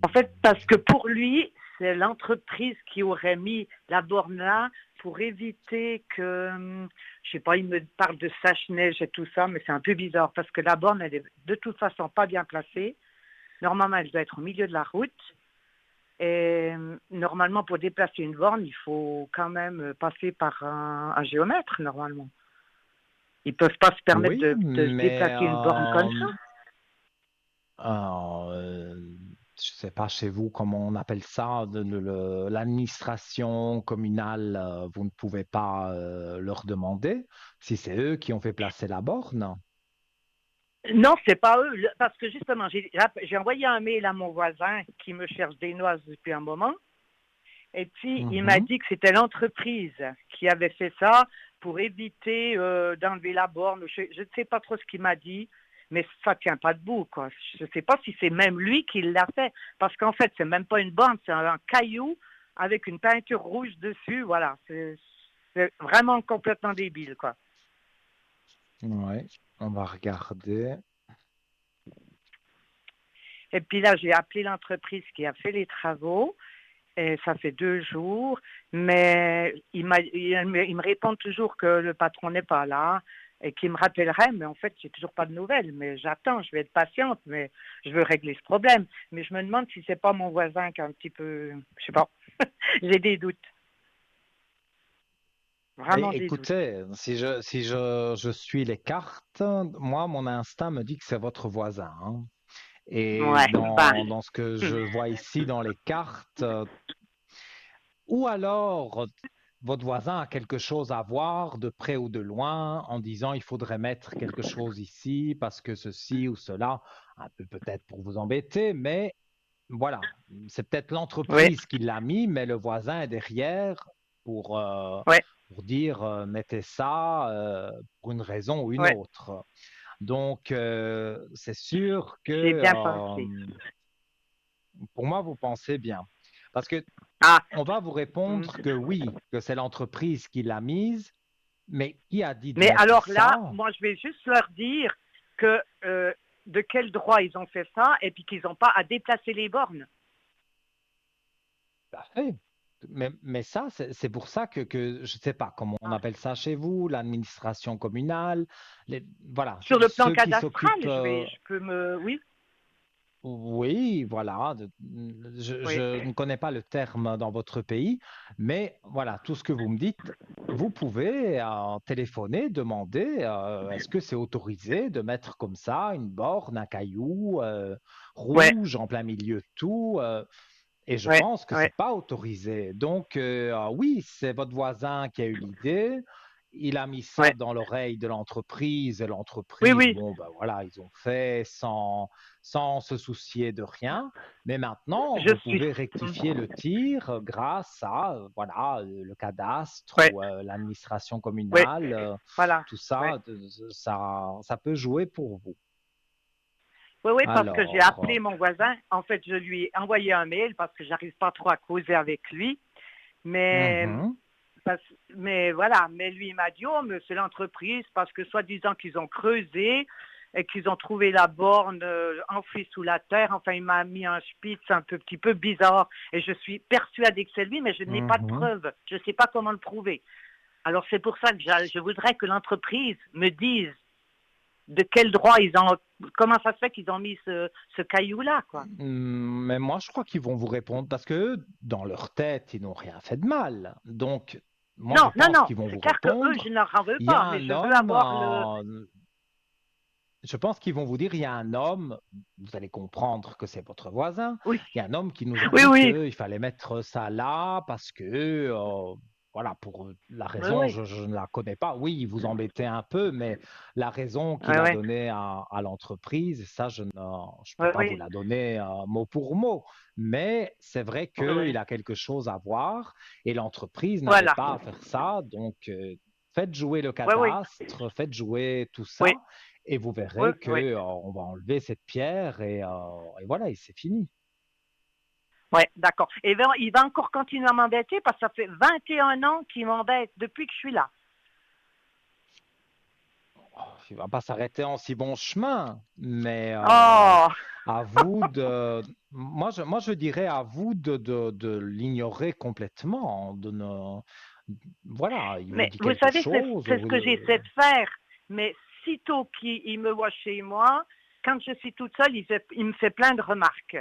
En fait, parce que pour lui, c'est l'entreprise qui aurait mis la borne là pour éviter que, je sais pas, il me parle de sèche-neige et tout ça, mais c'est un peu bizarre parce que la borne, elle est de toute façon pas bien placée. Normalement, elle doit être au milieu de la route. Et normalement, pour déplacer une borne, il faut quand même passer par un géomètre, normalement. Ils ne peuvent pas se permettre Oui, de mais déplacer une borne comme ça. euh, je sais pas chez vous comment on appelle ça, l'administration communale, vous ne pouvez pas leur demander si c'est eux qui ont fait placer la borne. Non, c'est pas eux, parce que justement, j'ai envoyé un mail à mon voisin qui me cherche des noises depuis un moment. Et puis, il m'a Mhm. dit que c'était l'entreprise qui avait fait ça pour éviter d'enlever la borne. Je ne sais pas trop ce qu'il m'a dit, mais ça ne tient pas debout, quoi. Je ne sais pas si c'est même lui qui l'a fait, parce qu'en fait, c'est même pas une borne, c'est un caillou avec une peinture rouge dessus. Voilà, c'est vraiment complètement débile, quoi. Ouais, on va regarder. Et puis là, j'ai appelé l'entreprise qui a fait les travaux. Et ça fait 2 jours, mais il me répond toujours que le patron n'est pas là et qu'il me rappellerait, mais en fait, j'ai toujours pas de nouvelles. Mais j'attends, je vais être patiente, mais je veux régler ce problème. Mais je me demande si c'est pas mon voisin qui a un petit peu, je sais pas, j'ai des doutes, vraiment des doutes. Écoutez, si je suis les cartes, moi, mon instinct me dit que c'est votre voisin, hein. Et Ouais, ben, dans ce que je vois ici dans les cartes, ou alors votre voisin a quelque chose à voir de près ou de loin en disant il faudrait mettre quelque chose ici parce que ceci ou cela, un peu peut-être pour vous embêter, mais voilà, c'est peut-être oui, l'entreprise qui l'a mis, mais le voisin est derrière pour, euh, ouais, pour dire mettez ça pour une raison ou une ouais, autre. Donc, c'est sûr que j'ai bien pensé. pour moi, vous pensez bien. Parce que Ah, on va vous hmm. répondre que oui, que c'est l'entreprise qui l'a mise, mais qui a dit de Mais mettre alors là, ça? moi, je vais juste leur dire que de quel droit ils ont fait ça et puis qu'ils n'ont pas à déplacer les bornes. Tout à fait. Mais ça, c'est pour ça que je ne sais pas comment on Ah. appelle ça chez vous, l'administration communale, voilà, Sur le plan ceux qui s'occupent, cadastral, je peux oui, oui, voilà, oui, je ne connais pas le terme dans votre pays, mais voilà, tout ce que vous me dites, vous pouvez téléphoner, demander, est-ce que c'est autorisé de mettre comme ça une borne, un caillou ouais, rouge en plein milieu de tout? Et je ouais, pense que ouais, c'est pas autorisé. Donc, oui, c'est votre voisin qui a eu l'idée. Il a mis ça ouais. dans l'oreille de l'entreprise et Oui, l'entreprise, oui, bon, ben voilà, ils ont fait sans se soucier de rien. Mais maintenant, je vous suis. pouvez rectifier le tir grâce à, voilà, le cadastre Ouais, ou l'administration ouais, communale. voilà, Tout ouais. ça, ça peut jouer pour vous. Oui, oui, parce que j'ai Alors, appelé mon voisin. En fait, je lui ai envoyé un mail parce que j'arrive pas trop à causer avec lui. Mais, mhm, mais voilà, mais lui, il m'a dit, oh, mais c'est l'entreprise parce que soi-disant qu'ils ont creusé et qu'ils ont trouvé la borne enfouie sous la terre. Enfin, il m'a mis un spitz un petit peu bizarre et je suis persuadée que c'est lui, mais je n'ai pas de mhm. preuve. Je ne sais pas comment le prouver. Alors, c'est pour ça que je voudrais que l'entreprise me dise de quel droit ils ont, comment ça se fait qu'ils ont mis ce caillou-là, quoi. Mais moi, je crois qu'ils vont vous répondre parce que dans leur tête, ils n'ont rien fait de mal. Donc, moi, je Non, non, pense non, qu'ils vont c'est vous clair que eux, je répondre. ne leur en veux Il y a pas, mais un je veux homme, avoir le. je pense qu'ils vont vous dire, il y a un homme, vous allez comprendre que c'est votre voisin. Oui, Il y a un homme qui nous a oui, dit oui, qu'il fallait mettre ça là parce que, voilà, pour la Oui, raison, oui. je ne la connais pas. Oui, il vous embêtait un peu, mais la raison Oui, qu'il a oui. donnée à l'entreprise, ça, je peux Oui, pas vous oui. la donner mot pour mot. Mais c'est vrai Oui, qu'il oui. a quelque chose à voir et l'entreprise n'avait Voilà. pas à faire ça. Donc, faites jouer le Oui, oui. cadastre, faites jouer tout Oui, ça et vous oui, verrez que oui. on va enlever cette pierre et voilà, et c'est fini. Oui, d'accord. Et ben, il va encore continuer à m'embêter parce que ça fait 21 ans qu'il m'embête depuis que je suis là. Oh, il va pas s'arrêter en si bon chemin, mais Oh, à vous de, moi je dirais à vous de l'ignorer complètement, voilà, il vous mais dit vous quelque savez, chose, c'est ce que j'essaie de faire. Mais sitôt qu'il me voit chez moi, quand je suis toute seule, il me fait plein de remarques.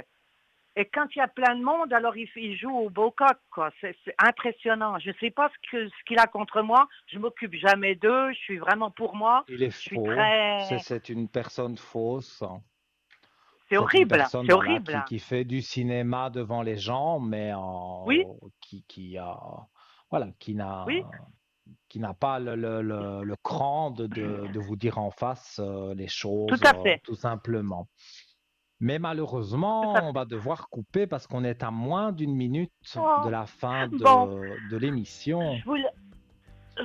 Et quand il y a plein de monde, alors il joue au beau coq, quoi. C'est impressionnant. Je ne sais pas ce qu'il a contre moi. Je m'occupe jamais d'eux. Je suis vraiment pour moi. il est Je suis faux, très... c'est une personne fausse, C'est c'est une horrible. personne C'est voilà horrible. qui fait du cinéma devant les gens, mais Oui, qui a, voilà, oui, qui n'a pas le cran de vous dire en face les tout choses, à fait. tout simplement. Mais Tout à malheureusement, on fait. va devoir couper parce qu'on est à moins d'une minute de Oh, la fin bon, de l'émission. je voulais,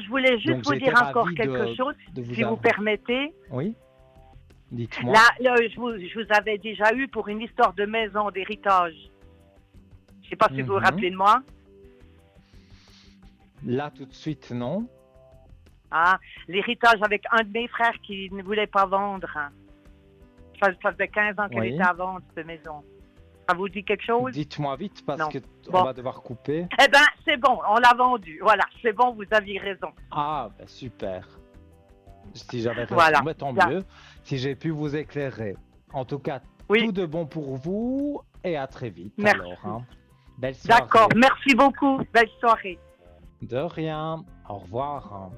je voulais juste Donc vous j'ai été dire encore ravi quelque chose, de vous si vous avoir. permettez. Oui, Là, dites-moi. je vous avais déjà eu pour une histoire de maison d'héritage. Je ne sais pas si vous vous Mhm. rappelez de moi. Là, tout de suite, non. Ah, l'héritage avec un de mes frères qui ne voulait pas vendre. Ça faisait 15 ans qu'elle était Oui. à vendre, cette maison. Ça vous dit quelque chose? Dites-moi vite parce Non. que on Bon. va devoir couper. Eh bien, c'est bon, on l'a vendu. Voilà, c'est bon, vous aviez raison. Ah, ben super. Si j'avais raison, Voilà. mais tant Là. mieux. Si j'ai pu vous éclairer. En tout cas, Oui, tout de bon pour vous et à très vite merci. alors, hein. Belle D'accord, soirée. merci beaucoup. Belle soirée. De rien. Au revoir, hein.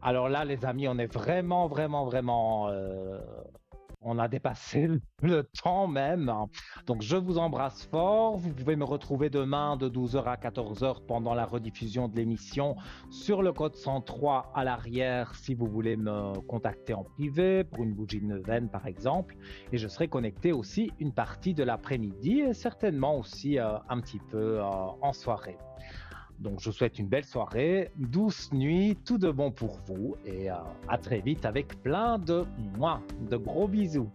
Alors là, les amis, on est vraiment, vraiment, vraiment, on a dépassé le temps même, hein. Donc, je vous embrasse fort. Vous pouvez me retrouver demain de 12h à 14h pendant la rediffusion de l'émission sur le code 103 à l'arrière si vous voulez me contacter en privé pour une bougie de neuvaine, par exemple. Et je serai connecté aussi une partie de l'après-midi et certainement aussi un petit peu en soirée. Donc, je vous souhaite une belle soirée, douce nuit, tout de bon pour vous et à très vite avec plein de gros bisous.